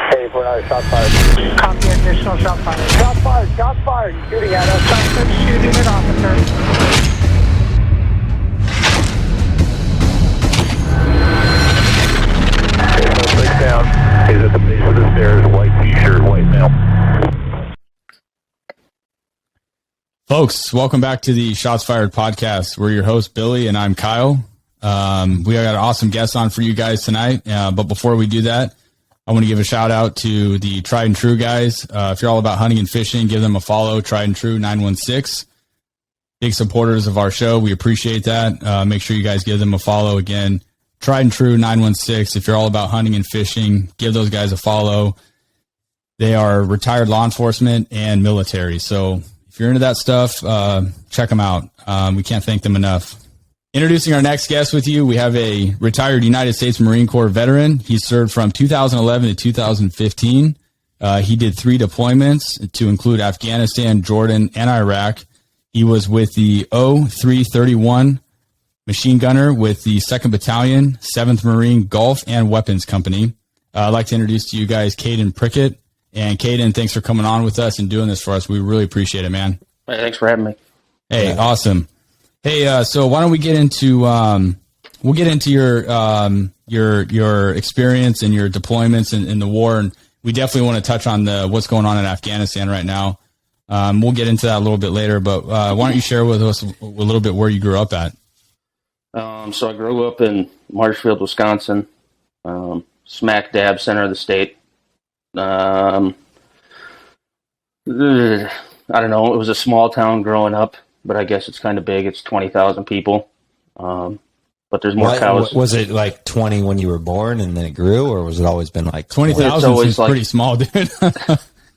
Hey, for another shot fired. Copy, additional shot fired. Shot fired, he's shooting at us. Suspect shooting at officer. Down. He's at the base of the stairs, white t-shirt, white male. Folks, welcome back to the Shots Fired podcast. We're your host, Billy, and I'm Kyle. We got an awesome guest on for you guys tonight. But before we do that, I want to give a shout out to the Tried and True guys. If you're all about hunting and fishing, give them a follow, Tried and True 916. Big supporters of our show. We appreciate that. Make sure you guys give them a follow again. Tried and True 916. If you're all about hunting and fishing, give those guys a follow. They are retired law enforcement and military. So if you're into that stuff, check them out. We can't thank them enough. Introducing our next guest with you, we have a retired United States Marine Corps veteran. He served from 2011 to 2015. He did 3 deployments to include Afghanistan, Jordan, and Iraq. He was with the 0331 machine gunner with the 2nd Battalion, 7th Marine Golf and Weapons Company. I'd like to introduce to you guys Kaden Prickett. And Kaden, thanks for coming on with us and doing this for us. We really appreciate it, man. Hey, thanks for having me. Hey, awesome. Hey, so why don't we get into your experience and your deployments in the war, and we definitely want to touch on what's going on in Afghanistan right now. We'll get into that a little bit later, but why don't you share with us a little bit where you grew up at? So I grew up in Marshfield, Wisconsin, smack dab center of the state. I don't know. It was a small town growing up, but I guess it's kind of big. It's 20,000 people. But there's more cows. Was it like 20 when you were born and then it grew, or was it always been like 20,000? Is like, pretty small, dude.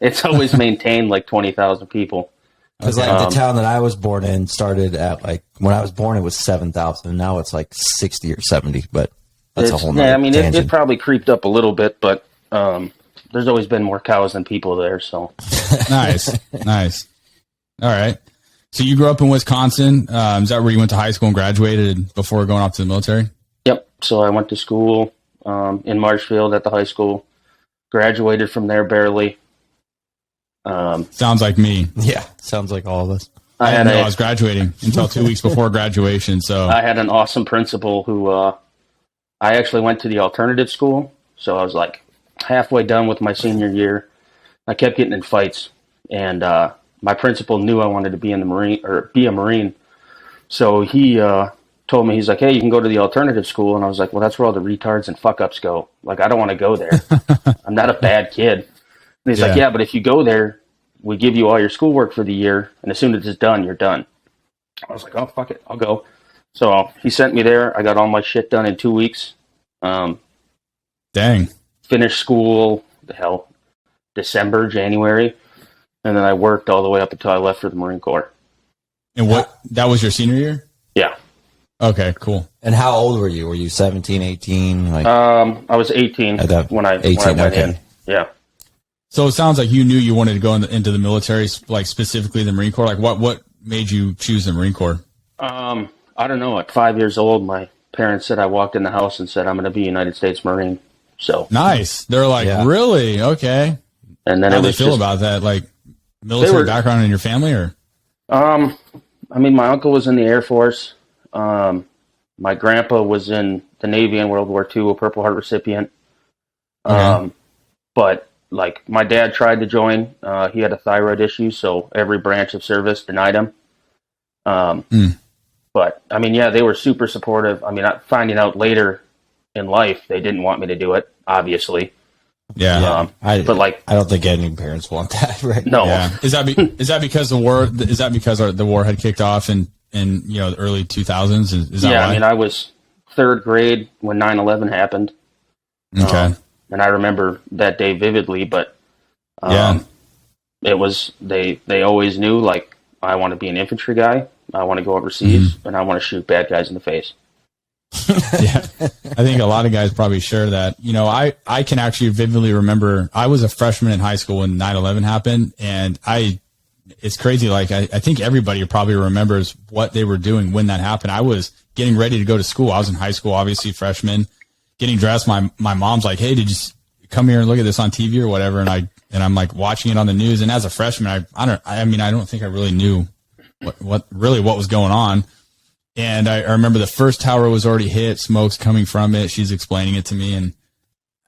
It's always maintained like 20,000 people. Because like the town that I was born in started at like, when I was born, it was 7,000. And now it's like 60 or 70, but that's a whole nother tangent. It probably creeped up a little bit, but there's always been more cows than people there. So Nice. All right. So you grew up in Wisconsin. Is that where you went to high school and graduated before going off to the military? Yep. So I went to school in Marshfield at the high school, graduated from there barely. Sounds like me. Yeah, sounds like all of us. I didn't know I was graduating until 2 weeks before graduation. So I had an awesome principal who I actually went to the alternative school. So I was like halfway done with my senior year. I kept getting in fights, and my principal knew I wanted to be in the Marine or be a Marine. So he told me, he's like, "Hey, you can go to the alternative school." And I was like, "Well, that's where all the retards and fuck ups go. Like, I don't want to go there. I'm not a bad kid." And he's like, "Yeah, but if you go there, we give you all your schoolwork for the year, and as soon as it's done, you're done." I was like, "Oh, fuck it, I'll go." So he sent me there. I got all my shit done in 2 weeks. Dang. Finished school, December, January, and then I worked all the way up until I left for the Marine Corps. And that was your senior year? Yeah. Okay, cool. And how old were you? Were you 17, 18? Like, I was 18 when I went in. Yeah. So it sounds like you knew you wanted to go into the military, like specifically the Marine Corps. Like what made you choose the Marine Corps? I don't know. At 5 years old, my parents said I walked in the house and said, "I'm going to be a United States Marine." So nice. They're like, really? Okay. And then how do they feel about that? Like military background in your family, or? I mean, my uncle was in the Air Force. My grandpa was in the Navy in World War II, a Purple Heart recipient. But like my dad tried to join. He had a thyroid issue, so every branch of service denied him. But I mean, yeah, they were super supportive. I mean, finding out later in life, they didn't want me to do it, obviously. Yeah. But like, I don't think any parents want that, right? No. Yeah. Is that because the war? Is that because the war had kicked off in the early 2000s? Is that why? I mean, I was 3rd grade when 9/11 happened. Okay. And I remember that day vividly, but it was they always knew, like, I want to be an infantry guy. I want to go overseas, and I want to shoot bad guys in the face. Yeah, I think a lot of guys probably share that. I can actually vividly remember I was a freshman in high school when 9/11 happened, and it's crazy. Like, I think everybody probably remembers what they were doing when that happened. I was getting ready to go to school. I was in high school, obviously freshman, getting dressed. My mom's like, "Hey, come here and look at this on TV or whatever. And I'm like watching it on the news. And as a freshman, I don't think I really knew what was going on. And I remember the first tower was already hit, smoke's coming from it. She's explaining it to me. And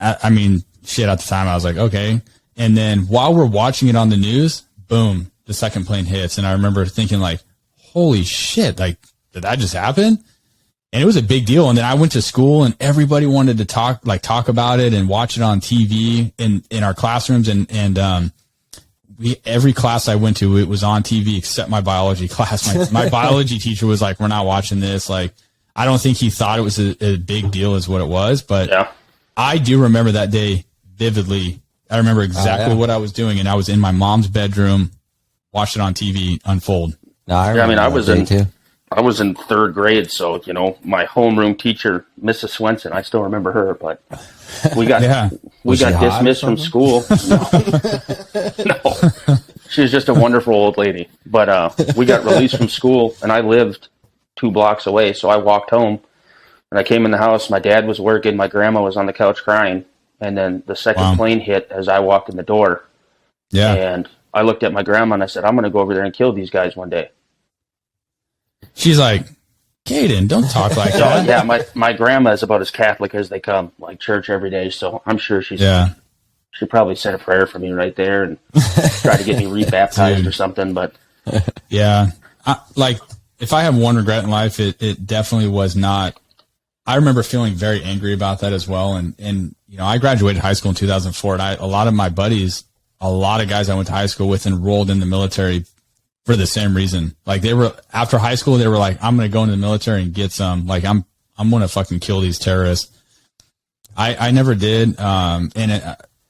I mean, shit, at the time I was like, okay. And then while we're watching it on the news, boom, the second plane hits. And I remember thinking like, holy shit, like, did that just happen? And it was a big deal. And then I went to school and everybody wanted to talk about it and watch it on TV in our classrooms. And every class I went to, it was on TV except my biology class. My biology teacher was like, we're not watching this. Like, I don't think he thought it was a big deal is what it was, but yeah. I do remember that day vividly. I remember exactly what I was doing. And I was in my mom's bedroom, watched it on TV unfold. No, I was in third grade, so my homeroom teacher, Mrs. Swenson, I still remember her. But we got dismissed from school. No, she was just a wonderful old lady. But we got released from school, and I lived 2 blocks away, so I walked home. And I came in the house. My dad was working. My grandma was on the couch crying. And then the second plane hit as I walked in the door. Yeah, and I looked at my grandma and I said, I'm going to go over there and kill these guys one day. She's like, Kaden, don't talk like that. Yeah, my grandma is about as Catholic as they come, like church every day. So I'm sure she probably said a prayer for me right there and tried to get me rebaptized or something. But yeah, if I have one regret in life, it definitely was not. I remember feeling very angry about that as well. And I graduated high school in 2004, and a lot of my buddies, a lot of guys I went to high school with enrolled in the military for the same reason. Like they were after high school, they were like, I'm going to go into the military and get some, like, I'm going to fucking kill these terrorists. I never did.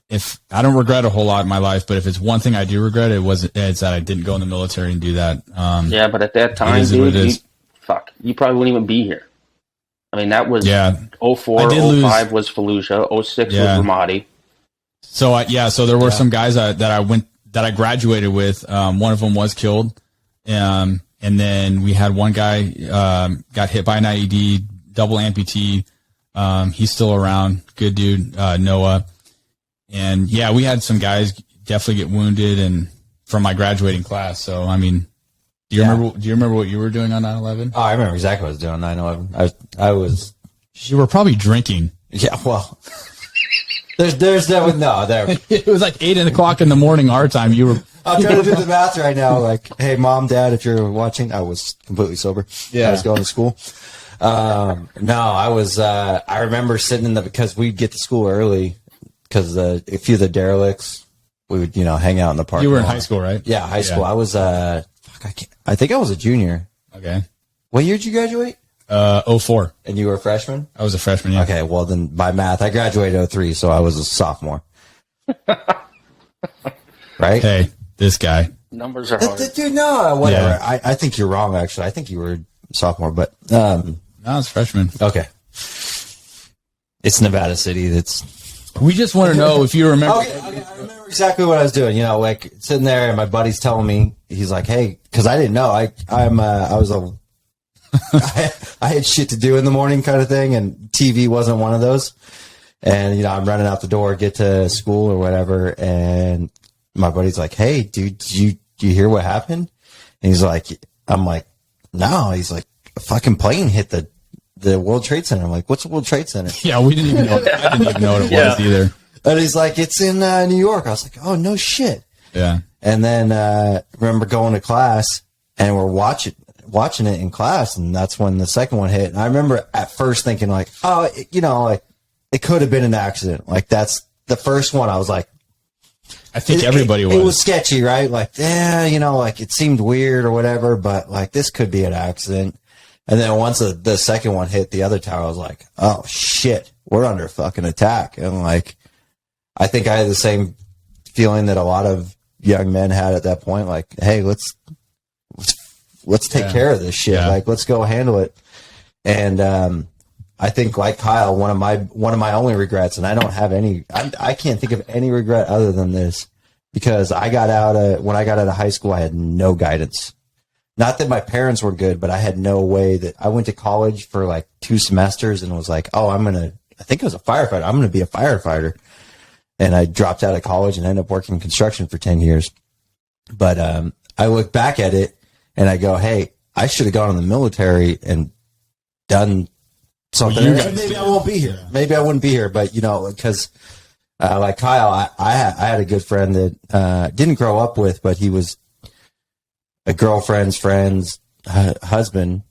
If I don't regret a whole lot in my life, but if it's one thing I do regret, it's that I didn't go in the military and do that. Yeah. But at that time, dude, you probably wouldn't even be here. I mean, that was 04, 05 was Fallujah, 06 was Ramadi. So there were some guys that I graduated with. One of them was killed. And then we had one guy, got hit by an IED, double amputee. He's still around. Good dude, Noah. And we had some guys definitely get wounded and from my graduating class. So, I mean, do you remember what you were doing on 9/11? Oh, I remember exactly what I was doing on 9/11. You were probably drinking. Yeah, well, there's there. It was like 8 o'clock in the morning our time. I'm trying to do the math right now. Like, hey, mom, dad, if you're watching, I was completely sober. Yeah, I was going to school. No, I was. I remember sitting because we'd get to school early because a few of the derelicts we would hang out in the park. You were in high school, right? Yeah, high school. I was. I think I was a junior. Okay. What year did you graduate? 04. And you were a freshman? I was a freshman, yeah. Okay, well then by math, I graduated 03, so I was a sophomore. Right? Hey, this guy. Numbers are hard. Dude, no, whatever. Yeah. I think you're wrong, actually. I think you were sophomore, but... No, it's freshman. Okay. It's Nevada City. We just want to know if you remember. Okay, I remember exactly what I was doing. Like sitting there, and my buddy's telling me, he's like, "Hey," because I didn't know. I had shit to do in the morning, kind of thing, and TV wasn't one of those. And I'm running out the door, get to school or whatever, and my buddy's like, "Hey, dude, do you hear what happened?" And he's like, "I'm like, no." He's like, "A fucking plane hit the World Trade Center." I'm like, "What's the World Trade Center?" Yeah, we didn't even know. I didn't even know what it was either. And he's like, "It's in New York." I was like, "Oh, no shit." Yeah. And then remember going to class and we're watching it in class, and that's when the second one hit. And I remember at first thinking like, "Oh, it could have been an accident." Like that's the first one. I was like, I think everybody was. It was sketchy, right? Like, like it seemed weird or whatever, but like this could be an accident. And then once the second one hit the other tower, I was like, oh shit, we're under fucking attack. And like, I think I had the same feeling that a lot of young men had at that point. Like, hey, let's take care of this shit. Yeah. Like, let's go handle it. And, I think like Kyle, one of my only regrets, and I don't have any, I can't think of any regret other than this, because when I got out of high school, I had no guidance. Not that my parents were good, but I had no way that I went to college for like 2 semesters and was like, oh, I think it was a firefighter. I'm going to be a firefighter. and I dropped out of college and ended up working in construction for 10 years. But I look back at it and I go, hey, I should have gone in the military and done something. Maybe I won't be here. Maybe I wouldn't be here. But, because like Kyle, I had a good friend that didn't grow up with, but he was a girlfriend's friend's husband.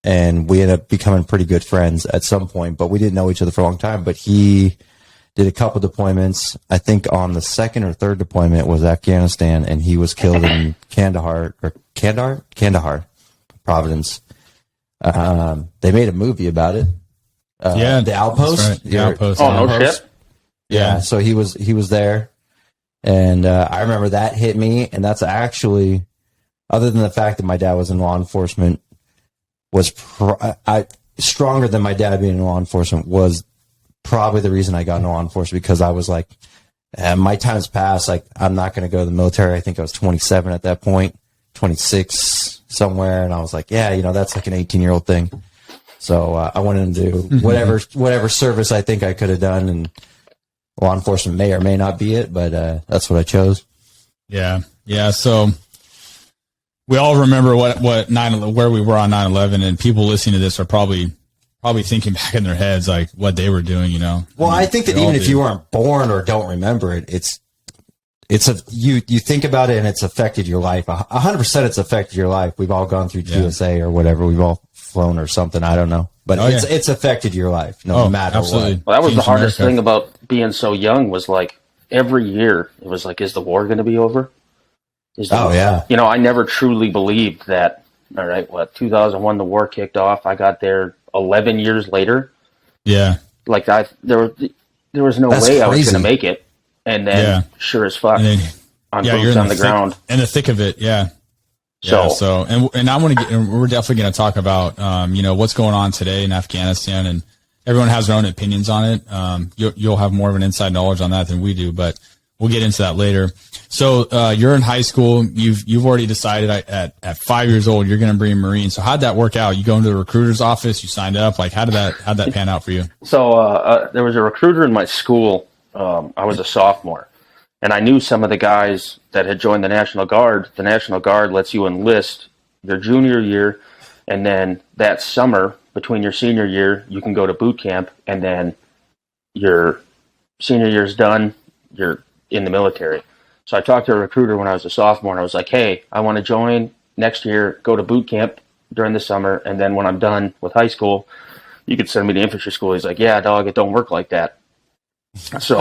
And we ended up becoming pretty good friends at some point, but we didn't know each other for a long time. But he did a couple deployments. I think on the second or third deployment was Afghanistan, and he was killed in Kandahar, Providence. They made a movie about it. The Outpost. Right. The Outpost. Oh, no shit. Yeah. So he was there, and I remember that hit me. And that's actually, other than the fact that my dad was in law enforcement, was stronger than my dad being in law enforcement was probably the reason I got into law enforcement, because I was like, my time's passed. Like, I'm not going to go to the military. I think I was 27 at that point, 26 somewhere. And I was like, yeah, that's like an 18-year-old thing. So I went into whatever service I think I could have done, and law enforcement may or may not be it, but that's what I chose. Yeah. Yeah. So we all remember where we were on 9/11, and people listening to this are probably thinking back in their heads like what they were doing, Well, I think that even if you weren't born or don't remember it, you think about it and it's affected your life. 100% it's affected your life. We've all gone through TSA or whatever. We've all flown or something. I don't know, but it's affected your life no matter absolutely. what. Well, that was Change the hardest America. thing about being so young, was like every year it was like, is the war going to be over? I never truly believed that. All right, 2001, the war kicked off. I got there 11 years later. Yeah. Like there was no way I was going to make it. And then sure as fuck, I'm boots on the ground. In the thick of it. Yeah. So I want to get, and we're definitely going to talk about, what's going on today in Afghanistan, and everyone has their own opinions on it. You'll have more of an inside knowledge on that than we do, but we'll get into that later. So, you're in high school. You've already decided at 5 years old, you're going to be a Marine. So how'd that work out? You go into the recruiter's office, you signed up. Like, how'd that pan out for you? So, there was a recruiter in my school. I was a sophomore, and I knew some of the guys that had joined the National Guard. The National Guard lets you enlist your junior year, and then that summer between your senior year, you can go to boot camp, and then your senior year's done, you're in the military. So I talked to a recruiter when I was a sophomore, and I was like, hey, I want to join next year, go to boot camp during the summer, and then when I'm done with high school, you could send me to infantry school. He's like, yeah, dog, it don't work like that. So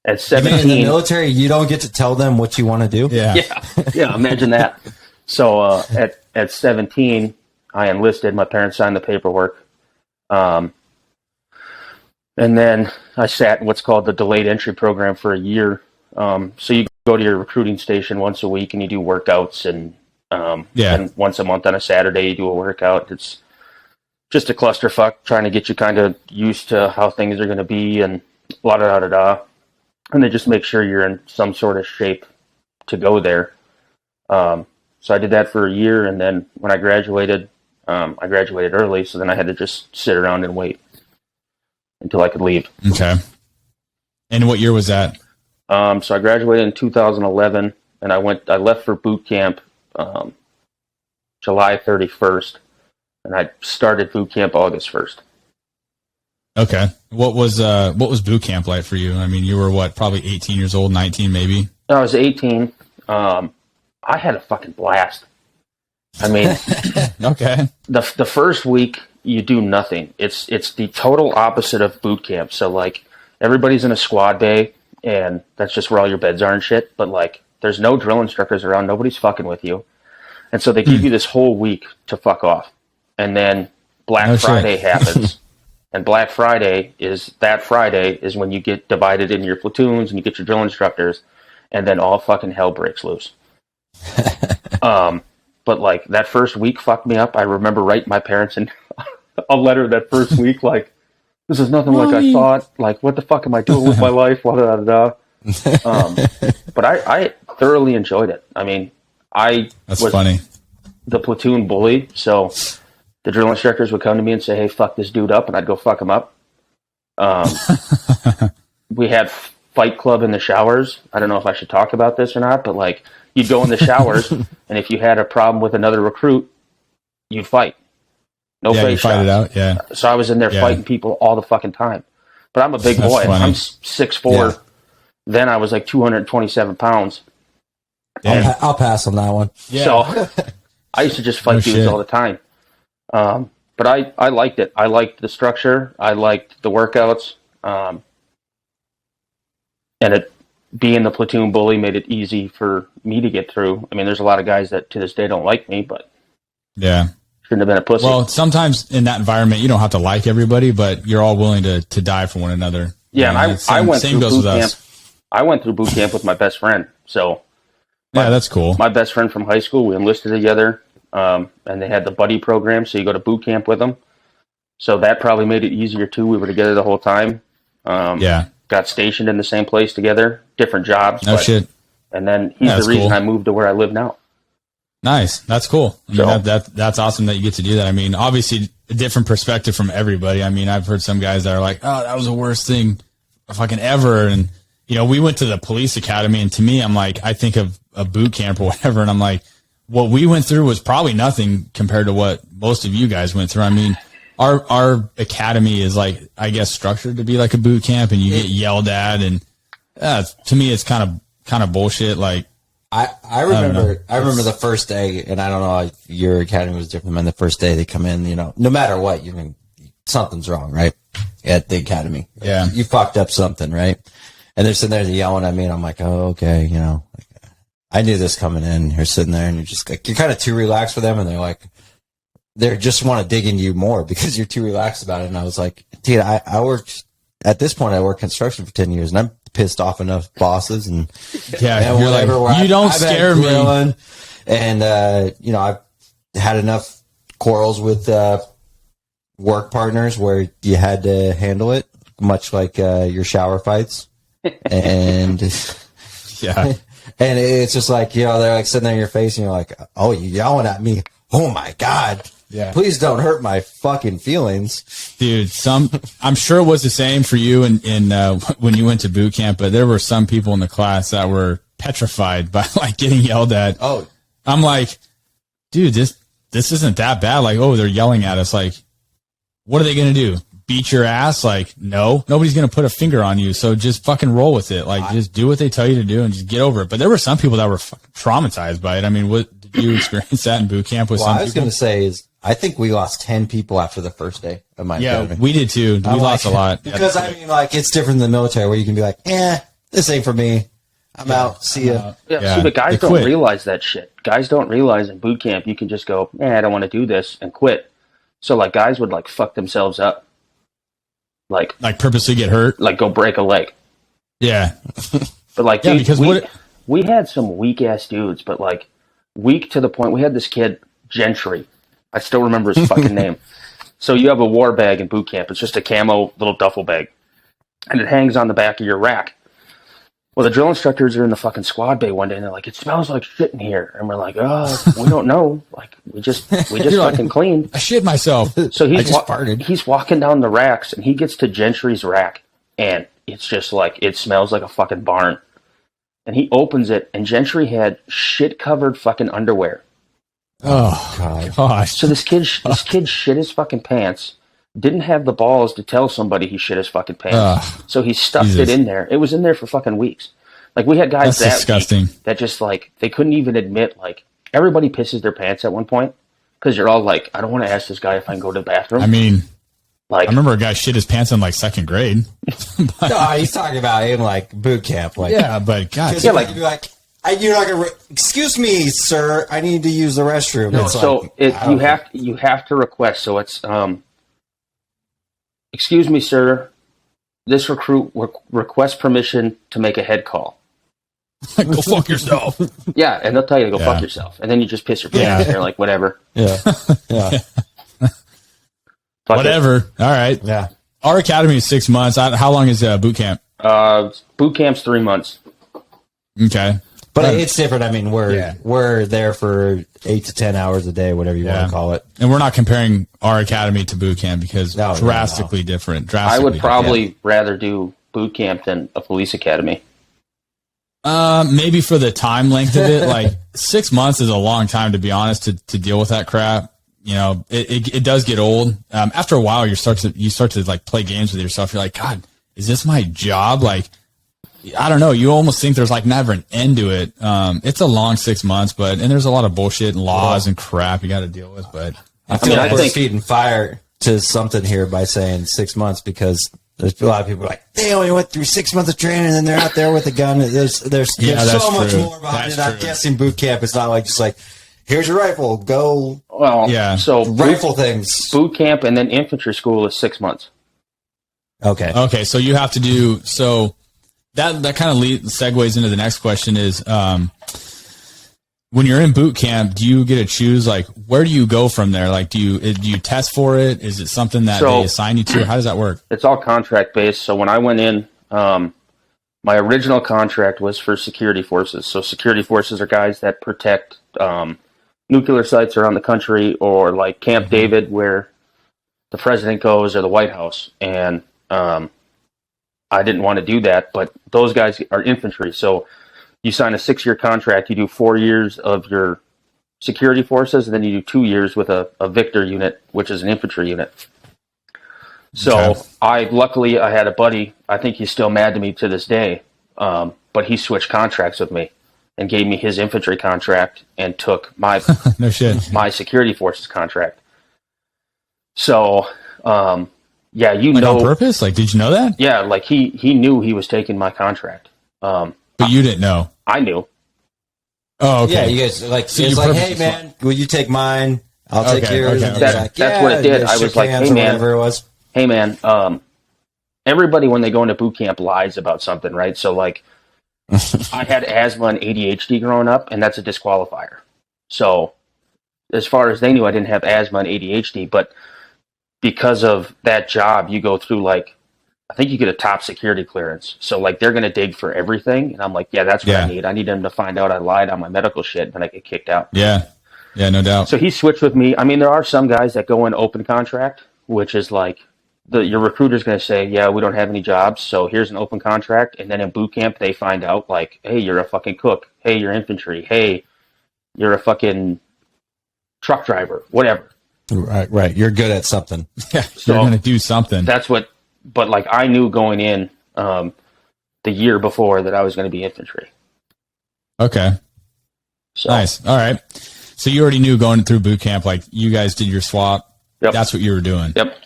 at 17... In the military, you don't get to tell them what you want to do? Yeah, imagine that. So at 17, I enlisted. My parents signed the paperwork. And then I sat in what's called the delayed entry program for a year. So you go to your recruiting station once a week and you do workouts, and once a month on a Saturday you do a workout. It's just a clusterfuck trying to get you kind of used to how things are going to be, and la-da-da-da-da. And they just make sure you're in some sort of shape to go there. So I did that for a year, and then when I graduated early, so then I had to just sit around and wait until I could leave. Okay. And what year was that? So I graduated in 2011, and I left for boot camp July 31st, and I started boot camp August 1st. Okay. What was boot camp like for you? I mean, you were probably 18 years old, 19 maybe? I was 18. I had a fucking blast. I mean, okay. The first week you do nothing. It's the total opposite of boot camp. So like everybody's in a squad bay, and that's just where all your beds are and shit. But like, there's no drill instructors around. Nobody's fucking with you. And so they give you this whole week to fuck off. And then Black Friday happens. And Black Friday is when you get divided into your platoons and you get your drill instructors, and then all fucking hell breaks loose. But like that first week fucked me up. I remember writing my parents a letter that first week, like, this is nothing like I thought. Like, what the fuck am I doing with my life? Blah, blah, blah, blah. But I thoroughly enjoyed it. I mean, That's funny. The platoon bully, so the drill instructors would come to me and say, hey, fuck this dude up, and I'd go fuck him up. We had fight club in the showers. I don't know if I should talk about this or not, but like you'd go in the showers, and if you had a problem with another recruit, you'd fight. No Yeah, you face fight shots. it out. Yeah. So I was in there fighting people all the fucking time. But I'm a big That's boy. funny. I'm 6'4". Yeah. Then I was like 227 pounds. Damn. I'll pass on that one. Yeah. So I used to just fight No dudes shit. all the time. But I liked it. I liked the structure. I liked the workouts. And it being the platoon bully made it easy for me to get through. I mean, there's a lot of guys that to this day don't like me, but Yeah. shouldn't have been a pussy. Well, sometimes in that environment, you don't have to like everybody, but you're all willing to die for one another. yeah, You know, and I went same through goes boot with camp. us. I went through boot camp with my best friend. So Yeah, that's cool. my best friend from high school, we enlisted together, and they had the buddy program, so you go to boot camp with them. So that probably made it easier too. We were together the whole time. Yeah. Got stationed in the same place together, different jobs. No shit. And then he's Yeah, the that's reason cool. I moved to where I live now. Nice. That's cool. I mean, So- that's awesome that you get to do that. I mean, obviously a different perspective from everybody. I mean, I've heard some guys that are like, oh, that was the worst thing fucking ever. And, you know, we went to the police academy, and to me, I'm like, I think of a boot camp or whatever. And I'm like, what we went through was probably nothing compared to what most of you guys went through. I mean, our academy is like, I guess, structured to be like a boot camp, and you get yelled at, and to me, it's kind of bullshit. Like, I don't know. remember the first day, and I don't know if your academy was different, man. The first day they come in, you know, no matter what, something's wrong, right? At the academy. Yeah. You fucked up something, right? And they're sitting there yelling at me, and I'm like, oh, okay, you know. I knew this coming in. You're sitting there, and you're just like, you're kind of too relaxed for them, and they're like, they just want to dig into you more because you're too relaxed about it. And I was like, dude, I worked, at this point, I worked construction for 10 years, and I'm pissed off enough bosses and yeah, you're like, where you don't I've had scare me. grilling, and, you know, I've had enough quarrels with work partners where you had to handle it, much like your shower fights. And Yeah. and it's just like, you know, they're like sitting there in your face, and you're like, oh, you're yelling at me. Oh my God. Yeah. Please don't hurt my fucking feelings. Dude, I'm sure it was the same for you in when you went to boot camp, but there were some people in the class that were petrified by like getting yelled at. Oh, I'm like, dude, this isn't that bad. Like, oh, they're yelling at us. Like, what are they going to do? Beat your ass? Like, no, nobody's going to put a finger on you. So just fucking roll with it. Like, just do what they tell you to do and just get over it. But there were some people that were fucking traumatized by it. I mean, what did you experience that in boot camp with well, some I was people? going to say is, I think we lost 10 people after the first day of my Yeah, academy. we did too. We lost a lot. Because, I mean, like, it's different than the military where you can be like, this ain't for me. I'm out. See ya. Yeah, see, but guys they don't quit. realize that shit. Guys don't realize in boot camp you can just go, I don't want to do this, and quit. So, like, guys would, like, fuck themselves up. Like Purposely get hurt. like go break a leg. Yeah. But, like, Yeah, dude, because we had some weak-ass dudes, but, like, weak to the point. We had this kid, Gentry. I still remember his fucking name. So you have a war bag in boot camp. It's just a camo little duffel bag. And it hangs on the back of your rack. Well, the drill instructors are in the fucking squad bay one day, and they're like, it smells like shit in here. And we're like, we don't know. Like, we just fucking cleaned. I shit myself. So I just farted. he's walking down the racks, and he gets to Gentry's rack, and it's just like, it smells like a fucking barn. And he opens it, and Gentry had shit-covered fucking underwear. Oh, gosh. So this kid shit his fucking pants, didn't have the balls to tell somebody he shit his fucking pants. So he stuffed Jesus. it in there. It was in there for fucking weeks. Like, we had guys That's disgusting. that just, like, they couldn't even admit, like, everybody pisses their pants at one point, because you're all like, I don't want to ask this guy if I can go to the bathroom. I mean, like, I remember a guy shit his pants in like second grade. No, he's talking about in like boot camp. Like, Yeah, but God. yeah, like, you'd be like, you're not gonna. Excuse me, sir. I need to use the restroom. no, It's so like, I don't know. you have to request. So it's excuse me, sir. This recruit requests permission to make a head call. Go fuck yourself. Yeah, and they'll tell you to go Yeah. fuck yourself, and then you just piss your pants. Yeah. And you're like, whatever. Yeah, yeah, Fuck Whatever. All right. yeah. Our academy is 6 months. How long is boot camp? it. Boot camp's 3 months. Okay. But it's different. I mean, Yeah. we're there for 8 to 10 hours a day, whatever you Yeah. want to call it. And we're not comparing our academy to boot camp because No, drastically different. I Drastically would probably rather do boot camp than a police academy. Maybe for the time length of it, like 6 months is a long time, to be honest, to deal with that crap. You know, it does get old. After a while, you start to like play games with yourself. You're like, God, is this my job? Like, I don't know. You almost think there's like never an end to it. It's a long 6 months, and there's a lot of bullshit and laws and crap you got to deal with. But I feel like we're feeding fire to something here by saying 6 months, because there's a lot of people like, they only went through 6 months of training and then they're out there with a gun. There's so much more behind it. I'm guessing boot camp is not like just like, here's your rifle, go. Well, yeah. So rifle things. Boot camp and then infantry school is 6 months. Okay. Okay. So you have to do, so that kind of segues into the next question is, when you're in boot camp, do you get to choose, like, where do you go from there? Like, do you test for it? Is it something that they assign you to? How does that work? It's all contract based. So when I went in, my original contract was for security forces. So security forces are guys that protect nuclear sites around the country, or like Camp David, where the president goes, or the White House. And I didn't want to do that, but those guys are infantry. So you sign a 6-year contract, you do 4 years of your security forces, and then you do 2 years with a Victor unit, which is an infantry unit. So luckily I had a buddy, I think he's still mad to me to this day, but he switched contracts with me and gave me his infantry contract and took my no shit. my security forces contract. So, yeah, like on purpose? Like, did you know that? Yeah, like he knew he was taking my contract. But you didn't know. I knew. Oh, okay. Yeah, you guys like, so it's like, hey man, will you take mine? I'll take yours. Okay. That's what it did. I was like, hey man, everybody when they go into boot camp lies about something, right? So like, I had asthma and ADHD growing up, and that's a disqualifier. So as far as they knew, I didn't have asthma and ADHD, but because of that job, you go through like, I think you get a top security clearance. So like they're going to dig for everything. And I'm like, yeah, that's what I need. I need them to find out I lied on my medical shit, and then I get kicked out. Yeah. Yeah, no doubt. So he switched with me. I mean, there are some guys that go in open contract, which is like your recruiter's going to say, yeah, we don't have any jobs, so here's an open contract. And then in boot camp, they find out like, hey, you're a fucking cook. Hey, you're infantry. Hey, you're a fucking truck driver, whatever. Right. You're good at something. Yeah, so you're going to do something. That's what. But like I knew going in the year before that I was going to be infantry. Okay. So. Nice. All right. So you already knew going through boot camp, like you guys did your swap. Yep. That's what you were doing. Yep.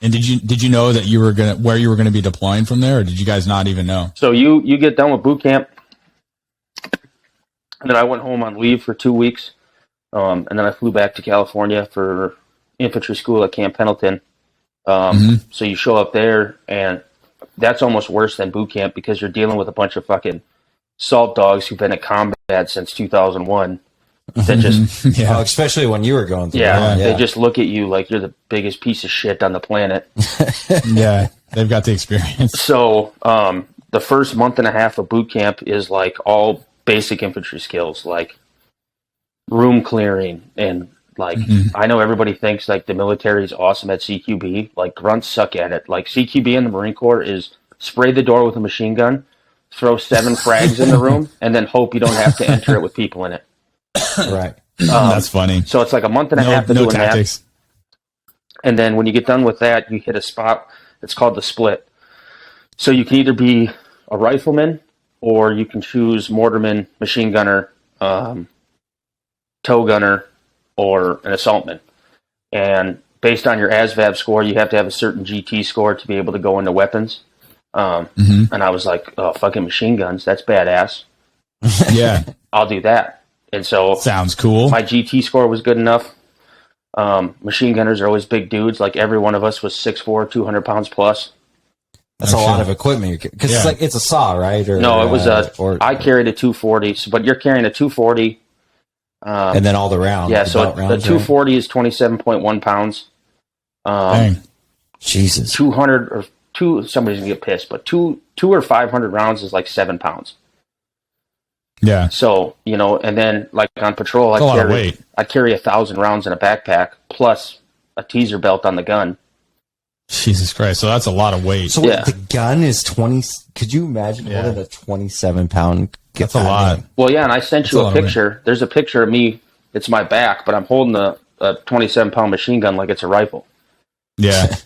And did you know that you were where you were gonna be deploying from there, or did you guys not even know? So you get done with boot camp, and then I went home on leave for 2 weeks, and then I flew back to California for infantry school at Camp Pendleton. So you show up there, and that's almost worse than boot camp because you're dealing with a bunch of fucking salt dogs who've been at combat since 2001. That just especially when you were going through they just look at you like you're the biggest piece of shit on the planet. Yeah, they've got the experience. So the first month and a half of boot camp is like all basic infantry skills, like room clearing, and like I know everybody thinks like the military is awesome at CQB. Like grunts suck at it. Like CQB in the Marine Corps is spray the door with a machine gun, throw 7 frags in the room, and then hope you don't have to enter it with people in it. Right. That's funny. So it's like a month and a half to doing tactics. that. And then when you get done with that, you hit a spot. It's called the split. So you can either be a rifleman, or you can choose mortarman, machine gunner, tow gunner, or an assaultman. And based on your ASVAB score, you have to have a certain GT score to be able to go into weapons. And I was like, oh, fucking machine guns. That's badass. Yeah. I'll do that. And so sounds cool. My GT score was good enough. Machine gunners are always big dudes. Like every one of us was 6'4", 200 pounds plus. That's a lot of equipment. Because it's like, it's a saw, right? Or, no, it was I carried a 240, but you're carrying a 240. And then all the rounds. Yeah, so the 240 is 27.1 pounds. Dang. Jesus. 200 or somebody's gonna get pissed, but two or 500 rounds is like 7 pounds. Yeah. So, and then like on patrol, I carry 1,000 rounds in a backpack plus a teaser belt on the gun. Jesus Christ. So that's a lot of weight. So Yeah. the gun is 20. Could you imagine holding a 27-pound? That's a lot. Well, yeah, and I sent you a a lot of picture. There's a picture of me. It's my back, but I'm holding a 27-pound machine gun like it's a rifle. Yeah.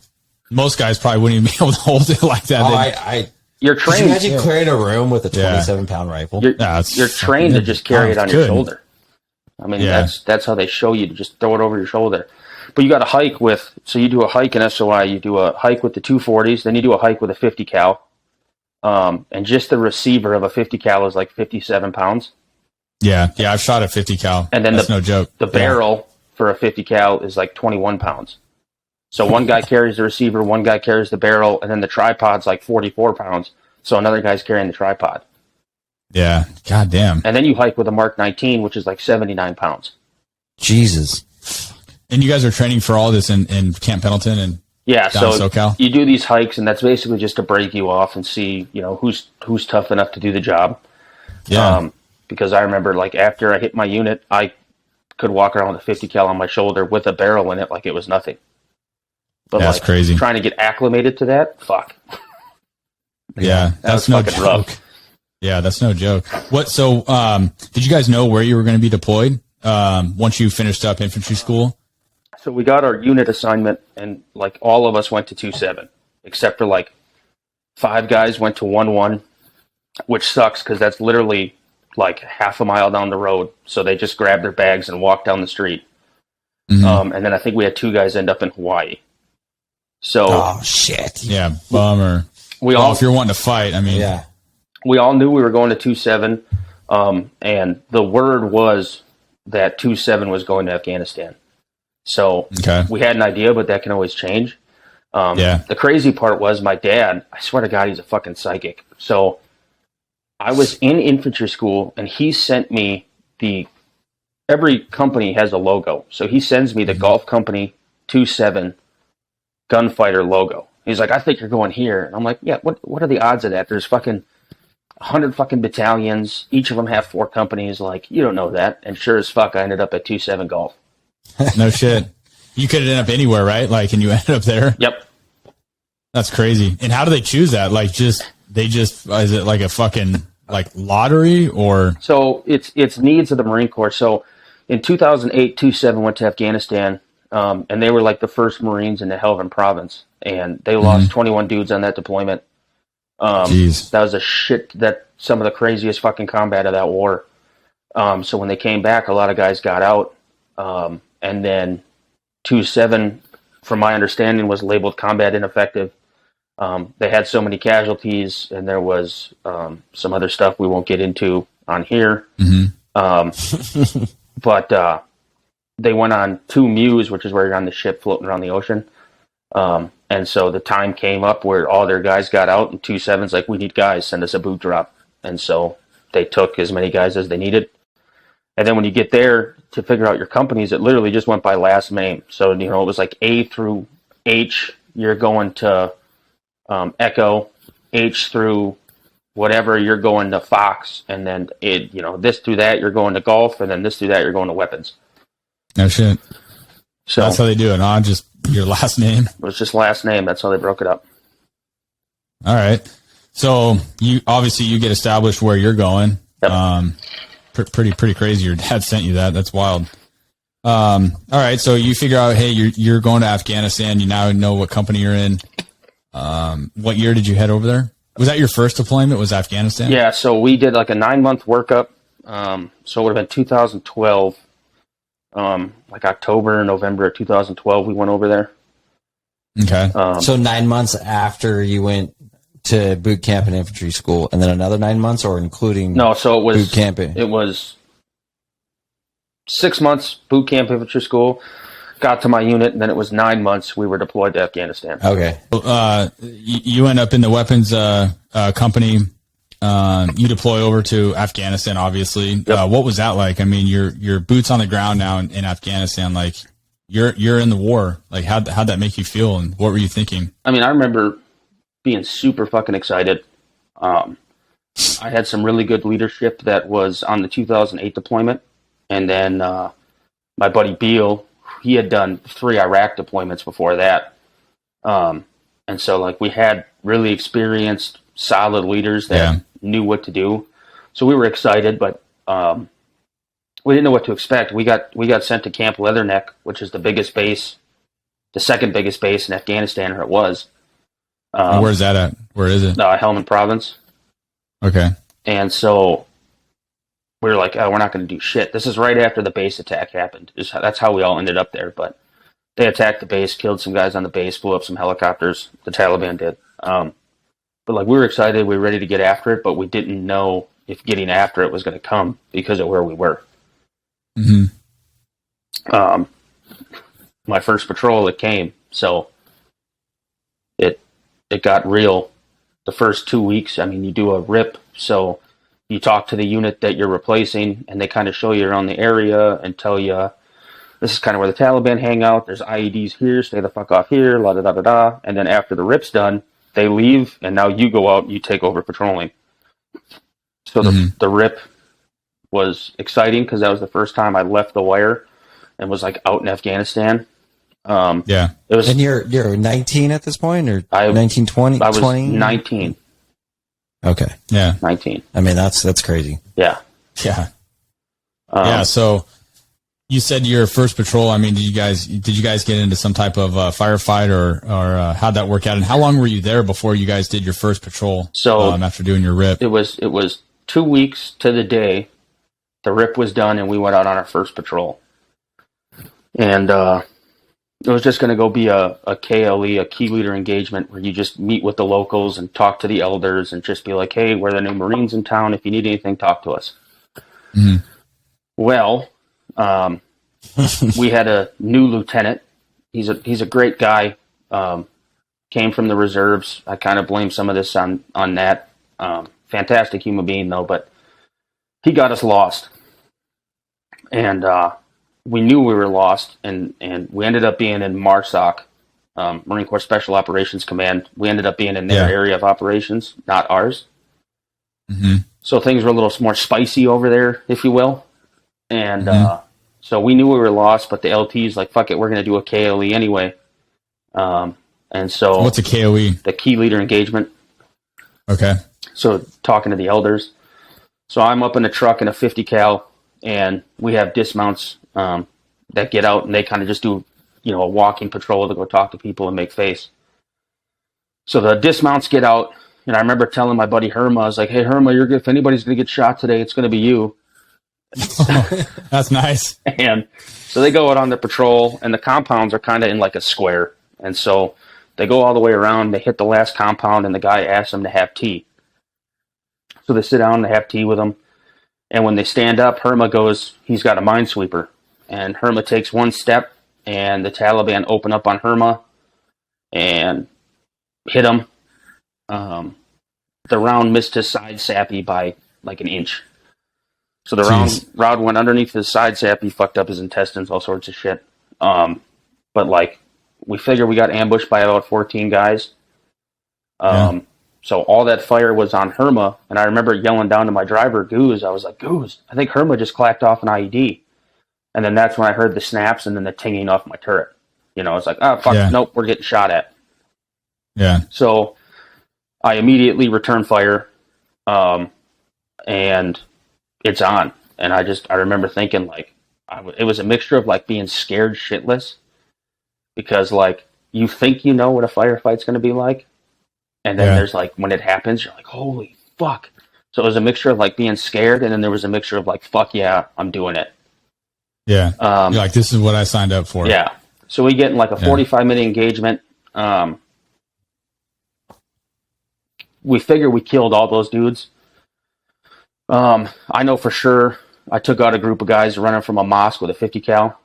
Most guys probably wouldn't even be able to hold it like that. You're Could you trained. imagine clearing a room with a 27-pound rifle? You're trained to just carry it on your shoulder. I mean, Yeah. that's how they show you, to just throw it over your shoulder. But you got to hike with. So you do a hike in SOI. You do a hike with the 240s. Then you do a hike with a 50 cal. And just the receiver of a 50 cal is like 57 pounds. Yeah. I've shot a 50 cal. And then that's no joke. The barrel for a 50 cal is like 21 pounds. So one guy carries the receiver, one guy carries the barrel, and then the tripod's like 44 pounds. So another guy's carrying the tripod. Yeah. God damn. And then you hike with a Mark 19, which is like 79 pounds. Jesus. And you guys are training for all this in Camp Pendleton and Yeah, down so in SoCal? you do these hikes, and that's basically just to break you off and see, who's tough enough to do the job. Yeah. Because I remember, like, after I hit my unit, I could walk around with a 50 cal on my shoulder with a barrel in it like it was nothing. But That's like, crazy. Trying to get acclimated to that, fuck. Yeah. That's was no fucking joke. rough. Yeah, that's no joke. So did you guys know where you were going to be deployed once you finished up infantry school? So we got our unit assignment, and like all of us went to 2-7, except for like 5 guys went to 1-1, which sucks because that's literally like half a mile down the road. So they just grabbed their bags and walked down the street. Mm-hmm. And then I think we had 2 guys end up in Hawaii. So Oh shit. Yeah, bummer. If you're wanting to fight, I mean, Yeah. we all knew we were going to 2-7, and the word was that 2-7 was going to Afghanistan. So Okay. we had an idea, but that can always change. Yeah. The crazy part was my dad, I swear to God, he's a fucking psychic. So I was in infantry school, and he sent me every company has a logo. So he sends me the Golf Company 2-7 gunfighter logo. He's like, I think you're going here. And I'm like, yeah, what are the odds of that? There's fucking 100 fucking battalions. Each of them have 4 companies. Like, you don't know that. And sure as fuck, I ended up at 2-7 Golf. No shit. You could end up anywhere, right? Like, and you ended up there. Yep. That's crazy. And how do they choose that? Like, is it like a fucking like lottery or? So it's needs of the Marine Corps. So in 2008, 2-7 went to Afghanistan, and they were like the first Marines in the Helmand province, and they lost 21 dudes on that deployment. Jeez. That was some of the craziest fucking combat of that war. So when they came back, a lot of guys got out, and then 2-7, from my understanding, was labeled combat ineffective. They had so many casualties, and there was some other stuff we won't get into on here. Mm-hmm. But they went on 2 Mews, which is where you're on the ship floating around the ocean. And so the time came up where all their guys got out, and 2-7's like, we need guys, send us a boot drop. And so they took as many guys as they needed. And then when you get there to figure out your companies, it literally just went by last name. So, it was like A through H, you're going to Echo, H through whatever, you're going to Fox, and then this through that, you're going to Golf, and then this through that, you're going to Weapons. No shit. So That's how they do it, huh? Just your last name. it was just last name. That's how they broke it up. All right. So you get established where you're going. Yep. Pretty crazy. Your dad sent you that. That's wild. All right. So you figure out, hey, you're going to Afghanistan. You now know what company you're in. What year did you head over there? Was that your first deployment? Was Afghanistan? Yeah. So we did like a 9-month workup. So it would have been 2012. Like October, November of 2012, we went over there. Okay. So 9 months after you went to boot camp and infantry school, and then another 9 months, or including No, so it was boot camp? It was 6 months boot camp infantry school. Got to my unit, and then it was 9 months we were deployed to Afghanistan. Okay. You end up in the weapons company. You deploy over to Afghanistan, obviously. Yep. What was that like? I mean, you're boots on the ground now in Afghanistan. Like, you're in the war. Like, how'd that make you feel, and what were you thinking? I mean, I remember being super fucking excited. I had some really good leadership that was on the 2008 deployment, and then my buddy Beal, he had done 3 Iraq deployments before that. And so like we had really experienced, solid leaders that knew what to do. So we were excited, but we didn't know what to expect. We got sent to Camp Leatherneck, which is the biggest base, the second biggest base in Afghanistan, or it was. Where's that at? Where is it? Helmand Province. Okay. And so we were like, oh, we're not going to do shit. This is right after the base attack happened. That's how we all ended up there. But they attacked the base, killed some guys on the base, blew up some helicopters. The Taliban did. But like we were excited, we were ready to get after it, but we didn't know if getting after it was going to come because of where we were. Mm-hmm. My first patrol, it came, so it got real. The first 2 weeks, I mean, you do a RIP, so you talk to the unit that you're replacing, and they kind of show you around the area and tell you, this is kind of where the Taliban hang out. There's IEDs here. Stay the fuck off here. La da da da da. And then after the RIP's done, they leave, and now you go out and you take over patrolling. So the RIP was exciting because that was the first time I left the wire and was like out in Afghanistan. It was. And you're 19 at this point, or 19, 20? I was 20? 19. Okay. Yeah. 19. I mean, that's crazy. Yeah. Yeah. So you said your first patrol. I mean, did you guys get into some type of firefight or how'd that work out? And how long were you there before you guys did your first patrol? So after doing your RIP, it was 2 weeks to the day. The RIP was done, and we went out on our first patrol. And it was just going to go be a KLE, a key leader engagement, where you just meet with the locals and talk to the elders and just be like, hey, we're the new Marines in town. If you need anything, talk to us. Mm-hmm. Well, we had a new lieutenant. He's a great guy. Came from the reserves. I kind of blame some of this on that. Fantastic human being, though, but he got us lost. And we knew we were lost, and we ended up being in MARSOC, Marine Corps Special Operations Command. We ended up being in their area of operations, not ours. Mm-hmm. So things were a little more spicy over there, if you will. And so we knew we were lost, but the LT's like, fuck it, we're going to do a KLE anyway. And so... What's a KOE? The key leader engagement. Okay. So talking to the elders. So I'm up in a truck in a 50 cal, and we have dismounts that get out, and they kind of just do, a walking patrol to go talk to people and make face. So the dismounts get out, and I remember telling my buddy Herma, I was like, hey, Herma, if anybody's going to get shot today, it's going to be you. That's nice. And so they go out on the patrol, and the compounds are kind of in like a square. And so they go all the way around, they hit the last compound, and the guy asks them to have tea. So they sit down and they have tea with him. And when they stand up, Herma goes, he's got a minesweeper. And Herma takes one step, and the Taliban open up on Herma and hit him. The round missed his side sappy by like an inch. So the round went underneath his side sappy, fucked up his intestines, all sorts of shit. But like, we figure we got ambushed by about 14 guys. So all that fire was on Herma, and I remember yelling down to my driver, Goose, I was like, Goose, I think Herma just clacked off an IED. And then that's when I heard the snaps and then the tinging off my turret. I was like, oh, fuck, nope, we're getting shot at. Yeah. So I immediately return fire, and it's on. And I remember thinking, like, it was a mixture of, like, being scared shitless, because, like, you think you know what a firefight's going to be like, and then there's, like, when it happens, you're like, holy fuck. So it was a mixture of, like, being scared, and then there was a mixture of, like, fuck yeah, I'm doing it. Yeah. You're like, this is what I signed up for. Yeah. So we get in, like, a 45-minute engagement. We figure we killed all those dudes. I know for sure I took out a group of guys running from a mosque with a 50 cal.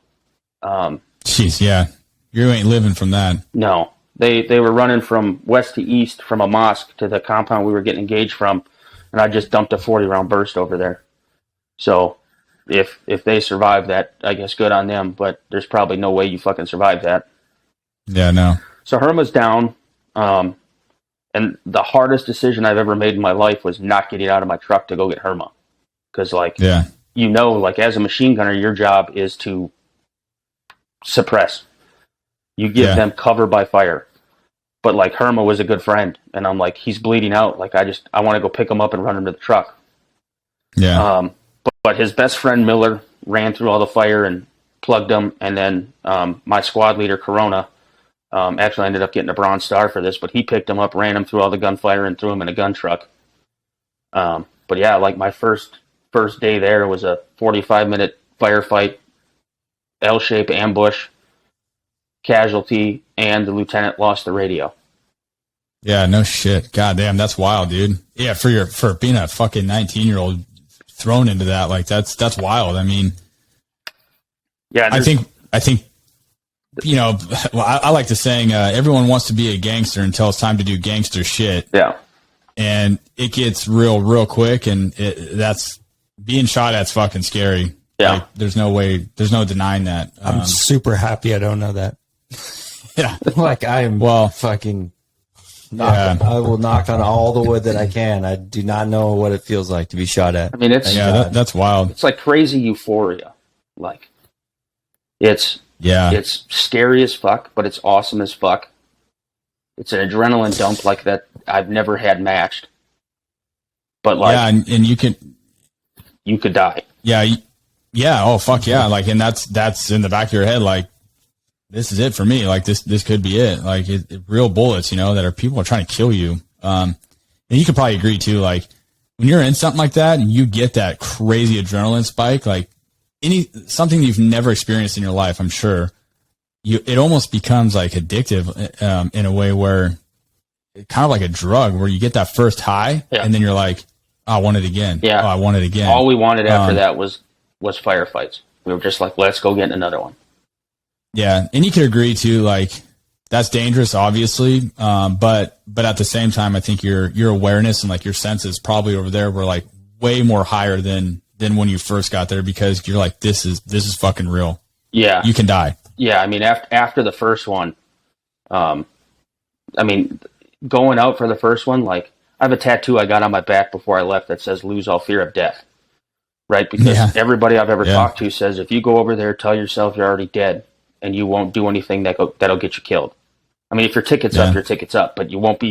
Jeez, yeah. You ain't living from that. No. They were running from west to east from a mosque to the compound we were getting engaged from, and I just dumped a 40-round burst over there. So if they survive that, I guess good on them, but there's probably no way you fucking survive that. Yeah, no. So Herma's down, and the hardest decision I've ever made in my life was not getting out of my truck to go get Herma. Because, like, like, as a machine gunner, your job is to suppress. You give them cover by fire. but like Herma was a good friend, and I'm like, he's bleeding out. Like I want to go pick him up and run him to the truck. Yeah. But his best friend Miller ran through all the fire and plugged him, and then my squad leader Corona actually ended up getting a Bronze Star for this, but he picked him up, ran him through all the gunfire, and threw him in a gun truck. But yeah, like my first day there was a 45-minute firefight, L-shaped ambush, casualty, and the lieutenant lost the radio. Yeah, no shit. God damn, that's wild, dude. Yeah, for being a fucking 19-year-old thrown into that, like that's wild. I mean, yeah, I think you know, well, I like the saying, everyone wants to be a gangster until it's time to do gangster shit. Yeah. And it gets real quick, and that's being shot at's fucking scary. Yeah. Like, there's no denying that. I'm super happy I don't know that. Yeah. Like I am fucking I will knock on all the wood that I can. I do not know what it feels like to be shot at. I mean, that's wild. It's like crazy euphoria. Like it's scary as fuck, but it's awesome as fuck. It's an adrenaline dump like that I've never had matched. But like, yeah, and you could die. Yeah. Oh fuck yeah! Like, and that's in the back of your head. Like, this is it for me. Like this could be it. Like real bullets, you know, that are people are trying to kill you. And you could probably agree too. Like when you're in something like that and you get that crazy adrenaline spike, like something you've never experienced in your life, I'm sure it almost becomes like addictive in a way where kind of like a drug where you get that first high and then you're like, oh, I want it again. Yeah. Oh, I want it again. All we wanted after that was firefights. We were just like, let's go get another one. Yeah. And you could agree too, like that's dangerous, obviously. But at the same time, I think your awareness and like your senses probably over there were like way more higher than when you first got there, because you're like, this is fucking real. Yeah. You can die. Yeah. I mean, after the first one, I mean, going out for the first one, like I have a tattoo I got on my back before I left that says lose all fear of death. Right? Because everybody I've ever talked to says, if you go over there, tell yourself you're already dead and you won't do anything that'll get you killed. I mean, if your ticket's up, your ticket's up, but you won't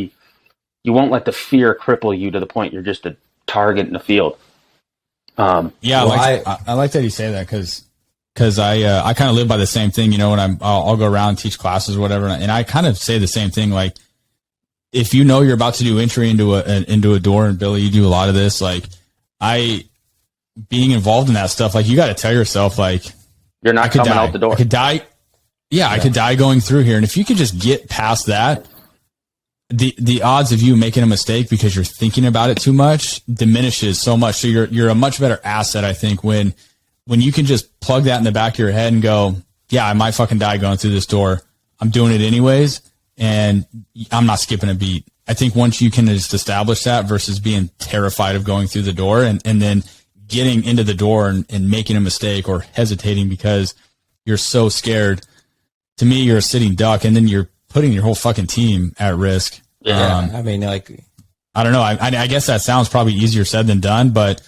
let the fear cripple you to the point you're just a target in the field. I like that you say that because I kind of live by the same thing, you know, when I'll go around and teach classes or whatever. And I kind of say the same thing. Like, if you know you're about to do entry into a door, and Billy, you do a lot of this, like being involved in that stuff, like you got to tell yourself, like, you're not coming out the door. I could die. Yeah, I could die going through here. And if you could just get past that, the odds of you making a mistake because you're thinking about it too much diminishes so much. So you're a much better asset, I think, when you can just plug that in the back of your head and go, yeah, I might fucking die going through this door. I'm doing it anyways, and I'm not skipping a beat. I think once you can just establish that versus being terrified of going through the door and then getting into the door and making a mistake or hesitating because you're so scared, to me, you're a sitting duck, and then you're putting your whole fucking team at risk. Yeah. I mean, like, I don't know. I guess that sounds probably easier said than done, but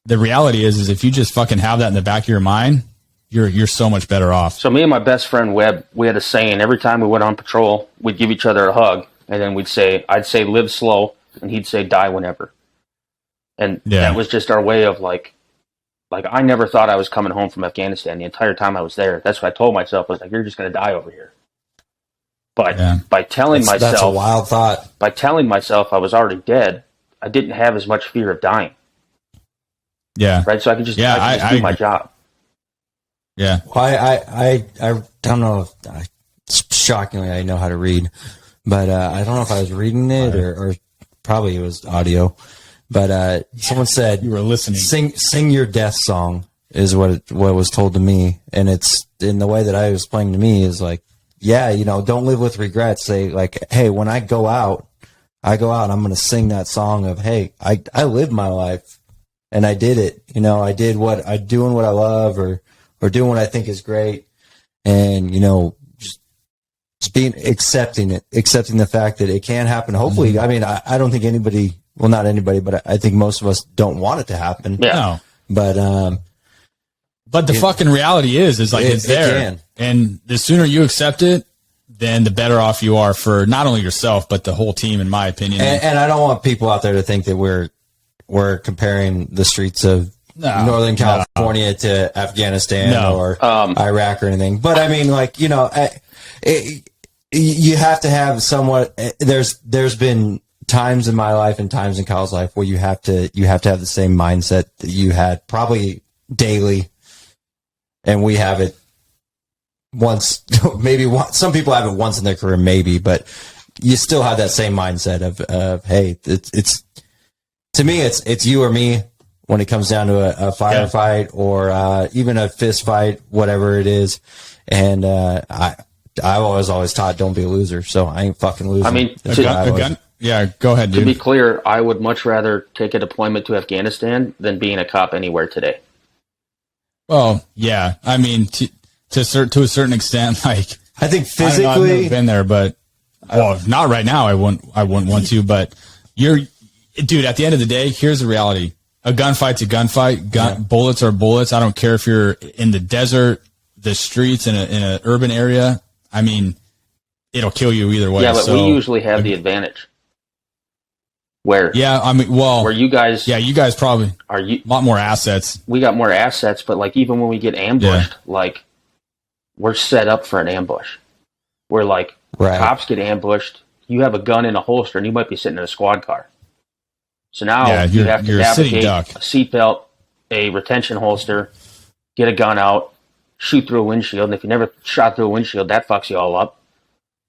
the reality is if you just fucking have that in the back of your mind, you're so much better off. So me and my best friend Webb, we had a saying every time we went on patrol, we'd give each other a hug, and then I'd say live slow, and he'd say die whenever. And that was just our way of like I never thought I was coming home from Afghanistan the entire time I was there. That's what I told myself, was like, you're just going to die over here. But by telling myself, that's a wild thought. By telling myself I was already dead, I didn't have as much fear of dying. Yeah. Right. So I could just, do my job. Yeah. Well, I don't know if shockingly I know how to read, but I don't know if I was reading it or probably it was audio. But someone said you were listening. Sing your death song is what was told to me, and it's in the way that I was explained to me is like, yeah, you know, don't live with regrets. Say like, hey, when I go out, I'm going to sing that song of, hey, I lived my life and I did it. You know, I did doing what I love or doing what I think is great, and you know, just accepting the fact that it can happen. Hopefully, mm-hmm. I mean, I don't think anybody. Well, not anybody, but I think most of us don't want it to happen. Yeah. No. But the fucking reality is like it's there. And the sooner you accept it, then the better off you are for not only yourself but the whole team, in my opinion. And I don't want people out there to think that we're comparing the streets of Northern California to Afghanistan or Iraq or anything. But I mean, like, you have to have somewhat. There's been times in my life and times in Kyle's life where you have to have the same mindset that you had probably daily, and we have it once, maybe once. Some people have it once in their career, maybe, but you still have that same mindset of hey, it's to me, it's you or me when it comes down to a firefight or even a fist fight, whatever it is. And I was always taught, don't be a loser, so I ain't fucking losing. I mean, a gun. Yeah, go ahead, dude. To be clear, I would much rather take a deployment to Afghanistan than being a cop anywhere today. Well, yeah. I mean, to a certain extent, like, I think I don't know, I've physically, never been there, but not right now. I wouldn't want to. But dude. At the end of the day, here's the reality: a gunfight's a gunfight. Bullets are bullets. I don't care if you're in the desert, the streets, in an urban area. I mean, it'll kill you either way. Yeah, but we usually have the advantage. Where you guys, you guys probably are a lot more assets. We got more assets, but like even when we get ambushed, like we're set up for an ambush. Where like cops get ambushed, you have a gun in a holster, and you might be sitting in a squad car. So now you have to navigate a seatbelt, a retention holster, get a gun out, shoot through a windshield. And if you never shot through a windshield, that fucks you all up.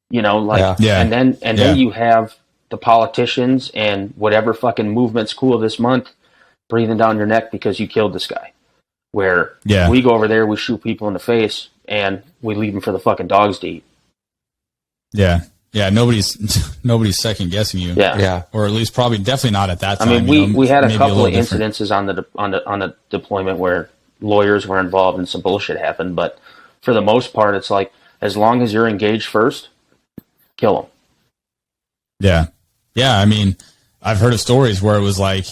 You know, like and then you have the politicians and whatever fucking movement's cool this month breathing down your neck because you killed this guy. Where we go over there, we shoot people in the face, and we leave them for the fucking dogs to eat. Yeah. Yeah, nobody's second guessing you. Yeah. Or at least probably definitely not at that time. I mean, we had a couple of incidences on the deployment where lawyers were involved and some bullshit happened, but for the most part, it's like as long as you're engaged first, kill them. Yeah. Yeah, I mean, I've heard of stories where it was like,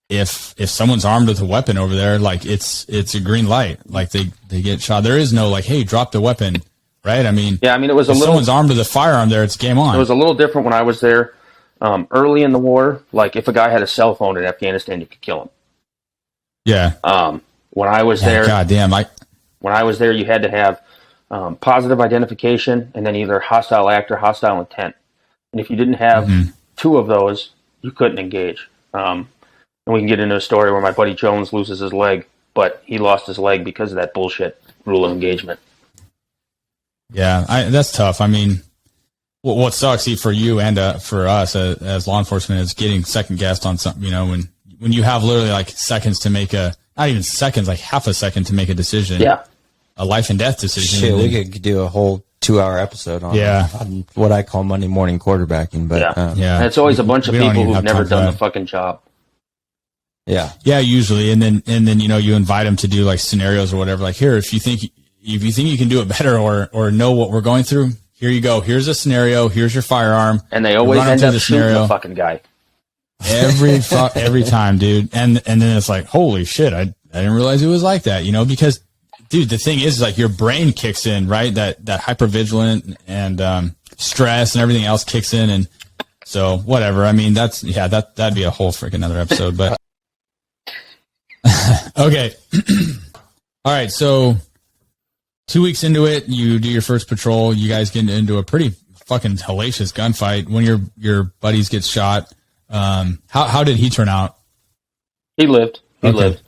if someone's armed with a weapon over there, like it's a green light, like they get shot. There is no like, hey, drop the weapon, right? I mean, it was if someone's armed with a firearm there, it's game on. It was a little different when I was there early in the war. Like if a guy had a cell phone in Afghanistan, you could kill him. Yeah. When I was there, when I was there, you had to have positive identification and then either hostile act or hostile intent. And if you didn't have two of those, you couldn't engage. And we can get into a story where my buddy Jones loses his leg, but he lost his leg because of that bullshit rule of engagement. Yeah, that's tough. I mean, what sucks for you and for us as law enforcement is getting second guessed on something. You know, when you have literally like seconds to make not even seconds, like half a second to make a decision. Yeah, a life and death decision. Shit, we could do a whole 2-hour episode on what I call Monday morning quarterbacking. But and it's always a bunch of people who've never done the fucking job. Yeah, usually, and then you invite them to do like scenarios or whatever. Like, here, if you think you can do it better or know what we're going through, here you go. Here's a scenario. Here's your firearm. And they always end up shooting the fucking guy. Every time, dude. And then it's like, holy shit, I didn't realize it was like that, because, dude, the thing is like your brain kicks in, right? That hypervigilant and stress and everything else kicks in. And so whatever. I mean, that'd be a whole freaking other episode, but okay. All right. So 2 weeks into it, you do your first patrol. You guys get into a pretty fucking hellacious gunfight. One of your buddies gets shot. How did he turn out? He lived. He lived.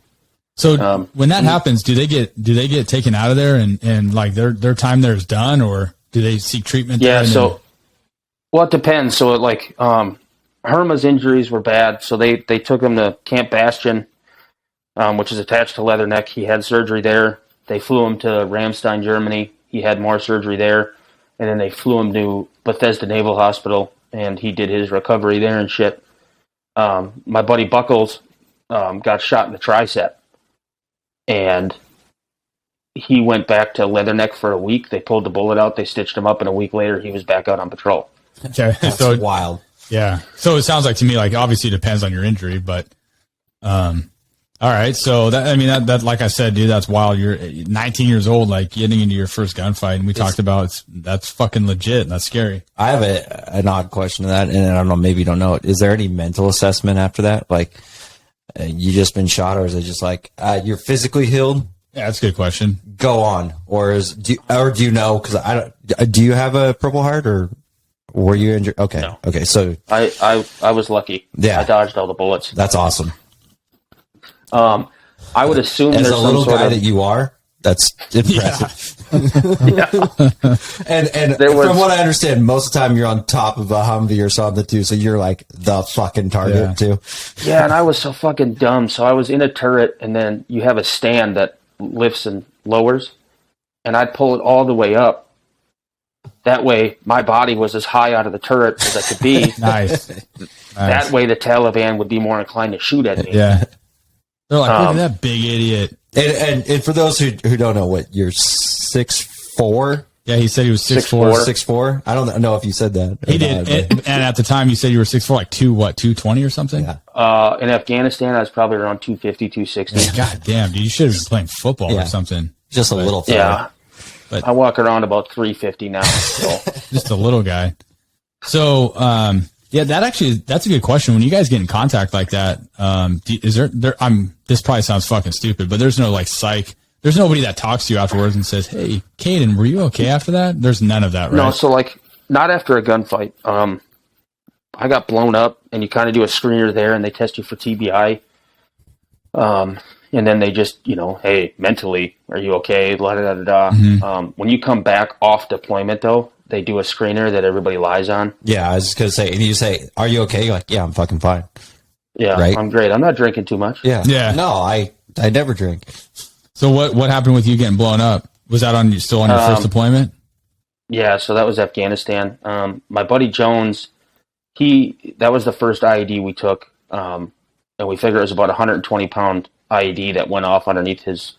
So when that happens, do they get taken out of there and like their time there is done, or do they seek treatment? Yeah. Well, it depends. So like Herma's injuries were bad, so they took him to Camp Bastion, which is attached to Leatherneck. He had surgery there. They flew him to Ramstein, Germany. He had more surgery there, and then they flew him to Bethesda Naval Hospital, and he did his recovery there and shit. My buddy Buckles got shot in the tricep, and he went back to Leatherneck for a week. They pulled the bullet out. They stitched him up, and a week later, he was back out on patrol. Okay, that's wild. Yeah. So it sounds like to me, like obviously it depends on your injury, but All right. So that like I said, dude, that's wild. You're 19 years old, like getting into your first gunfight. And we talked about that's fucking legit. That's scary. I have an odd question to that, and I don't know, maybe you don't know it. Is there any mental assessment after that? Like, you just been shot, or is it just like, you're physically healed? Yeah, that's a good question. Go on. Or do you know? Cause do you have a Purple Heart, or were you injured? Okay. No. Okay. So I was lucky. Yeah. I dodged all the bullets. that's awesome. I would assume As there's a some little sort guy of, that you are, that's impressive. And There was- from what I understand, most of the time you're on top of a Humvee or something too, so you're like the fucking target too. Yeah, and I was so fucking dumb. So I was in a turret, and then you have a stand that lifts and lowers, and I'd pull it all the way up. That way, my body was as high out of the turret as I could be. Nice. That way, the Taliban would be more inclined to shoot at me. Yeah. They're like, look at that big idiot. And for those who don't know, what, you're 6'4"? Yeah, he said he was 6'4". 6'4"? I don't know if you said that. He did. And at the time, you said you were 6'4", like 220 or something? Yeah. In Afghanistan, I was probably around 250, 260. God damn, dude. You should have been playing football or something. Just a little fella. Yeah. But I walk around about 350 now. So. Just a little guy. So, yeah, that's a good question. When you guys get in contact like that, is there, this probably sounds fucking stupid, but there's no like psych. There's nobody that talks to you afterwards and says, "Hey, Kaden, were you okay after that?" There's none of that, right? No, so like not after a gunfight. I got blown up, and you kind of do a screener there, and they test you for TBI. And then they just, hey, mentally, are you okay? La da da da. Mm-hmm. When you come back off deployment, though, they do a screener that everybody lies on. Yeah, I was just going to say, and you say, "Are you okay?" You're like, "Yeah, I'm fucking fine." Yeah, right? I'm great. I'm not drinking too much. Yeah. Yeah. No, I never drink. So what happened with you getting blown up? Was that still on your first deployment? Yeah, so that was Afghanistan. My buddy Jones, that was the first IED we took, and we figured it was about a 120-pound IED that went off underneath his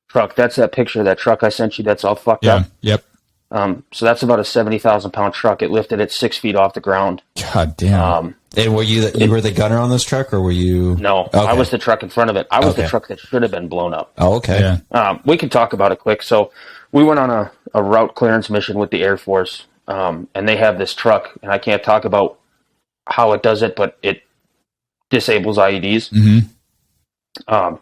truck. That's that picture of that truck I sent you that's all fucked up. Yep. So that's about a 70,000-pound truck. It lifted it 6 feet off the ground. God damn. And were you were the gunner on this truck, or were you? No, Okay. I was the truck in front of it. I was Okay. the truck that should have been blown up. Oh, okay. Yeah. We can talk about it quick. So we went on a route clearance mission with the Air Force, and they have this truck, and I can't talk about how it does it, but it disables IEDs. Mm-hmm.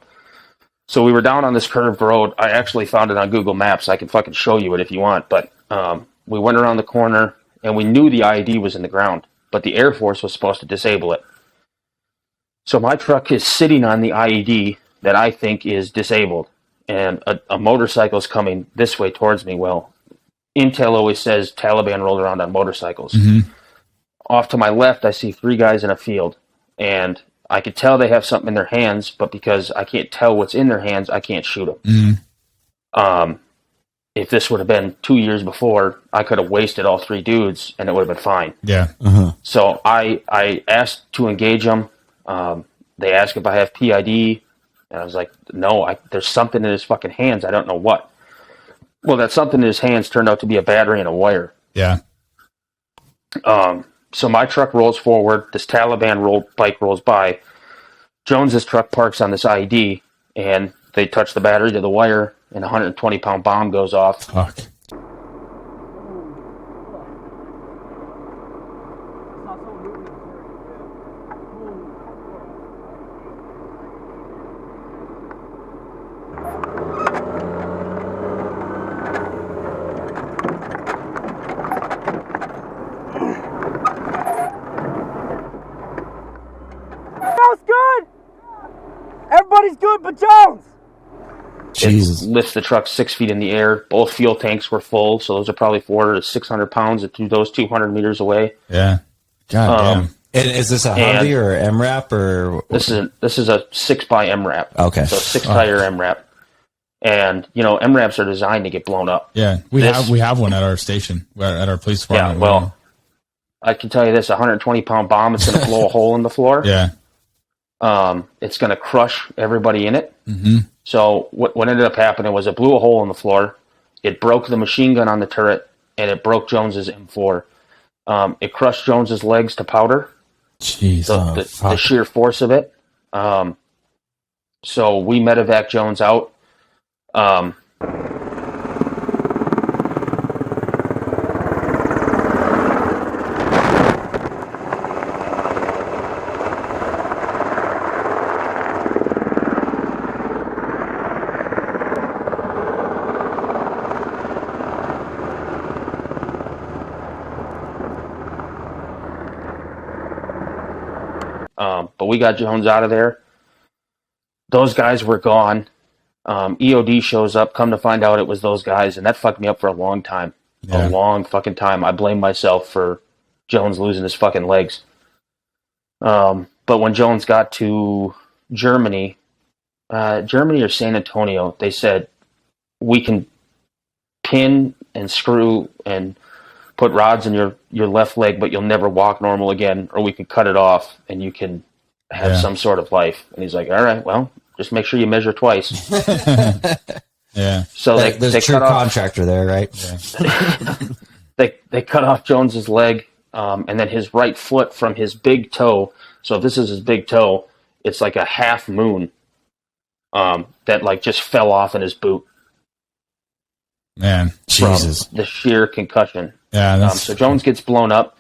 So we were down on this curved road. I actually found it on Google Maps. I can fucking show you it if you want. But we went around the corner, and we knew the IED was in the ground, but the Air Force was supposed to disable it. So my truck is sitting on the IED that I think is disabled, and a motorcycle is coming this way towards me. Well, Intel always says Taliban rolled around on motorcycles. Mm-hmm. Off to my left, I see 3 guys in a field, and I could tell they have something in their hands, but because I can't tell what's in their hands, I can't shoot them. Mm-hmm. If this would have been 2 years before, I could have wasted all 3 dudes, and it would have been fine. Yeah. So I asked to engage them. They asked if I have PID, and I was like, no, there's something in his fucking hands. I don't know what. Well, that something in his hands turned out to be a battery and a wire. Yeah. So my truck rolls forward. This Taliban bike rolls by. Jones's truck parks on this IED, and they touch the battery to the wire, and a 120-pound bomb goes off. Fuck. Jones good! Everybody's good but Jones! Jesus. It lifts the truck 6 feet in the air. Both fuel tanks were full, so those are probably 400 to 600 pounds. It threw those 200 meters away. Yeah. God damn. And is this a Humvee or a MRAP or? This is a 6x MRAP. Okay. So 6-tire MRAP. And, MRAPs are designed to get blown up. Yeah. We have one at our station, at our police Yeah, department. well, I can tell you this, a 120-pound bomb, it's going to blow a hole in the floor. Yeah. It's going to crush everybody in it. Mm-hmm. So what ended up happening was it blew a hole in the floor. It broke the machine gun on the turret, and it broke Jones's M4. It crushed Jones's legs to powder. Jeez. The sheer force of it. So we medevac Jones out. But we got Jones out of there. Those guys were gone. EOD shows up. Come to find out it was those guys, and that fucked me up for a long time. Yeah. A long fucking time. I blame myself for Jones losing his fucking legs. But when Jones got to Germany or San Antonio, they said, we can pin and screw and put rods in your left leg, but you'll never walk normal again, or we can cut it off and you can have some sort of life. And he's like, all right, well, just make sure you measure twice. Yeah. So There's they a true cut off, contractor there, right? Yeah. they cut off Jones's leg, and then his right foot from his big toe. So if this is his big toe, it's like a half moon that like just fell off in his boot. Man, Jesus. From the sheer concussion. yeah. So Jones gets blown up,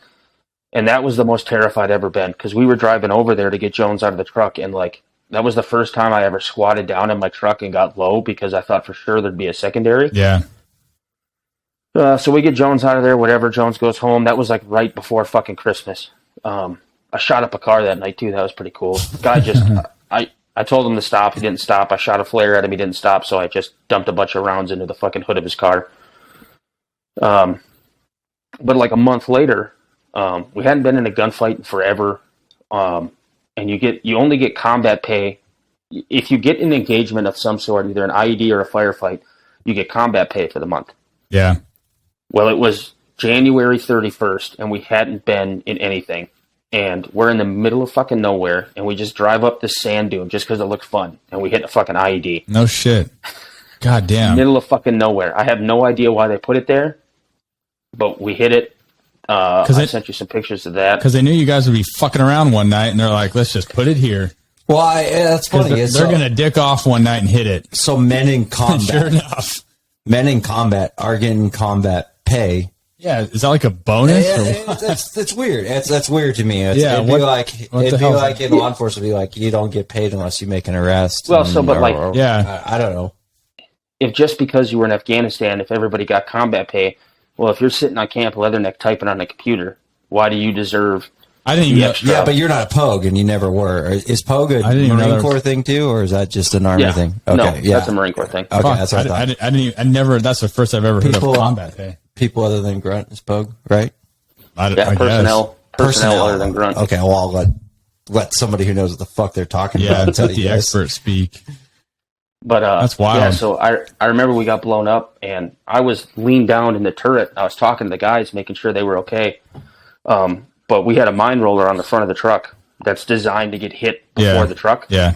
and that was the most terrified I'd ever been, because we were driving over there to get Jones out of the truck, and like that was the first time I ever squatted down in my truck and got low, because I thought for sure there'd be a secondary. Yeah. So we get Jones out of there, whatever. Jones goes home. That was like right before fucking Christmas. I shot up a car that night too. That was pretty cool. Guy just, I told him to stop. He didn't stop. I shot a flare at him. He didn't stop. So I just dumped a bunch of rounds into the fucking hood of his car. But like a month later, we hadn't been in a gunfight in forever. And you only get combat pay if you get an engagement of some sort, either an IED or a firefight. You get combat pay for the month. Yeah. Well, it was January 31st, and we hadn't been in anything. And we're in the middle of fucking nowhere, and we just drive up this sand dune just because it looked fun, and we hit a fucking IED. No shit. God damn. Middle of fucking nowhere. I have no idea why they put it there, but we hit it. I sent you some pictures of that. Because they knew you guys would be fucking around one night, and they're like, let's just put it here. Well, that's funny. They're going to dick off one night and hit it. So men in combat, Sure enough. men in combat are getting combat pay. Yeah, is that like a bonus? or what? That's weird. That's weird to me. Yeah, it'd what- be like what it'd the be hell? like in law enforcement, it'd be like you don't get paid unless you make an arrest. Well, so, but like- Yeah. I don't know. If just because you were in Afghanistan, if everybody got combat pay, well, if you're sitting on Camp Leatherneck typing on a computer, why do you deserve? I didn't even know. Yeah, but you're not a Pogue, and you never were. Is Pogue a I didn't even know Marine there was- Corps thing too, or is that just an Army Yeah, thing? no, yeah, that's a Marine Corps thing. Okay, Fuck, that's what I thought. I didn't even, I never, that's the first I've ever heard People- of combat pay. People other than Grunt is Pogue, right? I Yeah, personnel other than grunt. Okay, well, I'll let somebody who knows what the fuck they're talking Yeah, about tell let you the guys. experts speak. But That's wild. Yeah, so I remember we got blown up, and I was leaned down in the turret. I was talking to the guys, making sure they were okay. But we had a mine roller on the front of the truck that's designed to get hit before the truck. Yeah.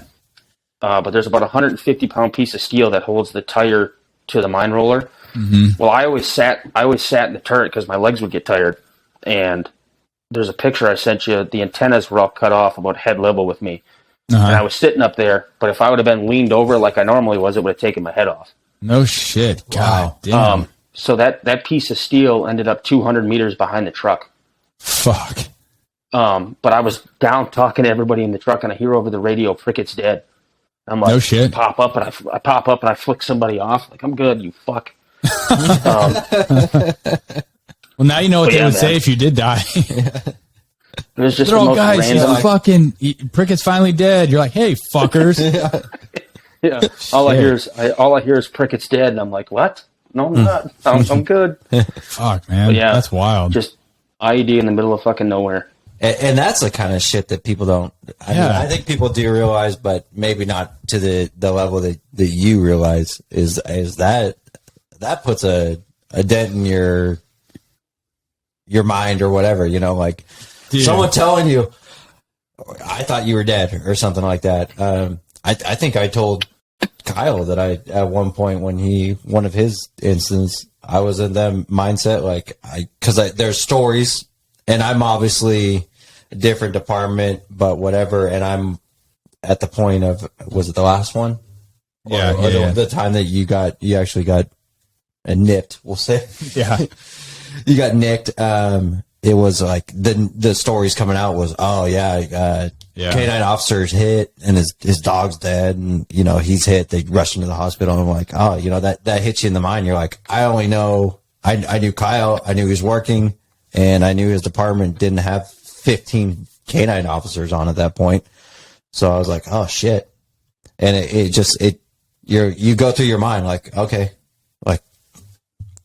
But there's about a 150-pound piece of steel that holds the tire to the mine roller. Mm-hmm. Well, I always sat in the turret because my legs would get tired. And there's a picture I sent you. The antennas were all cut off about head level with me. Uh-huh. And I was sitting up there, but if I would have been leaned over like I normally was, it would have taken my head off. No shit. God damn. So that piece of steel ended up 200 meters behind the truck. Fuck. But I was down talking to everybody in the truck, and I hear over the radio, Prickett's dead. I'm like, No shit. Pop up, and I pop up, and I flick somebody off. Like, I'm good, you fuck. Well, now you know what But they yeah, would man. say if you did die. It was just They're the all most guys. He's random. fucking Prickett's finally dead. You're like, hey, fuckers. Yeah. All I hear is Prickett's dead, and I'm like, what? No, I'm not. I'm good. Fuck, man. But yeah, That's wild. Just IED in the middle of fucking nowhere. And that's the kind of shit that people don't. I mean, I think people do realize, but maybe not to the level that you realize. Is that puts a dent in your mind or whatever, you know, like Dude. someone telling you, I thought you were dead or something like that. I think I told Kyle that at one point one of his instances, I was in that mindset, like because there's stories, and I'm obviously a different department, but whatever, and at the point of, was it the last one? Yeah, The time that you actually got nipped, we'll say. Yeah. You got nicked. It was like the stories coming out was, oh yeah, K-9 officer's hit and his dog's dead, and you know he's hit. They rushed him to the hospital. And I'm like, oh, you know that hits you in the mind. You're like, I only know I knew Kyle. I knew he was working, and I knew his department didn't have 15 K-9 officers on at that point. So I was like, oh shit, and you go through your mind like, okay, like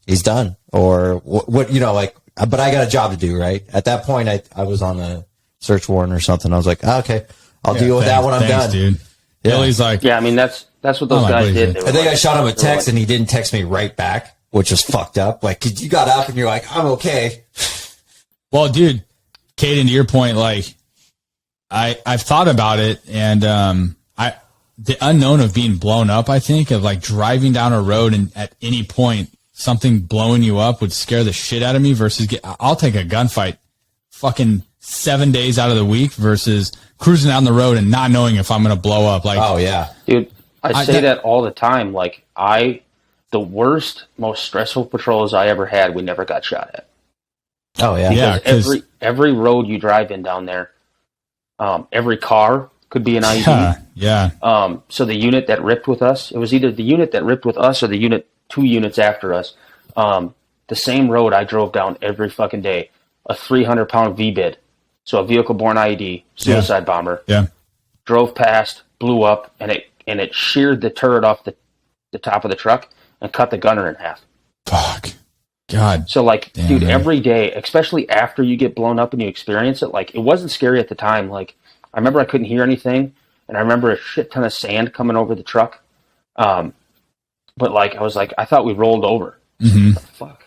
he's done, or what you know, like. But I got a job to do, right? At that point, I was on a search warrant or something. I was like, oh, okay, I'll deal with that when I'm done. Dude. Yeah. Billy's like, Yeah, I mean that's what those guys did. I think I shot him a text and he didn't text me right back, which was fucked up. Like, you got up and you're like, I'm okay. well, dude, Kaden, to your point, like, I've thought about it, and the unknown of being blown up, I think, of like driving down a road and at any point something blowing you up would scare the shit out of me versus I'll take a gunfight fucking 7 days out of the week versus cruising down the road and not knowing if I'm going to blow up. Like, oh yeah, dude, I say that all the time. Like the worst, most stressful patrols I ever had, we never got shot at. Oh yeah, yeah. Every road you drive in down there, every car could be an IED. Yeah. So the unit that ripped with us, it was either the unit that ripped with us or the unit 2 units after us. The same road I drove down every fucking day, a 300-pound V-bid, so a vehicle-borne IED, suicide bomber. Yeah. Drove past, blew up, and it sheared the turret off the top of the truck and cut the gunner in half. Fuck. God. So like, damn, dude, man. every day, especially after you get blown up and you experience it, like it wasn't scary at the time. Like I remember I couldn't hear anything, and I remember a shit ton of sand coming over the truck. But like I was like, I thought we rolled over. Mm-hmm. What the fuck?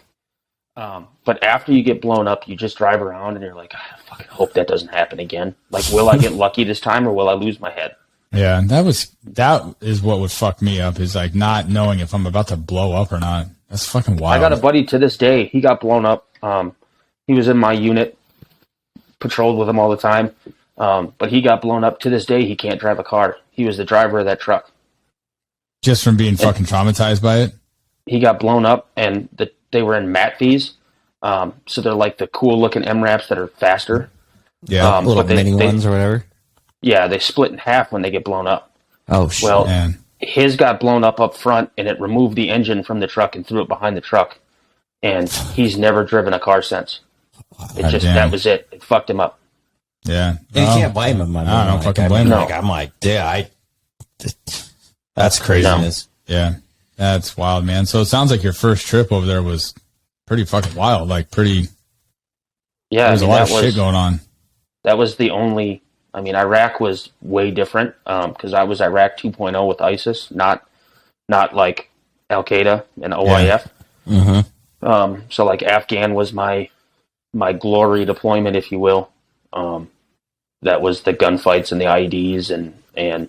But after you get blown up, you just drive around and you're like, I fucking hope that doesn't happen again. Like, will I get lucky this time or will I lose my head? Yeah, that is what would fuck me up, is like not knowing if I'm about to blow up or not. That's fucking wild. I got a buddy to this day. He got blown up. He was in my unit, patrolled with him all the time. But he got blown up. To this day, he can't drive a car. He was the driver of that truck. Just from being fucking traumatized by it? He got blown up, and they were in MATVs. So they're like the cool-looking MRAPs that are faster. Yeah, little mini ones or whatever. Yeah, they split in half when they get blown up. Oh, shit. Well, man. His got blown up front, and it removed the engine from the truck and threw it behind the truck. And he's never driven a car since. That was it. It fucked him up. Yeah. And you can't blame him. I don't fucking blame him. I'm like, yeah, that's craziness. Yeah. That's wild, man. So it sounds like your first trip over there was pretty fucking wild. Like yeah, there's a lot of shit going on. That was the only, Iraq was way different, because I was Iraq 2.0 with ISIS, not like Al Qaeda and OIF. Yeah. Mm-hmm. So like Afghan was my glory deployment, if you will. That was the gunfights and the IEDs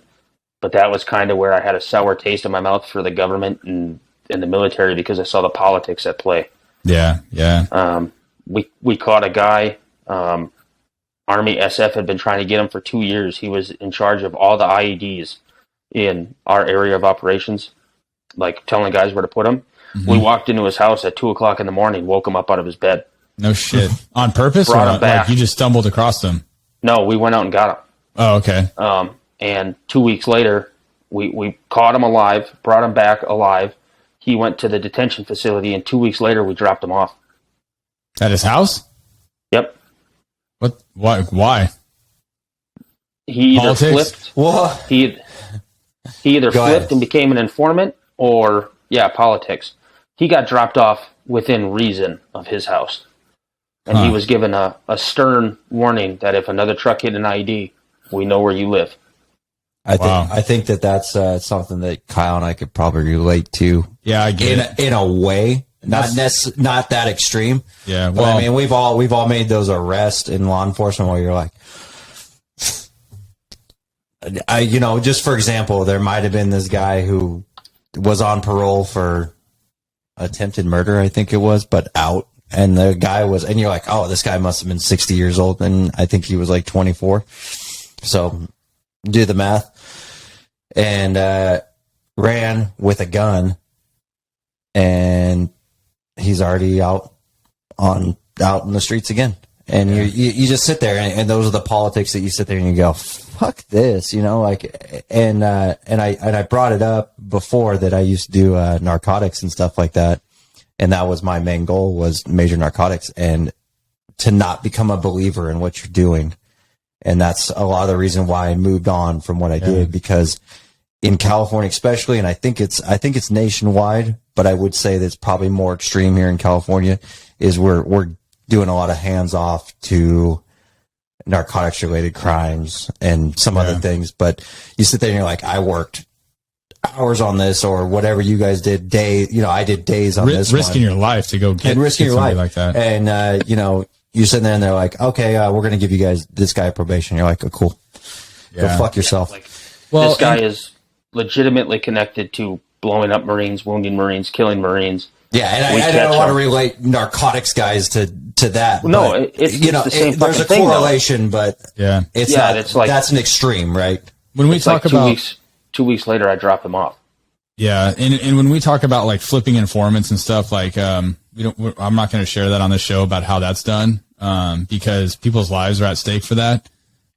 but that was kind of where I had a sour taste in my mouth for the government and the military, because I saw the politics at play. Yeah. Yeah. We caught a guy, Army SF had been trying to get him for 2 years. He was in charge of all the IEDs in our area of operations, like telling guys where to put them. Mm-hmm. We walked into his house at 2:00 in the morning, woke him up out of his bed. No shit. On purpose? Brought or him back. Like you just stumbled across them? No, we went out and got him. Oh, okay. And 2 weeks later, we caught him alive, brought him back alive. He went to the detention facility, and 2 weeks later, we dropped him off. At his house? Yep. What? Why? He either Politics? flipped. What? He either Go flipped ahead. and became an informant, or politics. He got dropped off within reason of his house, and he was given a stern warning that if another truck hit an IED, we know where you live. I think that's something that Kyle and I could probably relate to. Yeah, I get it. In a way, not that extreme. Yeah, But well, I mean, we've all made those arrests in law enforcement where you're like, just for example, there might have been this guy who was on parole for attempted murder, I think it was, but out. And the guy was, and you're like, oh, this guy must have been 60 years old. And I think he was like 24. So do the math. and ran with a gun, and he's already out in the streets again. And you just sit there, and those are the politics that you sit there and you go, fuck this, like, and I brought it up before that I used to do narcotics and stuff like that. And that was my main goal, was major narcotics, and to not become a believer in what you're doing. And that's a lot of the reason why I moved on from what I did, because in California especially, and I think it's nationwide, but I would say that it's probably more extreme here in California, is we're doing a lot of hands off to narcotics related crimes and some other things. But you sit there and you're like, I worked hours on this, or whatever you guys did, I did days on this, risking your life to go get your life like that. And you're sitting there and they're like, okay, we're going to give you guys this guy probation. You're like, oh, cool. Go fuck yourself. This guy is legitimately connected to blowing up Marines, wounding Marines, killing Marines. Yeah, and I don't want to relate narcotics guys to that. No, it's the same there's a thing, correlation, but it's like, that's an extreme, right? When we talk like about 2 weeks later, I drop him off. Yeah, and when we talk about like flipping informants and stuff, like I'm not going to share that on the show about how that's done, because people's lives are at stake for that.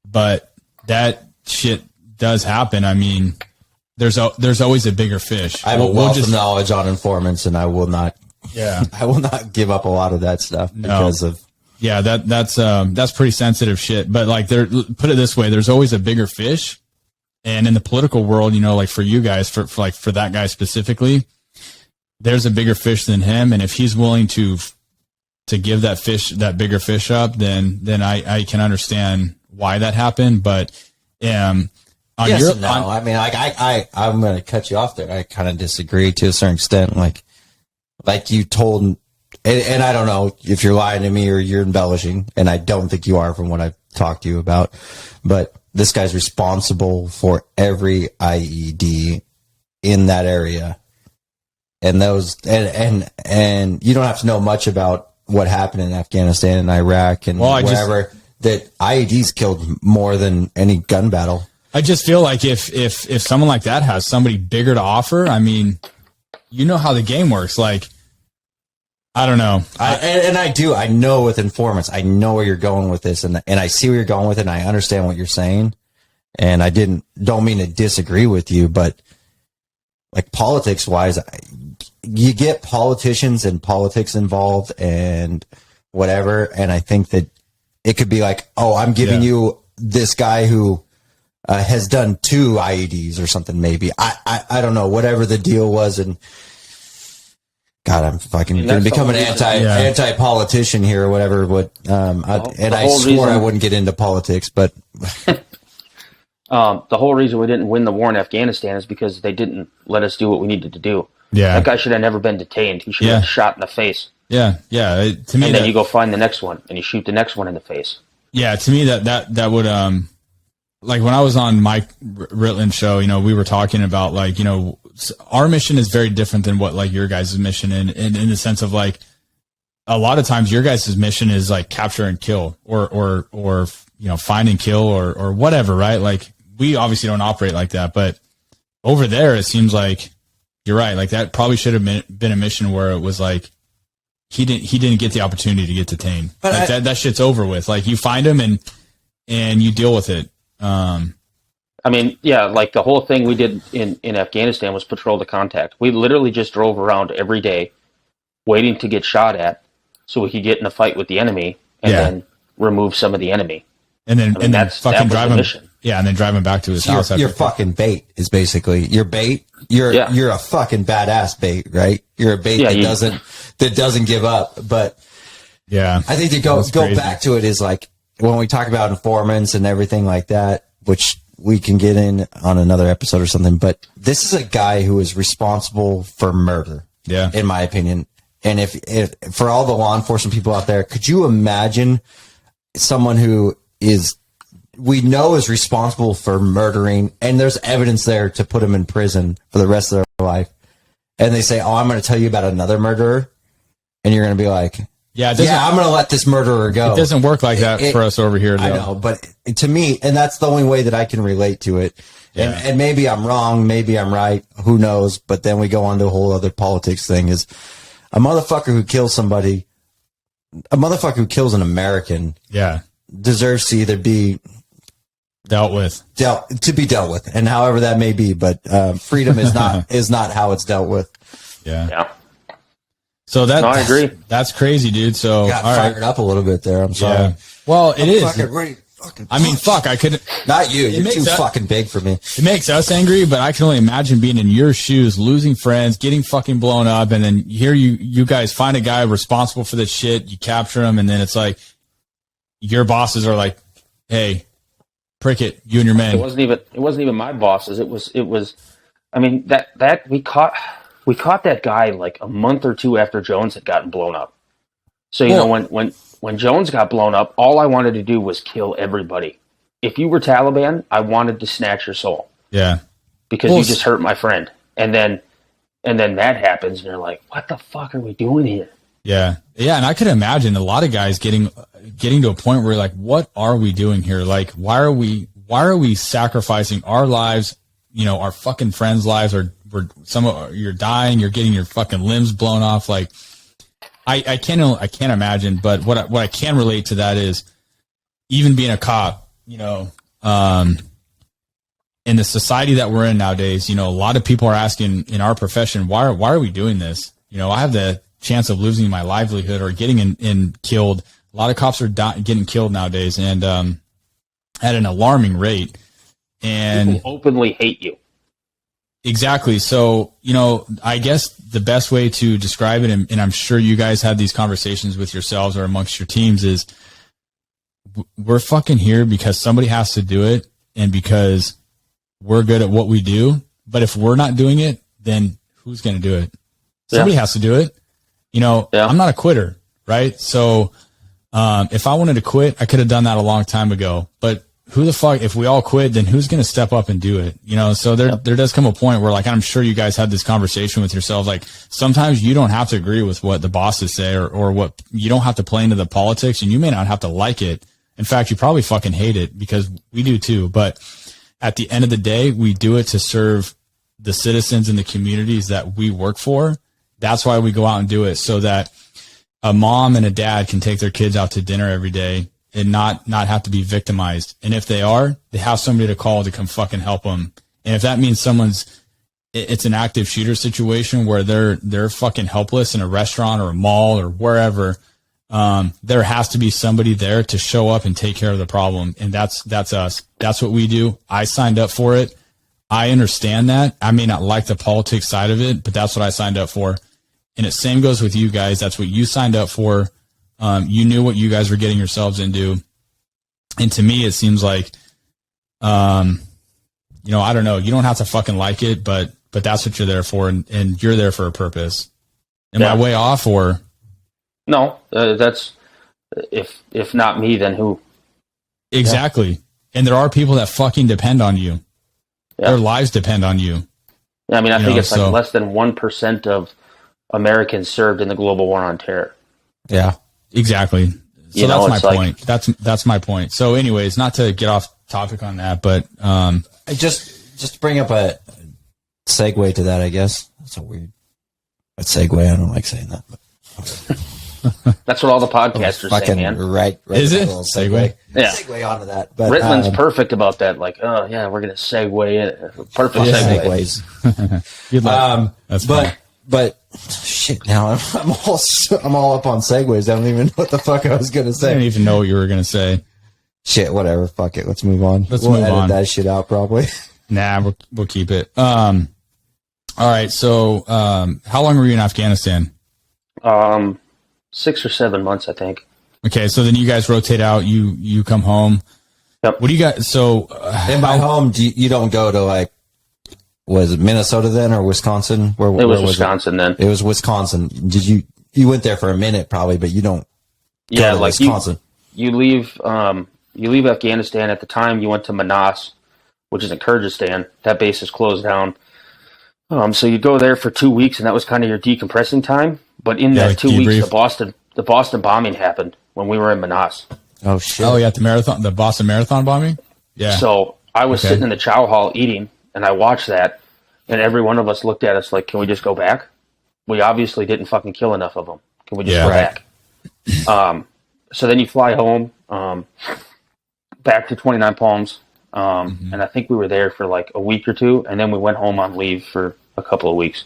But that shit does happen. I mean, there's always a bigger fish. I have a wealth of knowledge on informants, and I will not. Yeah, I will not give up a lot of that stuff because of. Yeah, that's pretty sensitive shit. But like, put it this way: there's always a bigger fish. And in the political world, like for you guys, for that guy specifically, there's a bigger fish than him. And if he's willing to give that bigger fish up, then I can understand why that happened. But I'm going to cut you off there. I kind of disagree to a certain extent. Like you told, and I don't know if you're lying to me or you're embellishing, and I don't think you are from what I've talked to you about, but this guy's responsible for every IED in that area. And those, and you don't have to know much about what happened in Afghanistan and Iraq and wherever, that IEDs killed more than any gun battle. I just feel like if someone like that has somebody bigger to offer, I mean, you know how the game works. Like, I don't know. I know with informants, I know where you're going with this, and I see where you're going with it, and I understand what you're saying. And I don't mean to disagree with you, but like politics wise, you get politicians and politics involved and whatever. And I think that it could be like, oh, I'm giving you this guy who has done 2 IEDs or something, maybe. I don't know, whatever the deal was. And God, I'm fucking going to become an anti-politician here or whatever. But I swore I wouldn't get into politics, but the whole reason we didn't win the war in Afghanistan is because they didn't let us do what we needed to do. Yeah, that guy should have never been detained. He should have been shot in the face. Yeah. To me, and then you go find the next one and you shoot the next one in the face. Yeah, to me that would like when I was on Mike Ritland's show, we were talking about like, our mission is very different than what like your guys' mission in the sense of like a lot of times your guys' mission is like capture and kill or find and kill or whatever, right? Like we obviously don't operate like that, but over there it seems like you're right. Like that probably should have been a mission where it was like he didn't get the opportunity to get detained. But like that shit's over with. Like you find him and you deal with it. I mean, yeah, like the whole thing we did in Afghanistan was patrol the contact. We literally just drove around every day waiting to get shot at so we could get in a fight with the enemy and then remove some of the enemy. And then fucking drive him. Yeah, and then drive him back to his house. Your fucking bait is basically your bait. You're a fucking badass bait, right? You're a bait that doesn't give up. But yeah, I think to go back to it is like when we talk about informants and everything like that, which we can get in on another episode or something. But this is a guy who is responsible for murder. Yeah, in my opinion. And if for all the law enforcement people out there, could you imagine someone who we know is responsible for murdering, and there's evidence there to put him in prison for the rest of their life, and they say, oh, I'm going to tell you about another murderer, and you're going to be like, Yeah, it doesn't, yeah, I'm going to let this murderer go. It doesn't work like that for us over here, though. I know, but to me, and that's the only way that I can relate to it. Yeah. And maybe I'm wrong, maybe I'm right, who knows? But then we go on to a whole other politics thing is a motherfucker who kills somebody, a motherfucker who kills an American deserves to either be dealt with. And however that may be, but freedom is not how it's dealt with. Yeah. So I agree. That's crazy, dude. So Got all fired up a little bit there. I'm sorry. Yeah. Well, it is. I mean, fuck, I couldn't. Not you. You're too fucking big for me. It makes us angry, but I can only imagine being in your shoes, losing friends, getting fucking blown up, and then here you guys find a guy responsible for this shit, you capture him, and then it's like your bosses are like, "Hey, Prickett, you and your men." It wasn't even my bosses. It was. I mean that we caught that guy like a month or two after Jones had gotten blown up. So you know when Jones got blown up, all I wanted to do was kill everybody. If you were Taliban, I wanted to snatch your soul. Yeah. Because you just hurt my friend. And then that happens and you're like, what the fuck are we doing here? Yeah. Yeah, and I could imagine a lot of guys getting to a point where you're like, what are we doing here? Like, why are we sacrificing our lives, our fucking friends' lives, or you're dying, you're getting your fucking limbs blown off, like I can't imagine, but what I can relate to that is even being a cop, in the society that we're in nowadays, a lot of people are asking in our profession, why are we doing this? I have the chance of losing my livelihood or getting in killed. A lot of cops are getting killed nowadays, and at an alarming rate. And people openly hate you. Exactly. So, I guess the best way to describe it, and I'm sure you guys had these conversations with yourselves or amongst your teams, is we're fucking here because somebody has to do it and because we're good at what we do. But if we're not doing it, then who's going to do it? Somebody has to do it. I'm not a quitter, right? So if I wanted to quit, I could have done that a long time ago. But who the fuck, if we all quit, then who's going to step up and do it? So there does come a point where, like, I'm sure you guys had this conversation with yourselves. Like, sometimes you don't have to agree with what the bosses say or what, you don't have to play into the politics, and you may not have to like it. In fact, you probably fucking hate it, because we do too. But at the end of the day, we do it to serve the citizens and the communities that we work for. That's why we go out and do it, so that a mom and a dad can take their kids out to dinner every day and not have to be victimized. And if they are, they have somebody to call to come fucking help them. And if that means it's an active shooter situation where they're fucking helpless in a restaurant or a mall or wherever, there has to be somebody there to show up and take care of the problem. And that's us. That's what we do. I signed up for it. I understand that. I may not like the politics side of it, but that's what I signed up for. And the same goes with you guys. That's what you signed up for. You knew what you guys were getting yourselves into. And to me, it seems like, I don't know. You don't have to fucking like it, but that's what you're there for. And you're there for a purpose. Am I way off, or? No, that's, if not me, then who? Exactly. Yeah. And there are people that fucking depend on you. Yeah. Their lives depend on you. Yeah, I mean, I think it's like less than 1% of Americans served in the global war on terror. Yeah, exactly. So that's my point. That's my point. So anyways, not to get off topic on that, but just to bring up a segue to that, I guess. That's a weird segue. I don't like saying that. But. That's what all the podcasters say, man. Right. Is it? Segue? Yeah. Segue onto that. But, Ritland's perfect about that. Like, oh, yeah, we're going to segue in. Perfect segues. That's funny. But shit, now I'm all up on segues. I don't even know what the fuck I was going to say. I didn't even know what you were going to say. Shit, whatever. Fuck it. Let's move on. We'll edit that shit out probably. Nah, we'll keep it. All right. So, how long were you in Afghanistan? 6 or 7 months, I think. Okay, so then you guys rotate out. You come home. Yep. What do you got? So, and by home, you don't go to, like, was it Minnesota then or Wisconsin? Where was Wisconsin then. It was Wisconsin. Did you went there for a minute probably, but you don't. Yeah, go to like Wisconsin. You leave Afghanistan. At the time, you went to Manas, which is in Kyrgyzstan. That base is closed down. So you go there for 2 weeks, and that was kind of your decompressing time. But in that 2 weeks, the Boston bombing happened when we were in Manas. Oh shit. Oh yeah, the Boston Marathon bombing. Yeah. So I was sitting in the chow hall eating, and I watched that, and every one of us looked at us like, "Can we just go back? We obviously didn't fucking kill enough of them. Can we just go back?" So then you fly home, back to 29 Palms, and I think we were there for like a week or two, and then we went home on leave for a couple of weeks.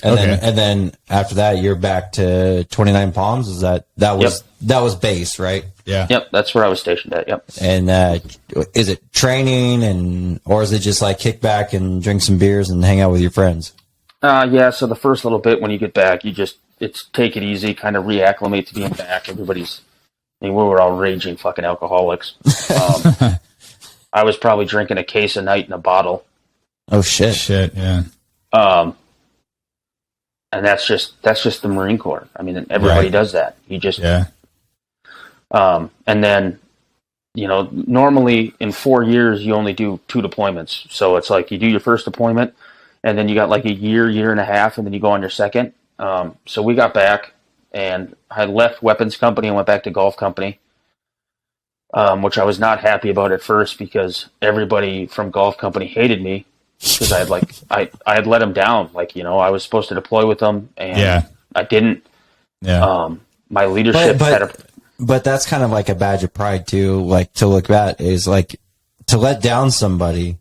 And then after that, you're back to 29 Palms. Is that was base, right? Yeah. Yep, that's where I was stationed at. Yep. And is it training or is it just like kick back and drink some beers and hang out with your friends? Yeah. So the first little bit when you get back, it's take it easy, kind of reacclimate to being back. We were all raging fucking alcoholics. I was probably drinking a case a night in a bottle. Oh shit. Shit. Yeah. And that's just the Marine Corps. I mean, everybody does that. You just, and then, normally in 4 years, you only do 2 deployments. So it's like you do your first deployment and then you got like a year and a half, and then you go on your second. So we got back, and I left weapons company and went back to golf company, which I was not happy about at first because everybody from golf company hated me. Because I had let them down. I was supposed to deploy with them, and I didn't. Yeah. My leadership but that's kind of like a badge of pride too. Like to look at is like to let down somebody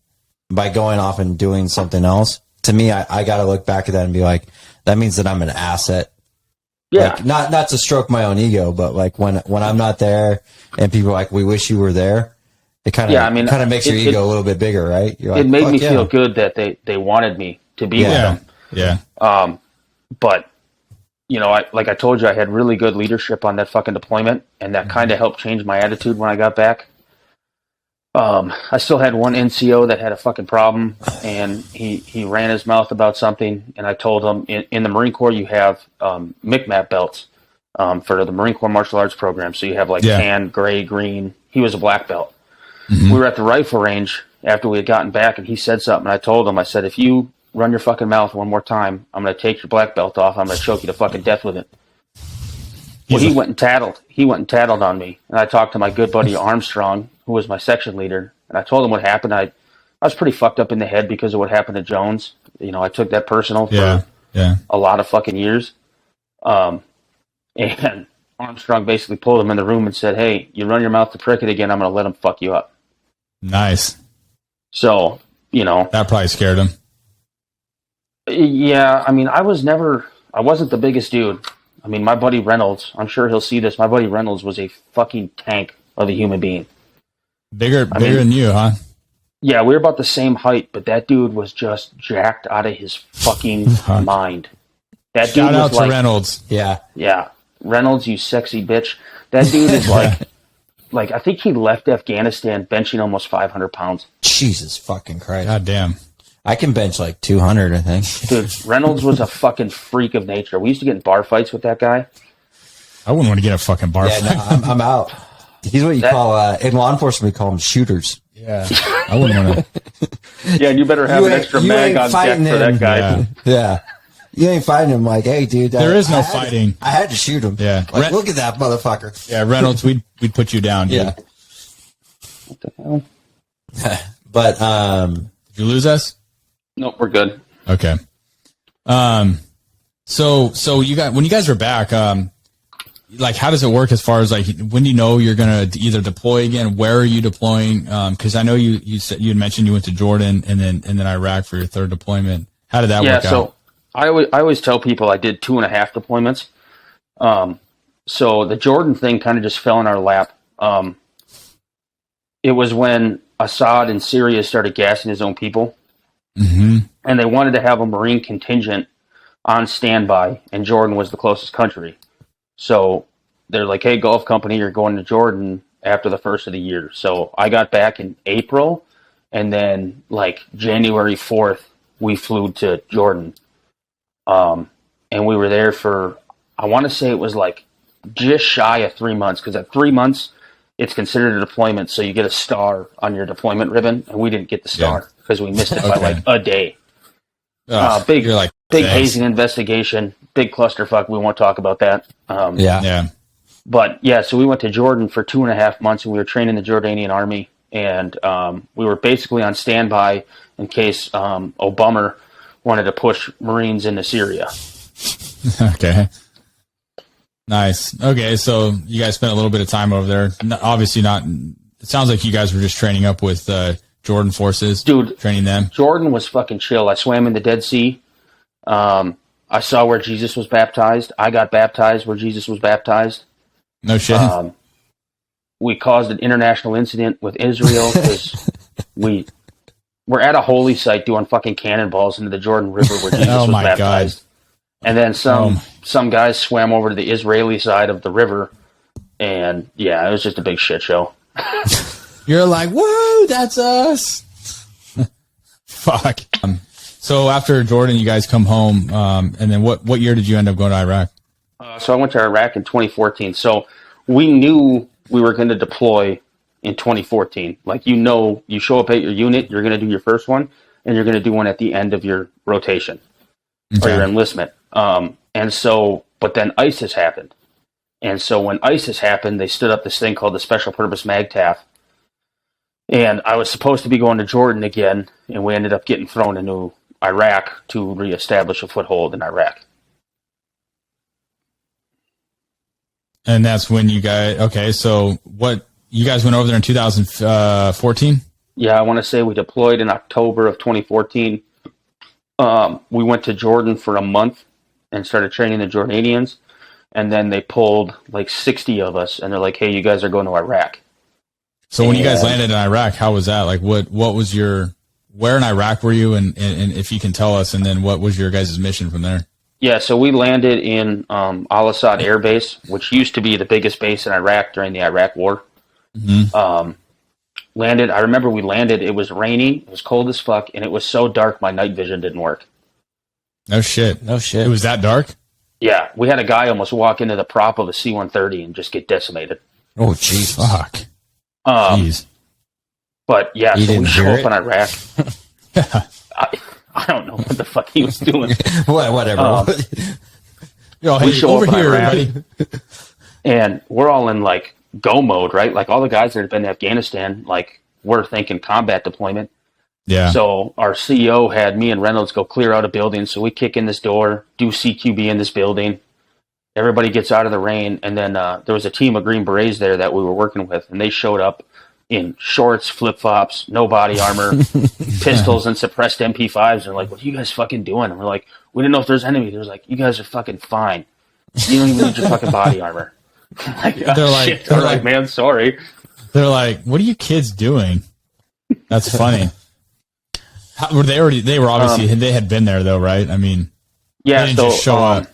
by going off and doing something else. To me, I got to look back at that and be like, that means that I'm an asset. Yeah. Like, not to stroke my own ego, but like when I'm not there and people are like, we wish you were there. It kind of makes your ego a little bit bigger, right? You're like, it made me feel good that they wanted me to be with them. Yeah. But like I told you, I had really good leadership on that fucking deployment, and that kind of helped change my attitude when I got back. I still had one NCO that had a fucking problem, and he ran his mouth about something, and I told him in the Marine Corps you have MCMAP belts for the Marine Corps martial arts program. So you have tan, gray, green. He was a black belt. Mm-hmm. We were at the rifle range after we had gotten back, and he said something. I told him, I said, if you run your fucking mouth one more time, I'm going to take your black belt off. I'm going to choke you to fucking death with it. Well, he went and tattled. He went and tattled on me. And I talked to my good buddy Armstrong, who was my section leader, and I told him what happened. I was pretty fucked up in the head because of what happened to Jones. I took that personal for a lot of fucking years. And Armstrong basically pulled him in the room and said, hey, you run your mouth to Prickett again, I'm going to let him fuck you up. Nice. So, that probably scared him. Yeah, I mean, I wasn't the biggest dude. I mean, my buddy Reynolds, I'm sure he'll see this. My buddy Reynolds was a fucking tank of a human being. Bigger than you, huh? Yeah, we were about the same height, but that dude was just jacked out of his fucking mind. That Shout dude out was to Reynolds. Yeah. Reynolds, you sexy bitch. That dude is like, I think he left Afghanistan benching almost 500 pounds. Jesus fucking Christ. God damn. I can bench like 200, I think. Dude, Reynolds was a fucking freak of nature. We used to get in bar fights with that guy. I wouldn't want to get a fucking bar fight. No, I'm out. He's what you call, in law enforcement, we call them shooters. Yeah. I wouldn't want to. Yeah, and you better have an extra mag on deck for that guy. Yeah. You ain't fighting him like, hey, dude. There is no fighting. I had to shoot him. Yeah. Like, look at that motherfucker. Yeah, Reynolds, we'd put you down, dude. Yeah. What the hell? But, did you lose us? Nope, we're good. Okay. So when you guys are back, like, how does it work as far as like, when do you know you're going to either deploy again? Where are you deploying? Cause I know you said, you had mentioned you went to Jordan and then Iraq for your third deployment. How did that work out? Yeah. So I always tell people I did 2.5 deployments. So the Jordan thing kind of just fell in our lap. It was when Assad in Syria started gassing his own people. Mm-hmm. And they wanted to have a Marine contingent on standby, and Jordan was the closest country. So they're like, hey, Gulf Company, you're going to Jordan after the first of the year. So I got back in April, and then like January 4th, we flew to Jordan. And we were there for, I want to say it was like just shy of 3 months, because at 3 months, it's considered a deployment, so you get a star on your deployment ribbon, and we didn't get the star because we missed it by like a day. You're like Big Thanks. hazing investigation, big clusterfuck. We won't talk about that. Yeah. But yeah, so we went to Jordan for 2.5 months, and we were training the Jordanian army, and we were basically on standby in case Obama wanted to push Marines into Syria. Okay. Nice. Okay, so you guys spent a little bit of time over there. Obviously not. It sounds like you guys were just training up with Jordan forces, Dude. training them. Jordan was fucking chill. I swam in the Dead Sea. I saw where Jesus was baptized. I got baptized where Jesus was baptized. No shit. We caused an international incident with Israel because we're at a holy site doing fucking cannonballs into the Jordan River where Jesus Oh was my baptized. God. And then some guys swam over to the Israeli side of the river, and yeah, it was just a big shit show. You're like, whoa, that's us. Fuck. So after Jordan, you guys come home, and then what year did you end up going to Iraq? So I went to Iraq in 2014. So we knew we were going to deploy in 2014. Like, you show up at your unit, you're going to do your first one, and you're going to do one at the end of your rotation or your enlistment. But then ISIS happened. And so when ISIS happened, they stood up this thing called the Special Purpose MAGTF. And I was supposed to be going to Jordan again, and we ended up getting thrown into Iraq to reestablish a foothold in Iraq. And that's when you guys, okay, so you guys went over there in 2014? Yeah, I want to say we deployed in October of 2014. We went to Jordan for a month and started training the Jordanians. And then they pulled like 60 of us, and they're like, hey, you guys are going to Iraq. So when you guys landed in Iraq, how was that? Like, what was where in Iraq were you? And if you can tell us, and then what was your guys' mission from there? Yeah, so we landed in Al-Assad Air Base, which used to be the biggest base in Iraq during the Iraq War. Mm-hmm. I remember we landed, it was raining, it was cold as fuck, and it was so dark my night vision didn't work. No shit. It was that dark? Yeah, we had a guy almost walk into the prop of a C-130 and just get decimated. Oh, jeez. Fuck. Jeez. But yeah, so we show up in Iraq. I don't know what the fuck he was doing. Whatever. Hey, show over up in here, Iraq, buddy. and we're all in like go mode, right? Like all the guys that have been to Afghanistan, like we're thinking combat deployment. Yeah. So our CEO had me and Reynolds go clear out a building. So we kick in this door, do CQB in this building. Everybody gets out of the rain. And then there was a team of Green Berets there that we were working with. And they showed up in shorts, flip-flops, no body armor, pistols, and suppressed MP5s. They're like, what are you guys fucking doing? And we're like, we didn't know if there's enemies. They're like, you guys are fucking fine. You don't even need your fucking body armor. Like, They're like, man, sorry. They're like, what are you kids doing? That's funny. Were they already? They were obviously they had been there though, right? I mean, yeah. They didn't just show up.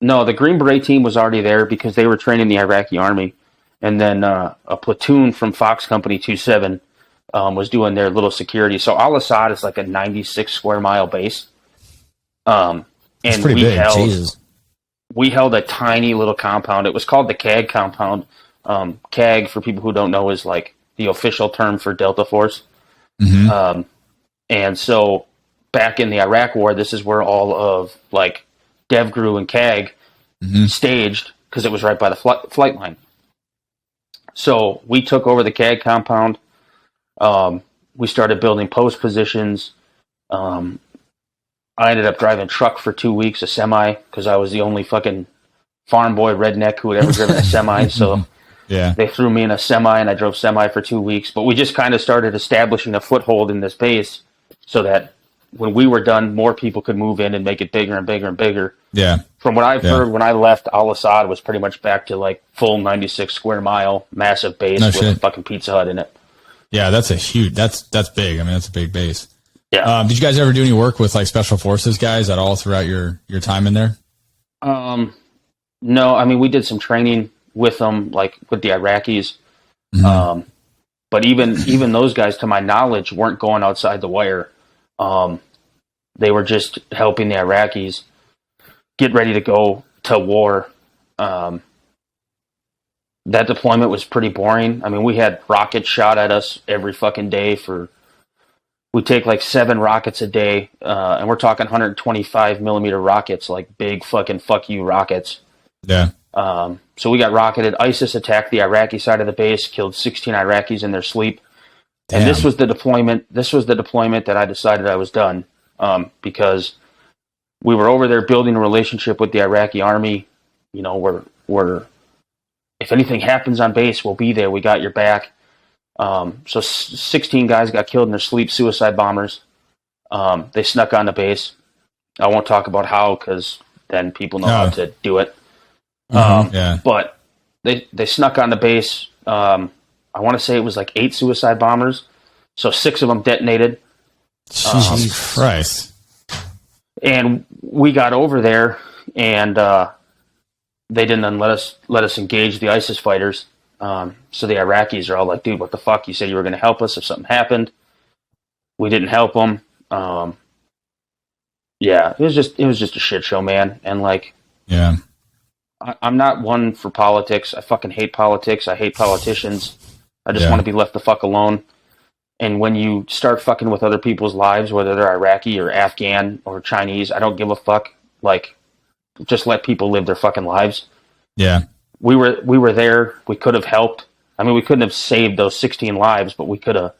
No, the Green Beret team was already there because they were training the Iraqi army, and then a platoon from Fox Company 27 was doing their little security. So Al-Assad is like a 96 square mile base, and pretty big. Jesus. We held a tiny little compound. It was called the CAG compound. CAG, for people who don't know, is like the official term for Delta Force. Mm-hmm. And so back in the Iraq War, this is where all of like DevGru and CAG staged because it was right by the flight line. So we took over the CAG compound. We started building post positions. I ended up driving truck for 2 weeks, a semi, because I was the only fucking farm boy redneck who had ever driven a semi. So yeah, they threw me in a semi, and I drove semi for 2 weeks. But we just kind of started establishing a foothold in this base so that when we were done, more people could move in and make it bigger and bigger and bigger. Yeah. From what I've heard, when I left, Al-Assad was pretty much back to like full 96 square mile, massive base with a fucking Pizza Hut in it. Yeah, that's that's big. I mean, that's a big base. Yeah. Did you guys ever do any work with like special forces guys at all throughout your time in there? No, I mean, we did some training with them, like with the Iraqis. Mm-hmm. But even those guys, to my knowledge, weren't going outside the wire. They were just helping the Iraqis get ready to go to war. That deployment was pretty boring. I mean, we had rockets shot at us every fucking day we take like 7 rockets a day, and we're talking 125 millimeter rockets, like big fucking fuck you rockets. Yeah. So we got rocketed. ISIS attacked the Iraqi side of the base, killed 16 Iraqis in their sleep. Damn. And this was the deployment. This was the deployment that I decided I was done, because we were over there building a relationship with the Iraqi army. You know, we're if anything happens on base, we'll be there. We got your back. So 16 guys got killed in their sleep, suicide bombers. They snuck on the base. I won't talk about how, because then people know how to do it. Yeah. But they snuck on the base. I want to say it was like 8 suicide bombers. So 6 of them detonated. Jesus Christ. And we got over there, and they didn't then let us engage the ISIS fighters. So the Iraqis are all like, dude, what the fuck? You said you were going to help us if something happened. We didn't help them. Yeah, it was just a shit show, man. And like, yeah, I'm not one for politics. I fucking hate politics. I hate politicians. I just want to be left the fuck alone. And when you start fucking with other people's lives, whether they're Iraqi or Afghan or Chinese, I don't give a fuck. Like, just let people live their fucking lives. Yeah. We were there. We could have helped. I mean, we couldn't have saved those 16 lives, but we could have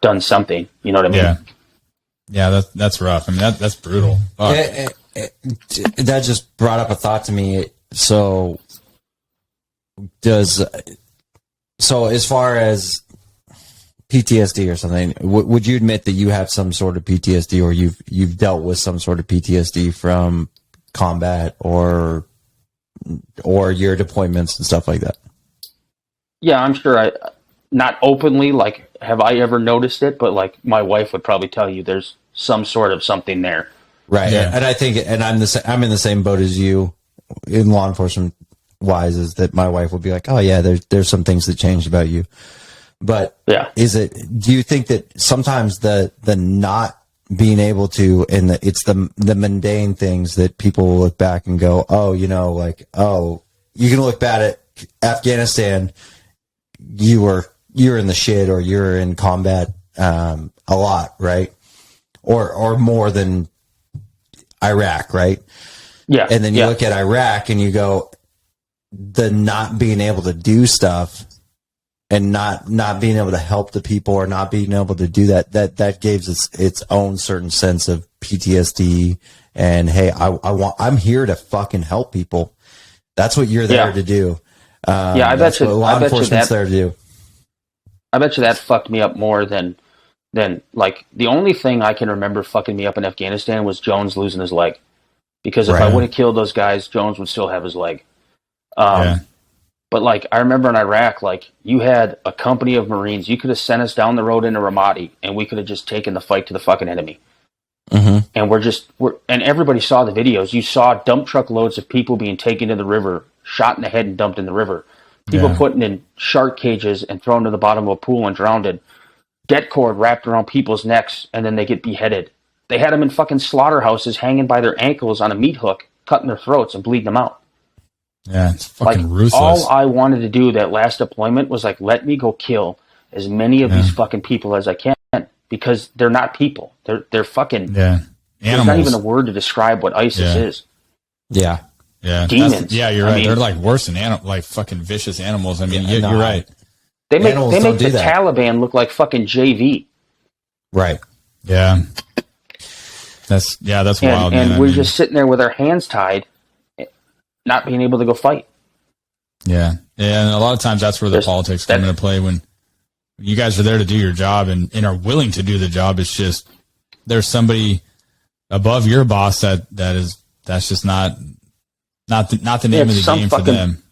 done something. You know what I mean? Yeah. Yeah, that's rough. I mean, that's brutal. That just brought up a thought to me. So as far as PTSD or something, would you admit that you have some sort of PTSD, or you've dealt with some sort of PTSD from combat or your deployments and stuff like that? Yeah, I'm sure. Not openly, like, have I ever noticed it? But like, my wife would probably tell you there's some sort of something there. Right. Yeah. And I think, and I'm in the same boat as you in law enforcement wise, is that my wife will be like, oh yeah, there's some things that changed about you. But yeah, do you think that sometimes the not being able to, and it's the mundane things that people will look back and go, oh, you know, like, oh, you can look back at Afghanistan, you're in the shit, or you're in combat a lot, right? Or more than Iraq, right? Yeah. And then you look at Iraq and you go, the not being able to do stuff and not being able to help the people, or not being able to do that gives its own certain sense of PTSD. And hey, I'm here to fucking help people. That's what you're there to do. I bet you law enforcement's there to do. I bet you that fucked me up more than like, the only thing I can remember fucking me up in Afghanistan was Jones losing his leg. Because if I would have killed those guys, Jones would still have his leg. But like, I remember in Iraq, like, you had a company of Marines. You could have sent us down the road into Ramadi, and we could have just taken the fight to the fucking enemy. Mm-hmm. And and everybody saw the videos. You saw dump truck loads of people being taken to the river, shot in the head and dumped in the river. People putting in shark cages and thrown to the bottom of a pool and drowned. Det cord wrapped around people's necks, and then they get beheaded. They had them in fucking slaughterhouses hanging by their ankles on a meat hook, cutting their throats and bleeding them out. Yeah, it's fucking like, ruthless. All I wanted to do that last deployment was like, let me go kill as many of these fucking people as I can, because they're not people. They're fucking animals. There's not even a word to describe what ISIS is. Yeah. Yeah. Demons. You're right. They're like worse than like fucking vicious animals. I mean, you're right. They make the Taliban look like fucking JV. Right. Yeah. That's wild. And we're just sitting there with our hands tied, not being able to go fight. Yeah. And a lot of times that's where the politics come into play, when you guys are there to do your job and are willing to do the job. It's just, there's somebody above your boss that's just not the name of the game for them.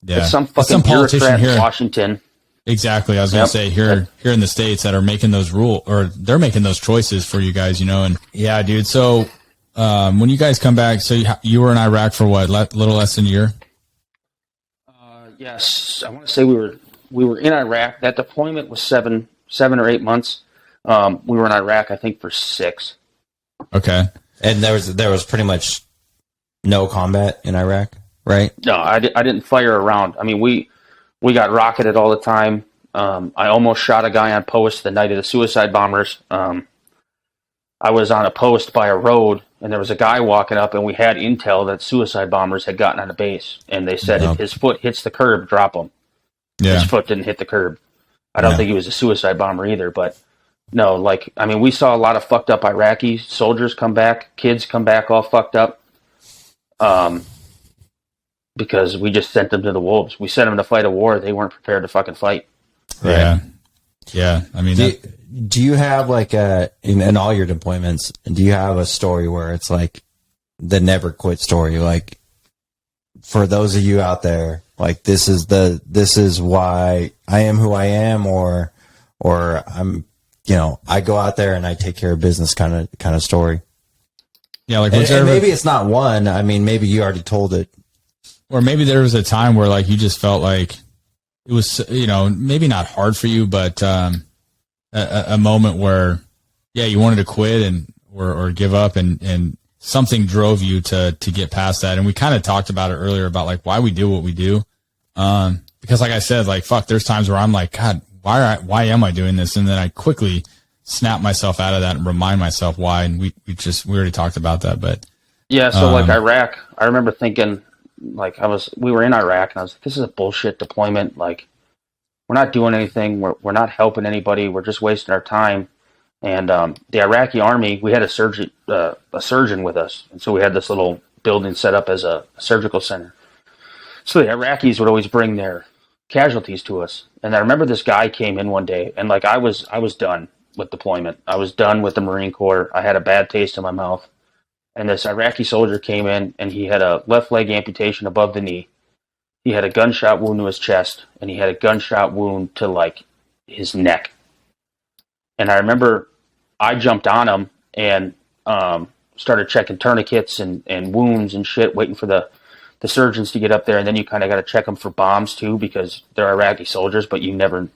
Yeah. It's some fucking bureaucrat in Washington. Exactly. I was going to say here in the States that are making those they're making those choices for you guys, you know. And yeah, dude. So, when you guys come back, so you were in Iraq for what, little less than a year? Yes. I want to say we were in Iraq. That deployment was 7 or 8 months. We were in Iraq, I think, for 6. Okay. And there was pretty much no combat in Iraq, right? No, I didn't fire around. I mean, we got rocketed all the time. I almost shot a guy on post the night of the suicide bombers. I was on a post by a road, and there was a guy walking up, and we had intel that suicide bombers had gotten on the base, and they said if his foot hits the curb, drop him. Yeah. His foot didn't hit the curb. I don't think he was a suicide bomber either, but no, like, I mean, we saw a lot of fucked up Iraqi soldiers come back, kids come back all fucked up, because we just sent them to the wolves. We sent them to fight a war they weren't prepared to fucking fight. Right. Yeah. I mean, do you have like in all your deployments, do you have a story where it's like the never quit story? Like, for those of you out there, like, this is why I am who I am, or I'm, I go out there and I take care of business kind of story. Yeah. Like, and maybe it's not one. I mean, maybe you already told it. Or maybe there was a time where like you just felt like it was, maybe not hard for you, but a moment where, yeah, you wanted to quit or give up, and something drove you to get past that. And we kind of talked about it earlier about like why we do what we do. Because like I said, like, fuck, there's times where I'm like, God, why am I doing this? And then I quickly snap myself out of that and remind myself why. And we already talked about that, but yeah. So like Iraq, I remember thinking, like, we were in Iraq, and I was like, this is a bullshit deployment. Like, we're not doing anything. We're not helping anybody. We're just wasting our time. And the Iraqi army, we had a surgeon with us, and so we had this little building set up as a surgical center. So the Iraqis would always bring their casualties to us. And I remember this guy came in one day, and like I was done with deployment. I was done with the Marine Corps. I had a bad taste in my mouth. And this Iraqi soldier came in, and he had a left leg amputation above the knee. He had a gunshot wound to his chest, and he had a gunshot wound to like his neck. And I remember I jumped on him and started checking tourniquets and wounds and shit, waiting for the surgeons to get up there. And then you kind of got to check them for bombs too, because they're Iraqi soldiers, but you never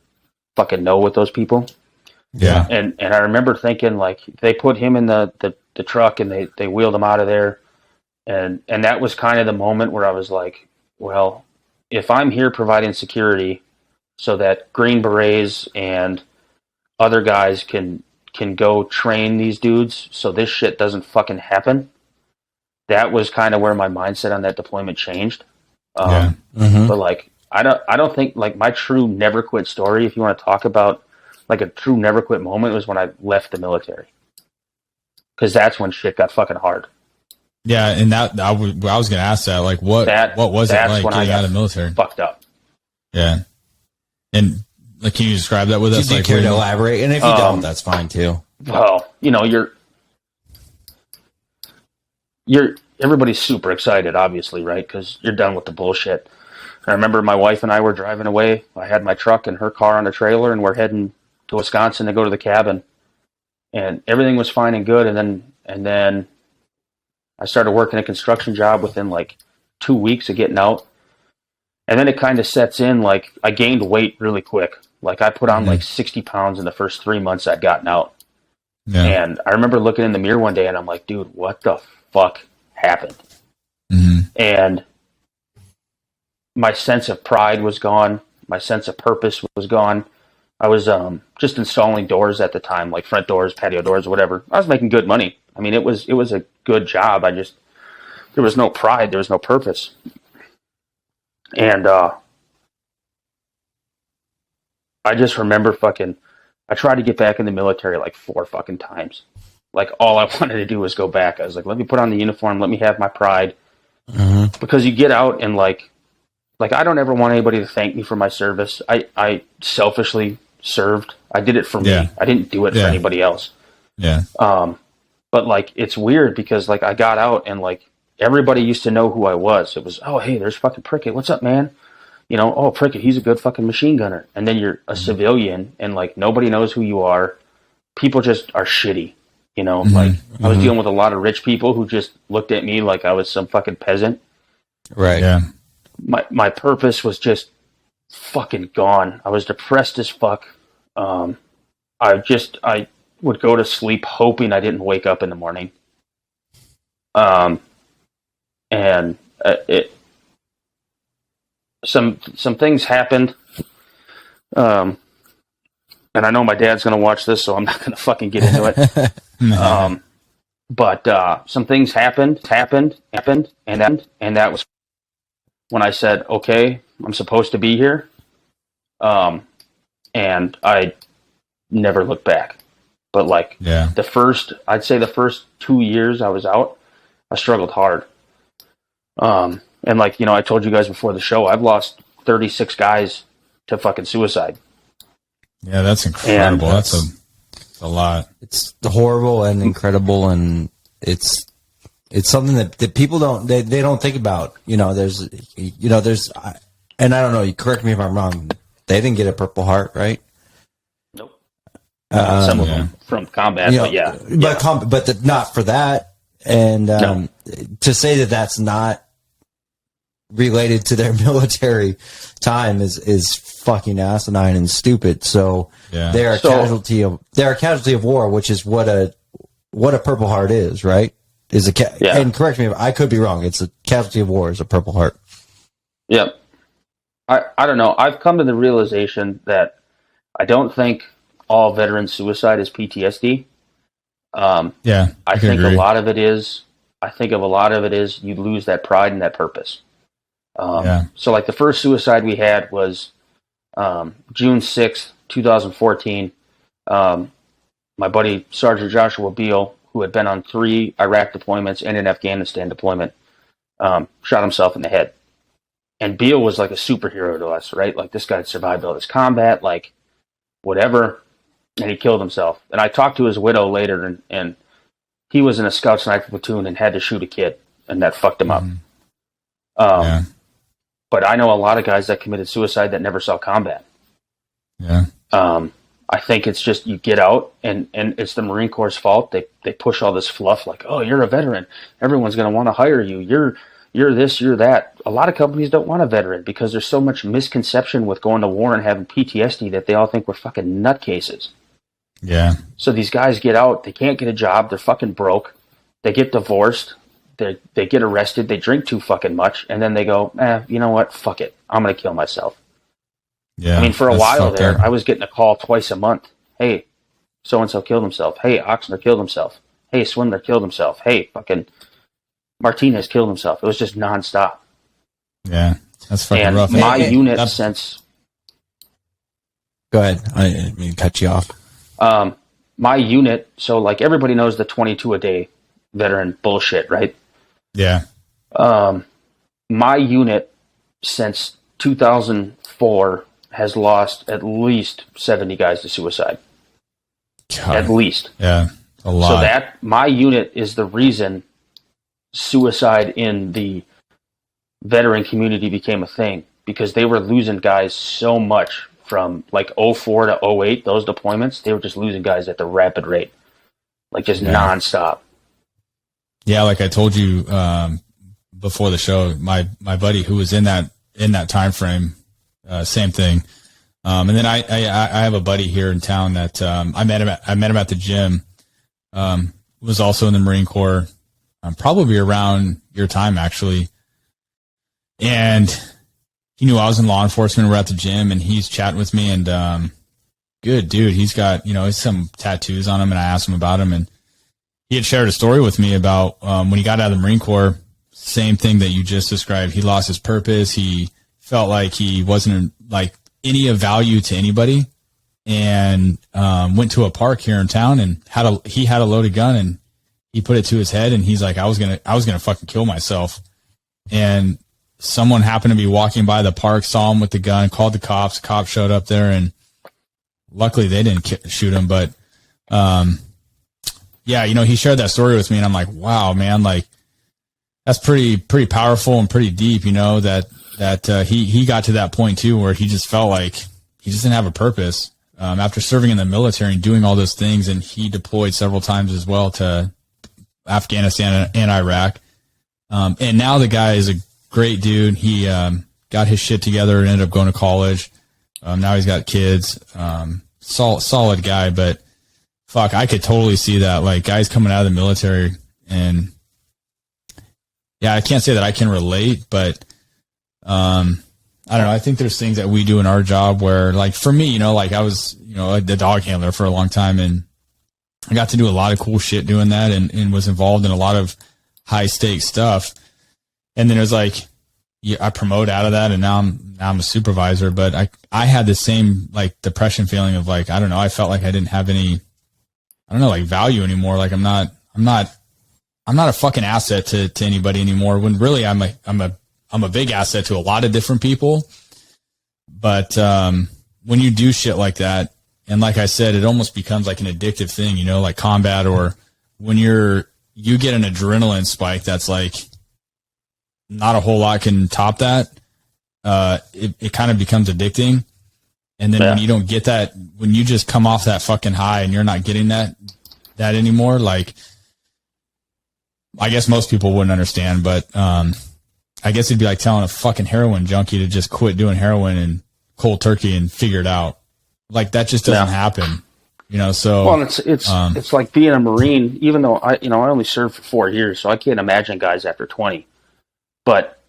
fucking know with those people. yeah. And I remember thinking, like, they put him in the truck, and they wheeled him out of there. And that was kind of the moment where I was like, well, if I'm here providing security so that Green Berets and other guys can go train these dudes so this shit doesn't fucking happen, that was kind of where my mindset on that deployment changed. But like, I don't think, like, my true never quit story, if you want to talk about like a true never quit moment, was when I left the military. Because that's when shit got fucking hard. Yeah, and that I was going to ask that. Like, what was it like getting out of the military? Fucked up. Yeah, and like, can you describe that with us? Do you like, care to elaborate? And if you don't, that's fine too. Well, everybody's super excited, obviously, right? Because you're done with the bullshit. I remember my wife and I were driving away. I had my truck and her car on the trailer, and we're heading to Wisconsin to go to the cabin. And everything was fine and good. And then I started working a construction job within like 2 weeks of getting out. And then it kind of sets in, like, I gained weight really quick. Like, I put on like 60 pounds in the first 3 months I'd gotten out. Yeah. And I remember looking in the mirror one day, and I'm like, dude, what the fuck happened? And my sense of pride was gone. My sense of purpose was gone. I was just installing doors at the time, like front doors, patio doors, whatever. I was making good money. I mean, it was a good job. There was no pride. There was no purpose. And I just remember I tried to get back in the military like 4 fucking times. Like, all I wanted to do was go back. I was like, let me put on the uniform. Let me have my pride. Because you get out and like I don't ever want anybody to thank me for my service. I selfishly served. I did it for me. I didn't do it for anybody else. Yeah. But like, it's weird because like I got out and like everybody used to know who I was. It was, oh, hey, there's fucking Prickett. What's up, man? Oh, Prickett, he's a good fucking machine gunner. And then you're a civilian and like nobody knows who you are. People just are shitty. Like I was dealing with a lot of rich people who just looked at me like I was some fucking peasant. Right. Yeah. My purpose was just fucking gone. I was depressed as fuck. I would go to sleep hoping I didn't wake up in the morning. And some things happened. and I know my dad's going to watch this, so I'm not going to fucking get into it. But some things happened, and that was when I said, okay, I'm supposed to be here. And I never looked back. But like I'd say the first 2 years I was out, I struggled hard. And like, I told you guys before the show, I've lost 36 guys to fucking suicide. Yeah, that's incredible. That's a lot. It's horrible and incredible, and it's something that people don't think about. There's and I don't know. You correct me if I'm wrong. They didn't get a Purple Heart, right? Nope. Some of them from combat, but not for that. And to say that that's not related to their military time is fucking asinine and stupid. So they're a casualty of war, which is what a Purple Heart is, right? And correct me if I could be wrong. It's a casualty of war is a Purple Heart. Yep. I don't know. I've come to the realization that I don't think all veteran suicide is PTSD. I think a lot of it is. I think of a lot of it is you lose that pride and that purpose. So like the first suicide we had was June 6th, 2014. My buddy Sergeant Joshua Beal, who had been on 3 Iraq deployments and an Afghanistan deployment, shot himself in the head. And Beal was like a superhero to us, right? Like this guy had survived all this combat, like whatever, and he killed himself. And I talked to his widow later, and he was in a scout sniper platoon and had to shoot a kid, and that fucked him up. But I know a lot of guys that committed suicide that never saw combat. I think it's just you get out, and it's the Marine Corps' fault. They push all this fluff like, oh, you're a veteran. Everyone's going to want to hire you. You're this, you're that. A lot of companies don't want a veteran because there's so much misconception with going to war and having PTSD that they all think we're fucking nutcases. Yeah. So these guys get out, they can't get a job, they're fucking broke, they get divorced, they get arrested, they drink too fucking much, and then they go, you know what, fuck it, I'm going to kill myself. Yeah. I mean, for a while there, I was getting a call twice a month. Hey, so-and-so killed himself. Hey, Oxner killed himself. Hey, Swindler killed himself. Hey, fucking Martinez killed himself. It was just nonstop. Yeah, that's fucking and rough. My unit since... Go ahead. I didn't mean to cut you off. My unit, so like everybody knows the 22 a day veteran bullshit, right? Yeah. My unit since 2004 has lost at least 70 guys to suicide. God. At least. Yeah, a lot. So that my unit is the reason suicide in the veteran community became a thing, because they were losing guys so much from like 04 to 08, those deployments, they were just losing guys at the rapid rate, like just nonstop. Yeah, like I told you before the show, my buddy who was in that time frame, same thing. And then I have a buddy here in town that I met him at the gym. Was also in the Marine Corps, probably around your time actually. And he knew I was in law enforcement. We're at the gym and he's chatting with me, and good dude. He's got, some tattoos on him, and I asked him about him, and he had shared a story with me about when he got out of the Marine Corps, same thing that you just described. He lost his purpose. He felt like he wasn't like any of value to anybody, and went to a park here in town and he had a loaded gun, and he put it to his head, and he's like, I was gonna fucking kill myself. And someone happened to be walking by the park, saw him with the gun, called the cops. The cops showed up there, and luckily they didn't shoot him. But he shared that story with me, and I'm like, wow, man, like that's pretty powerful and pretty deep. That he got to that point too, where he just felt like he just didn't have a purpose after serving in the military and doing all those things. And he deployed several times as well to Afghanistan and Iraq. And now the guy is a great dude. He got his shit together and ended up going to college. Now he's got kids. Solid guy, but fuck, I could totally see that. Like guys coming out of the military, and yeah, I can't say that I can relate, but I don't know. I think there's things that we do in our job where, like, for me, you know, like I was, you know, a dog handler for a long time, and I got to do a lot of cool shit doing that, and was involved in a lot of high stakes stuff. And then it was like, I promote out of that, and now I'm a supervisor. But I had the same like depression feeling of like, I don't know. I felt like I didn't have any, I don't know, like value anymore. Like I'm not a fucking asset to anybody anymore. When really I'm a big asset to a lot of different people. But when you do shit like that, and like I said, it almost becomes like an addictive thing, you know, like combat, or when you get an adrenaline spike that's like not a whole lot can top that. It kind of becomes addicting. And then when you don't get that, when you just come off that fucking high and you're not getting that anymore, like, I guess most people wouldn't understand, but I guess it'd be like telling a fucking heroin junkie to just quit doing heroin and cold turkey and figure it out. Like, that just doesn't happen, you know. So, well, it's like being a Marine. Even though I only served for 4 years, so I can't imagine guys after 20. But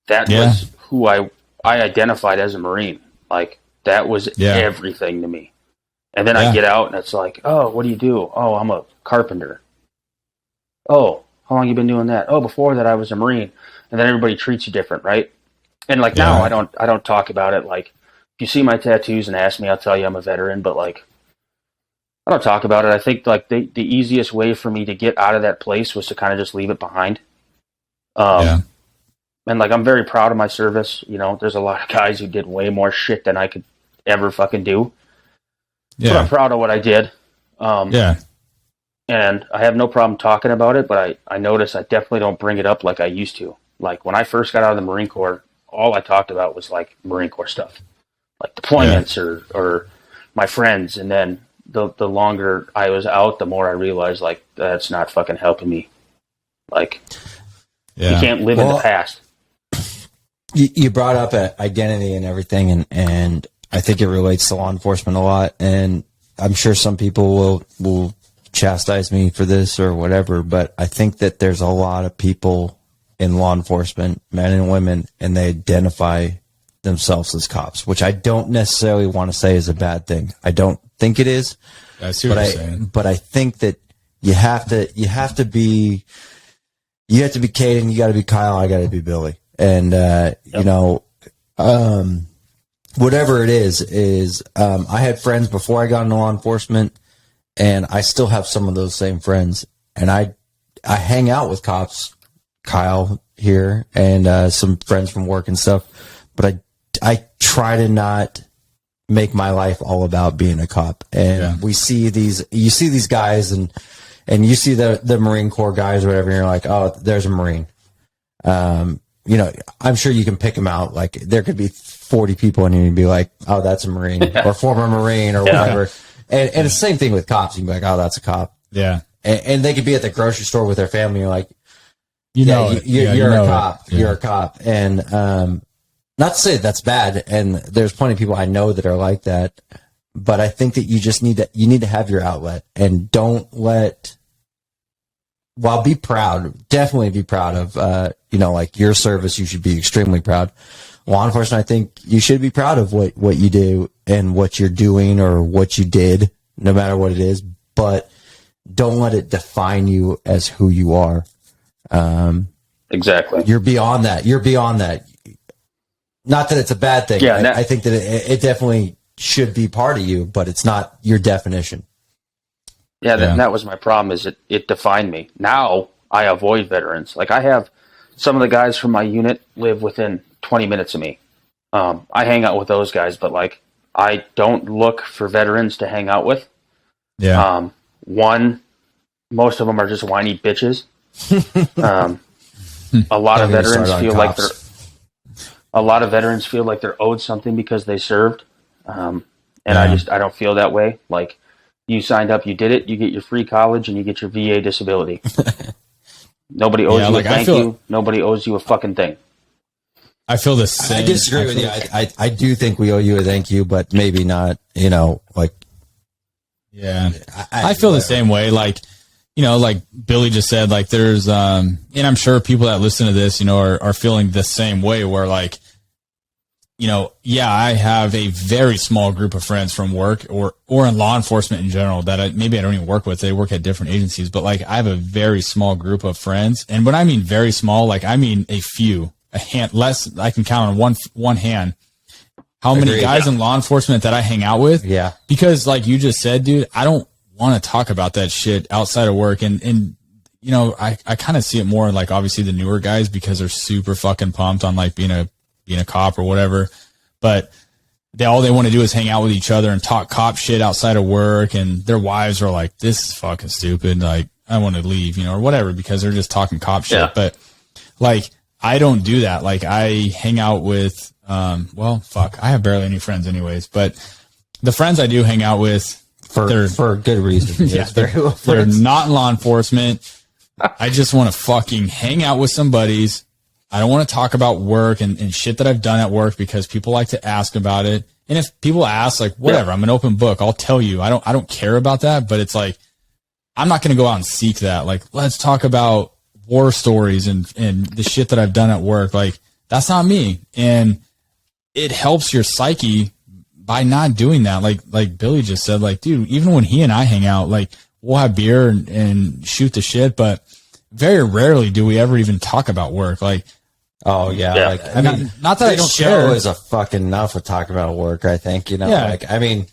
that was who I identified as a Marine. Like, that was everything to me. And then I get out, and it's like, oh, what do you do? Oh, I'm a carpenter. Oh, how long you been doing that? Oh, before that I was a Marine. And then everybody treats you different, right? And like now I don't talk about it. Like, if you see my tattoos and ask me, I'll tell you I'm a veteran, but like, I don't talk about it. I think like the easiest way for me to get out of that place was to kind of just leave it behind. And like, I'm very proud of my service. You know, there's a lot of guys who did way more shit than I could ever fucking do. Yeah. But I'm proud of what I did. And I have no problem talking about it, but I notice I definitely don't bring it up like I used to. Like, when I first got out of the Marine Corps, all I talked about was like Marine Corps stuff, like deployments or my friends. And then the longer I was out, the more I realized like that's not fucking helping me. Like, you can't live in the past. You brought up identity and everything, and I think it relates to law enforcement a lot. And I'm sure some people will chastise me for this or whatever, but I think that there's a lot of people in law enforcement, men and women, and they identify themselves as cops, which I don't necessarily want to say is a bad thing. I don't think it is. I see what you're saying. But I think that you have to be Kaden, you got to be Kyle, I got to be Billy. And, you know, whatever it is, I had friends before I got into law enforcement, and I still have some of those same friends. And I hang out with cops, Kyle here, and some friends from work and stuff. But I try to not make my life all about being a cop. And you see these guys, and you see the Marine Corps guys or whatever, and you're like, oh, there's a Marine. You know, I'm sure you can pick them out. Like, there could be 40 people, and you'd be like, oh, that's a Marine or former Marine or whatever. And it's the same thing with cops. You can be like, oh, that's a cop. Yeah. And they could be at the grocery store with their family. You're like, you're a cop. Yeah. You're a cop. And not to say that's bad. And there's plenty of people I know that are like that. But I think that you just need to have your outlet, and don't let. While be proud, definitely be proud of, you know, like your service. You should be extremely proud. Law enforcement, I think you should be proud of what you do and what you're doing or what you did, no matter what it is. But don't let it define you as who you are. Exactly. You're beyond that. Not that it's a bad thing. Yeah, I think that it definitely should be part of you, but it's not your definition. Yeah, that was my problem, is it defined me. Now I avoid veterans. Like, I have some of the guys from my unit live within 20 minutes of me. I hang out with those guys, but like, I don't look for veterans to hang out with. Yeah. Most of them are just whiny bitches. A lot of veterans feel like they're owed something because they served. And I don't feel that way. Like, you signed up, you did it, you get your free college, and you get your VA disability. Nobody owes you a thank you. Nobody owes you a fucking thing. I feel the same. I disagree with you. I do think we owe you a thank you, but maybe not, you know, like. Yeah. I feel the same way. Like, you know, like Billy just said, like, there's, and I'm sure people that listen to this, you know, are feeling the same way, where like, yeah, I have a very small group of friends from work or in law enforcement in general that maybe I don't even work with. They work at different agencies, but like I have a very small group of friends. And when I mean very small, like I mean a hand, less, I can count on one hand how many guys in law enforcement that I hang out with. Yeah. Because like you just said, dude, I don't want to talk about that shit outside of work. And I kind of see it more like obviously the newer guys because they're super fucking pumped on like being a cop or whatever, but all they want to do is hang out with each other and talk cop shit outside of work. And their wives are like, this is fucking stupid. Like I want to leave, or whatever, because they're just talking cop shit. Yeah. But like, I don't do that. Like I hang out with, I have barely any friends anyways, but the friends I do hang out with for good reason. Yeah, they're not in law enforcement. I just want to fucking hang out with some buddies. I don't want to talk about work and shit that I've done at work because people like to ask about it. And if people ask, like, whatever, I'm an open book. I'll tell you. I don't care about that, but it's like, I'm not going to go out and seek that. Like, let's talk about war stories and the shit that I've done at work. Like, that's not me. And it helps your psyche by not doing that. Like Billy just said, like, dude, even when he and I hang out, like, we'll have beer and shoot the shit, but very rarely do we ever even talk about work. Like, oh yeah. Like, I mean, not that I don't show care. Is a fucking enough of talking about work. I think, like, I mean,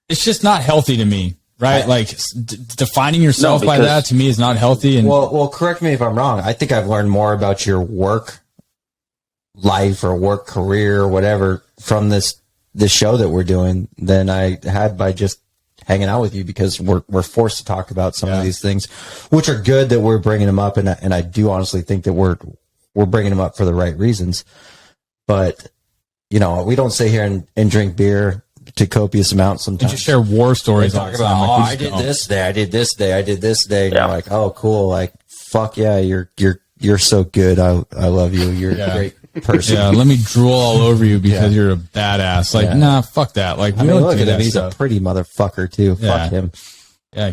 it's just not healthy to me, right? Like defining yourself by that to me is not healthy. And well, correct me if I'm wrong. I think I've learned more about your work life or work career or whatever from this show that we're doing than I had by just hanging out with you, because we're forced to talk about some of these things, which are good that we're bringing them up. And I do honestly think that we're bringing them up for the right reasons. But, we don't sit here and drink beer to copious amounts sometimes. You just share war stories. Talk about, I did this day, I did this day, I did this day. And you're like, oh, cool. Like, fuck yeah, you're so good. I love you. You're a great person. Yeah, let me drool all over you because you're a badass. Like, nah, fuck that. Like, we don't look do at that him. He's stuff. A pretty motherfucker too. Yeah. Fuck him.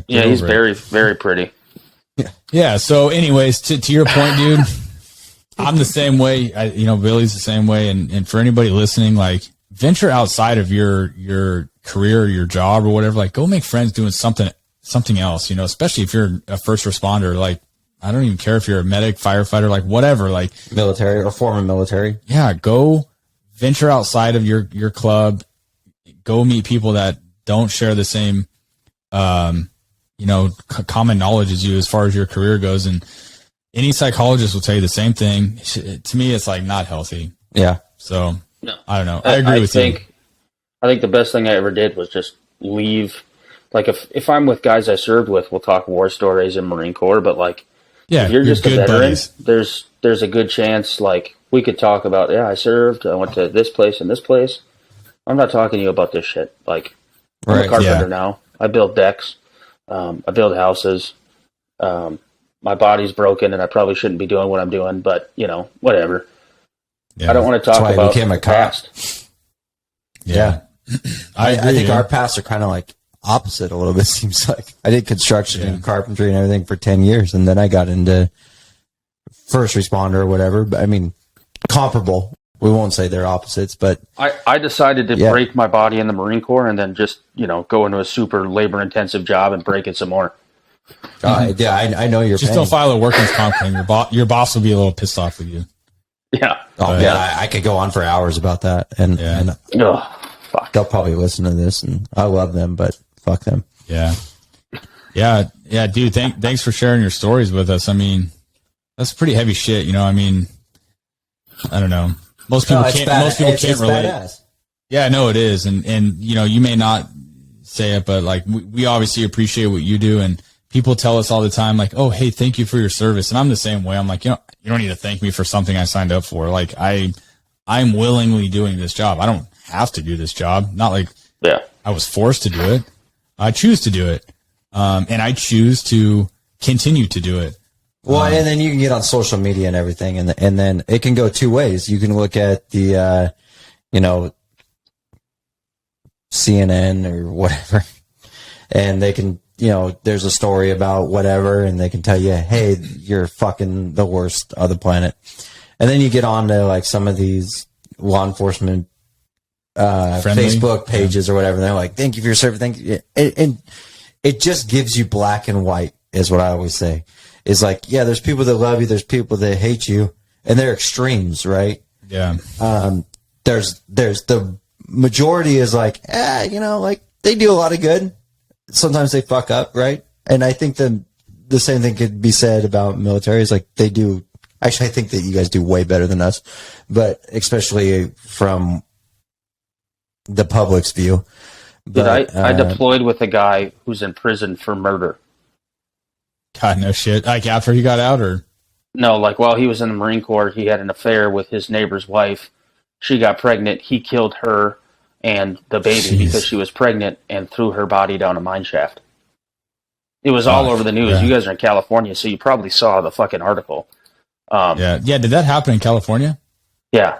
Yeah, he's very, very pretty. Yeah. So, anyways, to your point, dude, I'm the same way. Billy's the same way. And for anybody listening, like, venture outside of your career or your job or whatever. Like, go make friends doing something else. Especially if you're a first responder. Like, I don't even care if you're a medic, firefighter, like whatever, like military or former military. Yeah. Go venture outside of your club, go meet people that don't share the same, common knowledge as you as far as your career goes. And any psychologist will tell you the same thing. To me, it's like not healthy. Yeah. So no. I don't know. I agree with you. I think the best thing I ever did was just leave. Like if I'm with guys I served with, we'll talk war stories and Marine Corps, but like, if you're just a veteran, there's a good chance, like, we could talk about, I served, I went to this place and this place. I'm not talking to you about this shit. Like, I'm a carpenter now. I build decks. I build houses. My body's broken and I probably shouldn't be doing what I'm doing, but, whatever. Yeah. I don't want to talk about the past. Yeah. I think our paths are kind of like opposite a little bit, seems like. I did construction and carpentry and everything for 10 years, and then I got into first responder or whatever. But I mean, comparable. We won't say they're opposites, but I decided to break my body in the Marine Corps and then just, go into a super labor intensive job and break it some more. I know you're just pain. Don't file a workers' comp claim. Your boss will be a little pissed off with you. Yeah. I could go on for hours about that, and fuck. They'll probably listen to this, and I love them, but fuck them. Yeah, dude. Thanks for sharing your stories with us. I mean, that's pretty heavy shit. I mean, I don't know. Most people can't relate. Badass. Yeah, no, it is, and you may not say it, but like we obviously appreciate what you do, and people tell us all the time, like, oh, hey, thank you for your service, and I'm the same way. I'm like, you don't need to thank me for something I signed up for. Like I'm willingly doing this job. I don't have to do this job. Not like I was forced to do it. I choose to do it. And I choose to continue to do it. Well, and then you can get on social media and everything, and then it can go two ways. You can look at the, CNN or whatever, and they can, there's a story about whatever, and they can tell you, hey, you're fucking the worst of the planet. And then you get on to like some of these law enforcement Facebook pages or whatever. And they're like, thank you for your service. Thank you. And it just gives you black and white is what I always say. Is like, yeah, there's people that love you. There's people that hate you, and they're extremes, right? Yeah. There's the majority is like, like they do a lot of good. Sometimes they fuck up, right? And I think the same thing could be said about military. Is like they do. Actually, I think that you guys do way better than us, but especially from the public's view. But I deployed with a guy who's in prison for murder. God, no shit. Like after he got out, or no, like while he was in the Marine Corps, he had an affair with his neighbor's wife. She got pregnant. He killed her and the baby because she was pregnant and threw her body down a mine shaft. It was all over the news. Yeah. You guys are in California, so you probably saw the fucking article. Yeah. Did that happen in California? Yeah.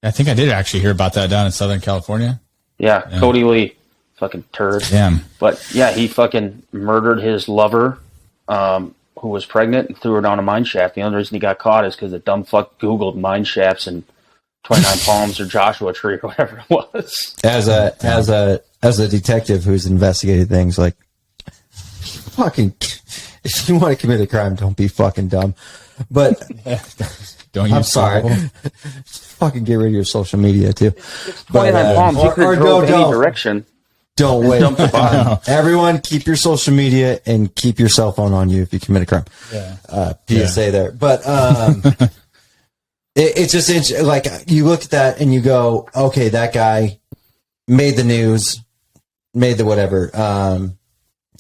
I think I did actually hear about that down in Southern California. Yeah. Cody Lee, fucking turd. Damn. But yeah, he fucking murdered his lover, who was pregnant, and threw her down a mine shaft. The only reason he got caught is because the dumb fuck Googled mine shafts and 29 Palms or Joshua Tree or whatever it was. As a detective who's investigated things, like, fucking, if you want to commit a crime, don't be fucking dumb. But don't I'm sorry. Fucking get rid of your social media too. 29 Palms, you could go any direction. Don't wait. Everyone, keep your social media and keep your cell phone on you if you commit a crime. Yeah. PSA there. But it's just interesting. Like, you look at that and you go, okay, that guy made the news, made the whatever.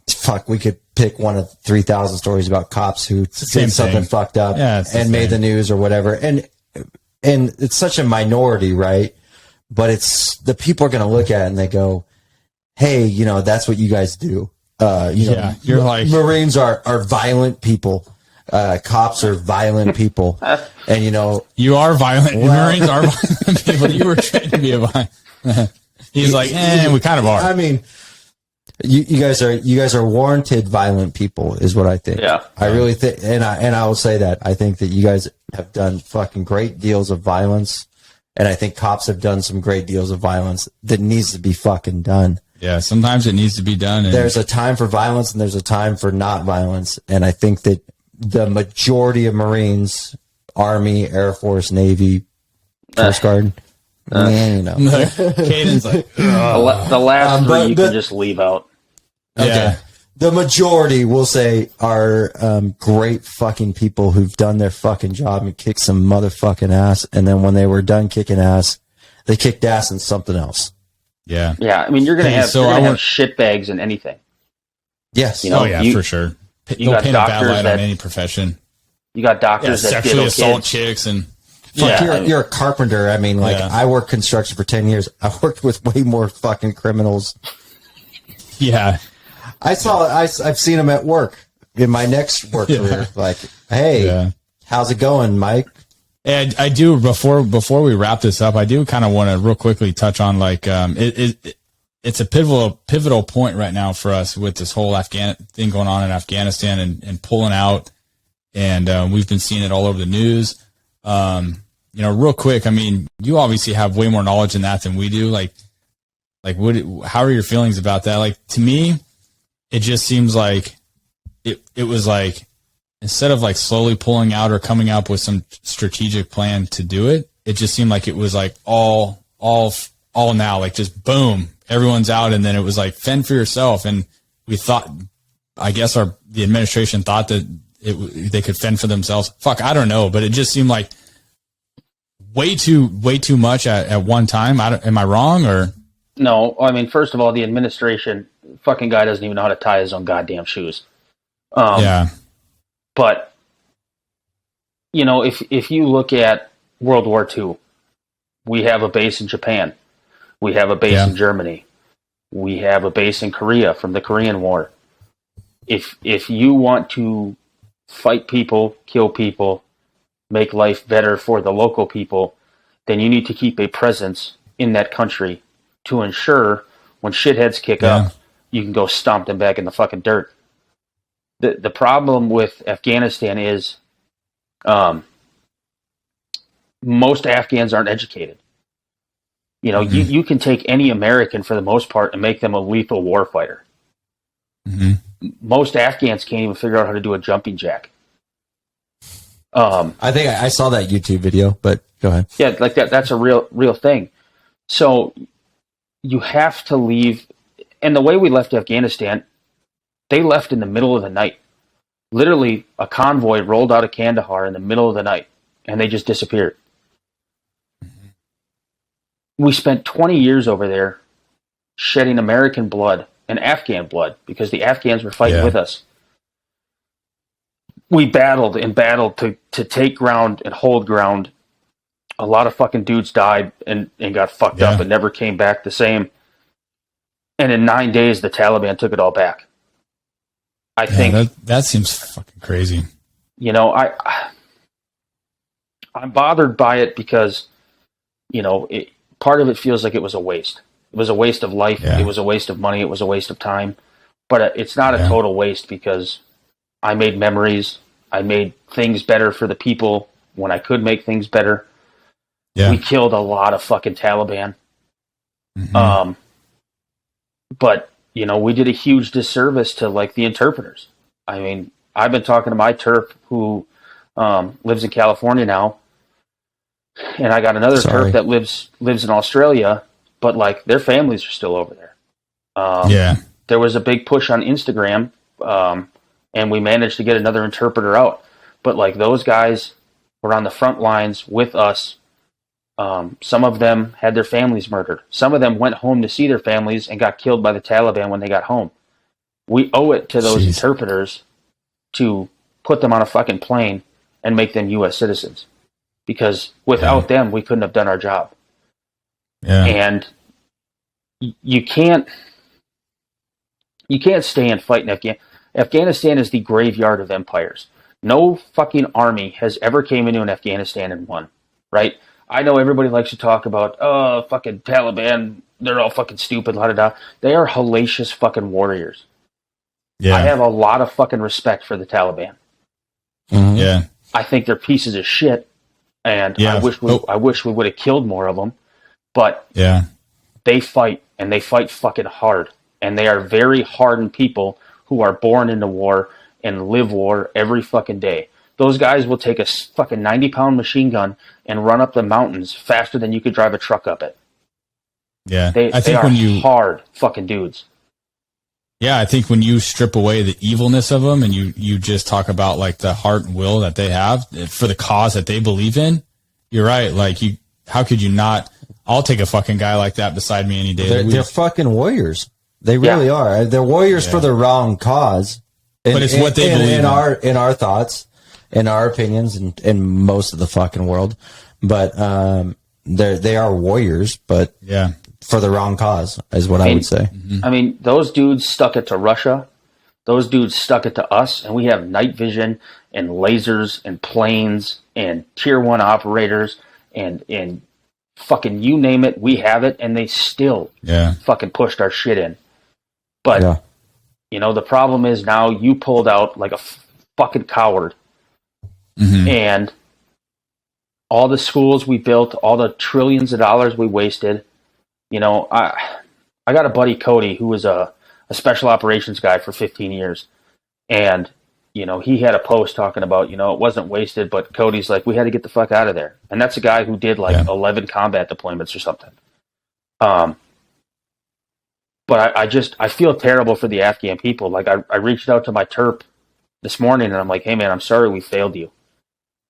Fuck, we could pick one of 3,000 stories about cops who did something fucked up and made the news or whatever. And it's such a minority, right? But it's the people are going to look at it and they go, hey, that's what you guys do. You're like, Marines are violent people. Cops are violent people. And you are violent. Well, Marines are violent people. You were trained to be a violent. He's like, we kind of are. I mean, you guys are warranted violent people is what I think. Yeah. I really think, and I will say that I think that you guys have done fucking great deals of violence. And I think cops have done some great deals of violence that needs to be fucking done. Yeah, sometimes it needs to be done. There's a time for violence and there's a time for not violence. And I think that the majority of Marines, Army, Air Force, Navy, Coast Guard, Caden's like, the last three you can just leave out. Okay. Yeah. The majority, will say, are great fucking people who've done their fucking job and kicked some motherfucking ass. And then when they were done kicking ass, they kicked ass in something else. Yeah. Yeah. I mean, you're going to have shitbags in anything. Yes. For sure. They'll paint a bad light on any profession. You got doctors that sexually assault chicks and... You're a carpenter. I mean, I worked construction for 10 years. I worked with way more fucking criminals. Yeah. I've seen them at work in my next work career. Like, hey, how's it going, Mike? And I do, before we wrap this up, I do kind of want to real quickly touch on, like, it's a pivotal point right now for us with this whole thing going on in Afghanistan and pulling out. And we've been seeing it all over the news. Real quick, I mean, you obviously have way more knowledge in that than we do. How are your feelings about that? Like, to me, it just seems like it was like, instead of like slowly pulling out or coming up with some strategic plan to do it, it just seemed like it was like all now, like just boom, everyone's out. And then it was like, fend for yourself. And we thought, I guess the administration thought that they could fend for themselves. Fuck, I don't know, but it just seemed like way too much at one time. Am I wrong or? No, I mean, first of all, the administration, fucking guy doesn't even know how to tie his own goddamn shoes. But, if you look at World War II, we have a base in Japan. We have a base in Germany. We have a base in Korea from the Korean War. If you want to fight people, kill people, make life better for the local people, then you need to keep a presence in that country to ensure when shitheads kick up, you can go stomp them back in the fucking dirt. The problem with Afghanistan is most Afghans aren't educated. You know, you can take any American for the most part and make them a lethal warfighter. Most Afghans can't even figure out how to do a jumping jack. I think I saw that YouTube video, but go ahead. Yeah, like that's a real thing. So you have to leave. And the way we left Afghanistan, they left in the middle of the night. Literally, a convoy rolled out of Kandahar in the middle of the night, and they just disappeared. We spent 20 years over there shedding American blood and Afghan blood because the Afghans were fighting with us. We battled and battled to take ground and hold ground. A lot of fucking dudes died and got fucked up and never came back the same. And in 9 days, the Taliban took it all back. I think that seems fucking crazy. You know, I'm bothered by it because, you know, part of it feels like it was a waste. It was a waste of life. Yeah. It was a waste of money. It was a waste of time. But it's not a total waste because I made memories. I made things better for the people when I could make things better. Yeah. We killed a lot of fucking Taliban. But, you know, we did a huge disservice to, like, the interpreters. I mean, I've been talking to my terp who lives in California now, and I got another terp that lives in Australia, but, like, their families are still over there. There was a big push on Instagram, and we managed to get another interpreter out. But, like, those guys were on the front lines with us. Some of them had their families murdered. Some of them went home to see their families and got killed by the Taliban when they got home. We owe it to those interpreters to put them on a fucking plane and make them U.S. citizens. Because without them, we couldn't have done our job. And you can't stay and fight in Afghanistan. Afghanistan is the graveyard of empires. No fucking army has ever came into an Afghanistan and won, right? I know everybody likes to talk about, fucking Taliban, they're all fucking stupid, la-da-da. They are hellacious fucking warriors. I have a lot of fucking respect for the Taliban. I think they're pieces of shit, and I wish we would have killed more of them. But they fight, and they fight fucking hard. And they are very hardened people who are born into war and live war every fucking day. Those guys will take a fucking 90-pound machine gun and run up the mountains faster than you could drive a truck up it. They are hard fucking dudes. Yeah, I think when you strip away the evilness of them and you just talk about, like, the heart and will that they have for the cause that they believe in, you're right. Like, how could you not? I'll take a fucking guy like that beside me any day. They're fucking warriors. They really are. They're warriors for the wrong cause. But it's what they believe in our thoughts, in our opinions, and in most of the fucking world. But they are warriors, but for the wrong cause is what I would say. I mean, those dudes stuck it to Russia. Those dudes stuck it to us, and we have night vision and lasers and planes and tier 1 operators and fucking you name it, we have it, and they still fucking pushed our shit in. But, you know, the problem is now you pulled out like a fucking coward. And all the schools we built, all the trillions of dollars we wasted. You know, I got a buddy, Cody, who was a special operations guy for 15 years. And, you know, he had a post talking about, you know, it wasn't wasted, but Cody's like, we had to get the fuck out of there. And that's a guy who did like 11 combat deployments or something. But I feel terrible for the Afghan people. Like, I reached out to my terp this morning and I'm like, hey man, I'm sorry we failed you.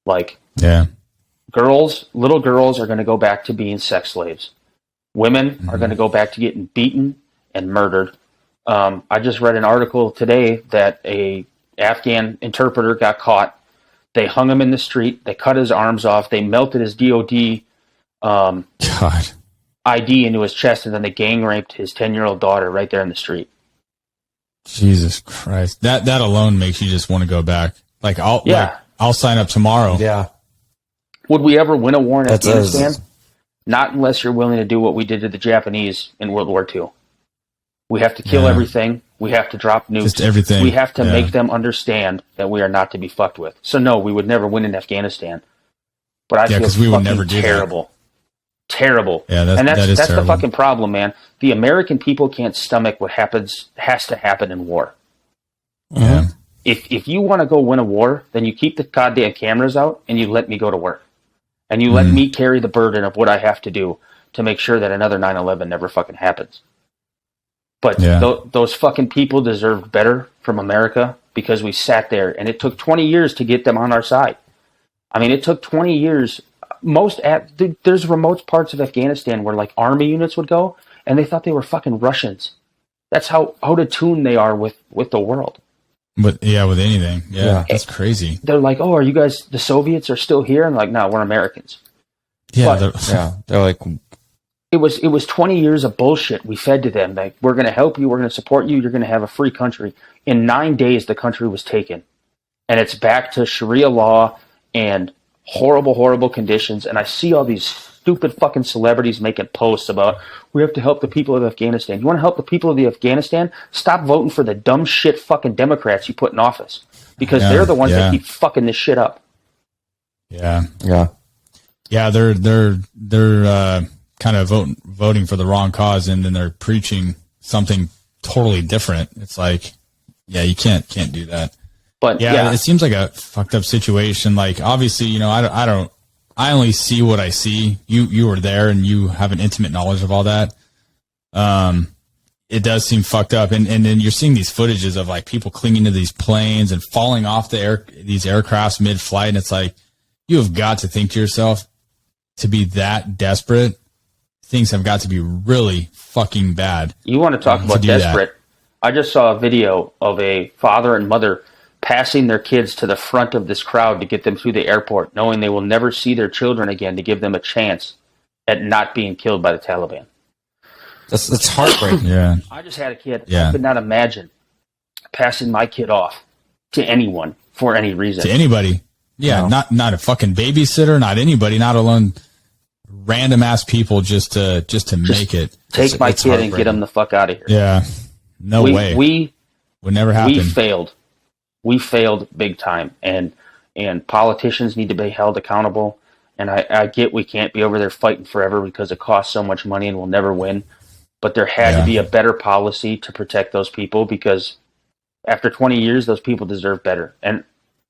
Like, little girls are going to go back to being sex slaves. Women are going to go back to getting beaten and murdered. I just read an article today that a Afghan interpreter got caught. They hung him in the street. They cut his arms off. They melted his DOD ID into his chest, and then they gang raped his 10-year-old daughter right there in the street. Jesus Christ. That alone makes you just want to go back. Like, I'll sign up tomorrow. Yeah. Would we ever win a war in Afghanistan? Not unless you're willing to do what we did to the Japanese in World War II. We have to kill everything. We have to drop nukes. Just everything. We have to make them understand that we are not to be fucked with. So no, we would never win in Afghanistan. But I feel we would never do terrible. Terrible. Yeah, and that's that is terrible. the fucking problem, man. The American people can't stomach what has to happen in war. Yeah. If you want to go win a war, then you keep the goddamn cameras out and you let me go to work. And you let me carry the burden of what I have to do to make sure that another 9/11 never fucking happens. But those fucking people deserved better from America because we sat there and it took 20 years to get them on our side. I mean, it took 20 years. There's remote parts of Afghanistan where like army units would go and they thought they were fucking Russians. That's how out of tune they are with the world. With anything. Yeah, that's crazy. They're like, oh, are you guys, the Soviets are still here? And like, no, we're Americans. Yeah, they're like, it was 20 years of bullshit we fed to them. Like, we're going to help you, we're going to support you, you're going to have a free country. In 9 days, the country was taken. And it's back to Sharia law and horrible, horrible conditions. And I see all these stupid fucking celebrities making posts about, we have to help the people of Afghanistan. You want to help the people of Afghanistan? Stop voting for the dumb shit fucking Democrats you put in office. Because they're the ones that keep fucking this shit up. Yeah. yeah. Yeah, they're kind of voting for the wrong cause, and then they're preaching something totally different. It's like, you can't do that. But it seems like a fucked up situation. Like, obviously, I only see what I see. You were there and you have an intimate knowledge of all that. It does seem fucked up. And then you're seeing these footages of like people clinging to these planes and falling off these aircrafts mid-flight. And it's like, you have got to think to yourself, to be that desperate, things have got to be really fucking bad. You want to talk about desperate? I just saw a video of a father and mother passing their kids to the front of this crowd to get them through the airport, knowing they will never see their children again, to give them a chance at not being killed by the Taliban. That's heartbreaking. Yeah. I just had a kid. Yeah. I could not imagine passing my kid off to anyone for any reason. To anybody. Yeah, no. not a fucking babysitter, not anybody, not alone random ass people just to make it. Take my kid and get him the fuck out of here. Yeah. No way. Would never happen. We failed. We failed big time, and politicians need to be held accountable. And I get we can't be over there fighting forever because it costs so much money and we'll never win. But there had to be a better policy to protect those people, because after 20 years, those people deserve better. And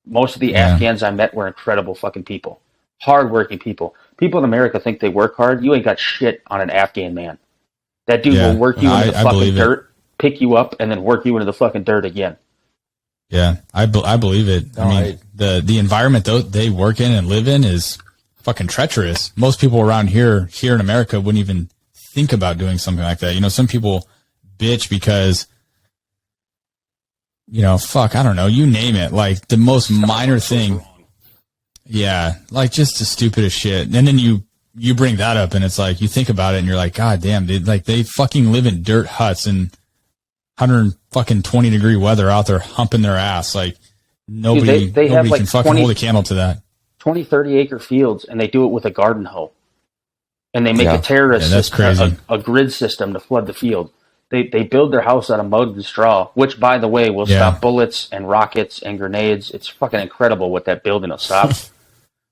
most of the Afghans I met were incredible fucking people, hardworking people. People in America think they work hard. You ain't got shit on an Afghan man. That dude will work you into the fucking dirt, pick you up, and then work you into the fucking dirt again. Yeah, I believe it. I mean, the environment they work in and live in is fucking treacherous. Most people around here in America wouldn't even think about doing something like that. Some people bitch because, I don't know, you name it, like the most minor thing. Yeah, like just the stupidest shit. And then you bring that up and it's like, you think about it and you're like, God damn, dude, like they fucking live in dirt huts and 120-degree weather out there humping their ass. Like nobody have like can fucking hold a candle to that. 20, 30-acre fields, and they do it with a garden hoe. And they make a terrorist system, a grid system to flood the field. They build their house out of mud and straw, which, by the way, will stop bullets and rockets and grenades. It's fucking incredible what that building will stop.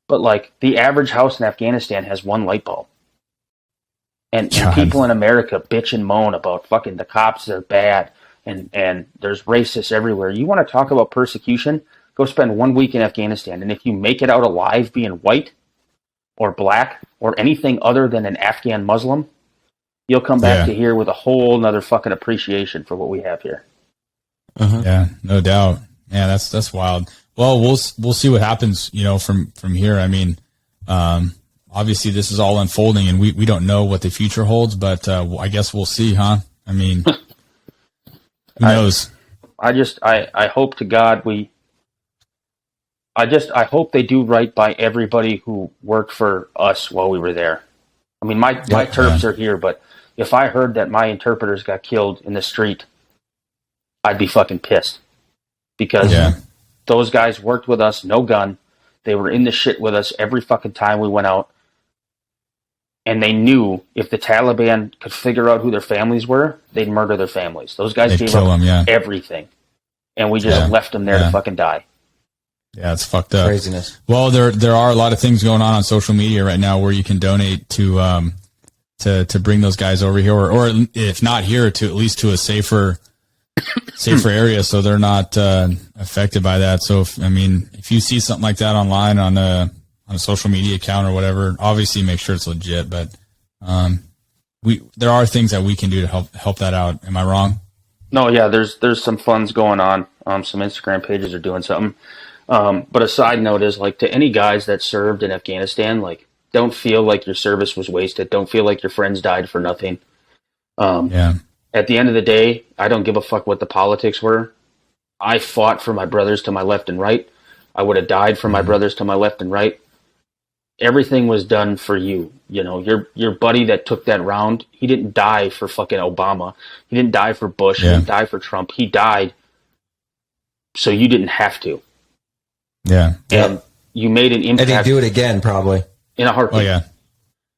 But, like, the average house in Afghanistan has one light bulb. And people in America bitch and moan about fucking the cops are bad and there's racists everywhere. You want to talk about persecution? Go spend 1 week in Afghanistan. And if you make it out alive being white or black or anything other than an Afghan Muslim, you'll come back to here with a whole nother fucking appreciation for what we have here. Yeah, no doubt. Yeah, that's wild. Well, we'll see what happens, from here. I mean, obviously this is all unfolding and we don't know what the future holds, but I guess we'll see, huh? I mean, who knows? I hope to God I hope they do right by everybody who worked for us while we were there. I mean, my Terps are here, but if I heard that my interpreters got killed in the street, I'd be fucking pissed. Because those guys worked with us, no gun. They were in the shit with us every fucking time we went out. And they knew if the Taliban could figure out who their families were, they'd murder their families. Those guys gave up everything. And we just left them there to fucking die. Yeah, it's fucked up. Craziness. Well, there are a lot of things going on social media right now where you can donate to bring those guys over here, or if not here, to at least to a safer area, so they're not affected by that. So if you see something like that online on a social media account or whatever, obviously make sure it's legit. But there are things that we can do to help that out. Am I wrong? No, yeah, there's some funds going on. Some Instagram pages are doing something. But a side note is, like, to any guys that served in Afghanistan, like, don't feel like your service was wasted. Don't feel like your friends died for nothing. At the end of the day, I don't give a fuck what the politics were. I fought for my brothers to my left and right. I would have died for my brothers to my left and right. Everything was done for you. You know, your buddy that took that round, he didn't die for fucking Obama. He didn't die for Bush. He didn't die for Trump. He died so you didn't have to. Yeah. And you made an impact. And he'd do it again, probably. In a heartbeat. Oh,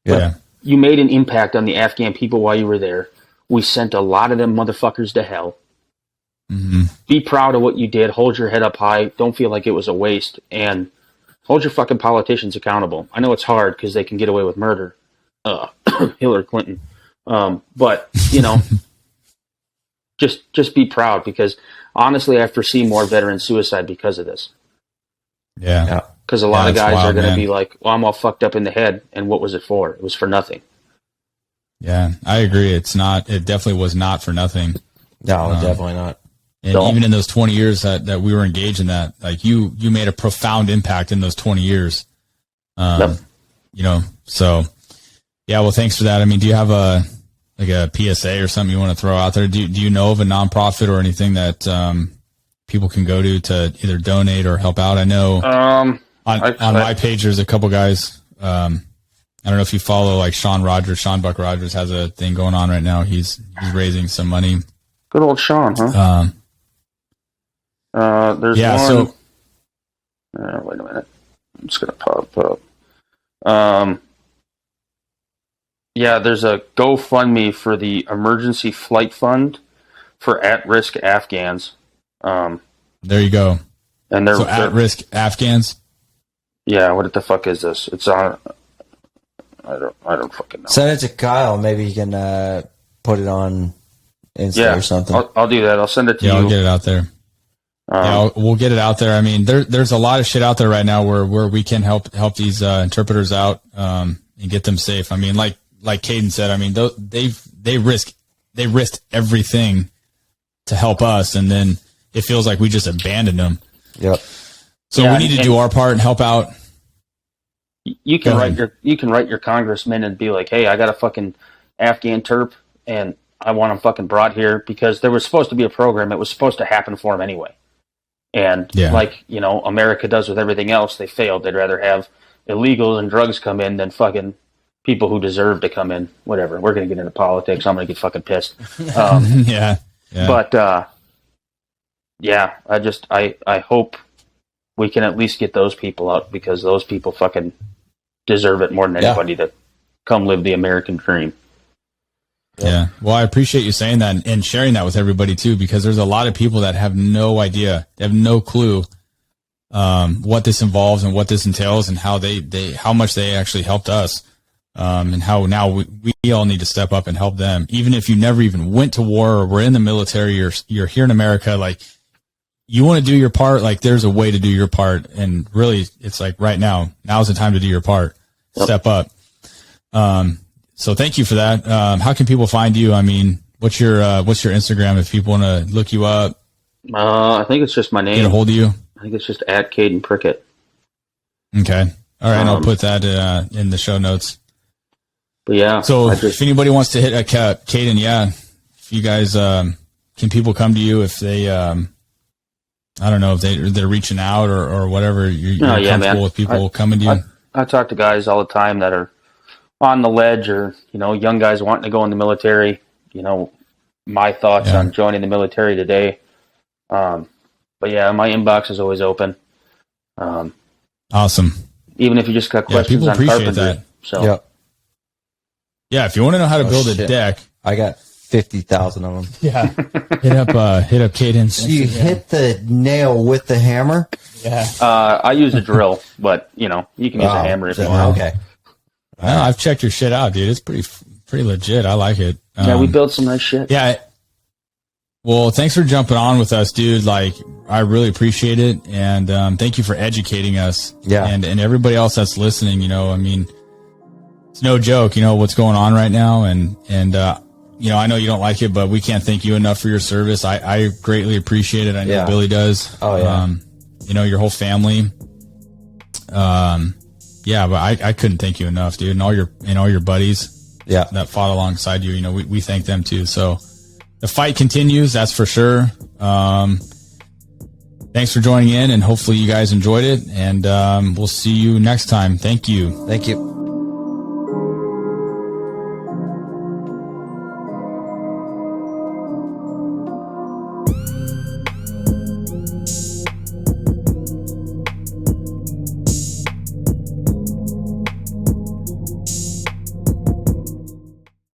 yeah. You made an impact on the Afghan people while you were there. We sent a lot of them motherfuckers to hell. Mm-hmm. Be proud of what you did. Hold your head up high. Don't feel like it was a waste. And hold your fucking politicians accountable. I know it's hard because they can get away with murder. Hillary Clinton. But, you know, just be proud, because honestly, I foresee more veteran suicide because of this. Yeah. Because a lot of guys are going to be like, well, I'm all fucked up in the head. And what was it for? It was for nothing. Yeah, I agree. It definitely was not for nothing. No, definitely not. And even in those 20 years that we were engaged in that, like you made a profound impact in those 20 years. You know, so yeah, well, thanks for that. I mean, do you have a PSA or something you want to throw out there? Do you know of a nonprofit or anything that, people can go to either donate or help out? I know, on my page, there's a couple guys, I don't know if you follow, like Sean Buck Rogers has a thing going on right now. He's raising some money. Good old Sean, huh? There's one. So wait a minute. I'm just going to pop up. There's a GoFundMe for the Emergency Flight Fund for at-risk Afghans. There you go. And they're at-risk Afghans? Yeah, what the fuck is this? It's on... I don't fucking know. Send it to Kyle. Maybe he can put it on Insta or something. I'll do that. I'll send it to you. I'll get it out there. We'll get it out there. I mean, there's a lot of shit out there right now where we can help these interpreters out and get them safe. I mean, like Kaden said, I mean, they risked everything to help us, and then it feels like we just abandoned them. Yep. So we need to do our part and help out. You can write your congressman and be like, hey, I got a fucking Afghan Terp and I want him fucking brought here, because there was supposed to be a program. It was supposed to happen for him anyway. And like, you know, America does with everything else, they failed. They'd rather have illegals and drugs come in than fucking people who deserve to come in. Whatever. We're going to get into politics. I'm going to get fucking pissed. But, I hope we can at least get those people out, because those people fucking deserve it more than anybody to come live the American dream. Yeah. Well, I appreciate you saying that and sharing that with everybody too, because there's a lot of people that have no idea. They have no clue what this involves and what this entails, and how how much they actually helped us. And how now we all need to step up and help them. Even if you never even went to war or were in the military, you're here in America, like, you want to do your part, like, there's a way to do your part. And really, it's like right now's the time to do your part. Step up. So thank you for that. How can people find you? I mean, what's your Instagram if people want to look you up? I think it's just my name. Get a hold of you. I think it's just at Kaden Prickett. Okay. All right. And I'll put that in the show notes. But yeah. So if anybody wants to hit Kaden, if you guys, can people come to you if they, I don't know if they're reaching out or whatever. You're comfortable with people coming to you? I talk to guys all the time that are on the ledge, or, you know, young guys wanting to go in the military. You know, my thoughts on joining the military today. But yeah, my inbox is always open. Awesome. Even if you just got questions people on appreciate carpentry. that. So yeah, if you want to know how to build a deck, I got 50,000 of them. Yeah. hit up Kaden's. You hit the nail with the hammer? Yeah. I use a drill, but you can use a hammer if you want. Okay. I've checked your shit out, dude. It's pretty legit. I like it. Yeah, we built some nice shit. Yeah. Well, thanks for jumping on with us, dude. Like, I really appreciate it. And thank you for educating us. Yeah. And everybody else that's listening, I mean, it's no joke, what's going on right now. And I know you don't like it, but we can't thank you enough for your service. I greatly appreciate it. I know Billy does. Oh, yeah. Your whole family. But I couldn't thank you enough, dude. And all your buddies that fought alongside you, we thank them too. So the fight continues, that's for sure. Thanks for joining in, and hopefully you guys enjoyed it, and we'll see you next time. Thank you. Thank you.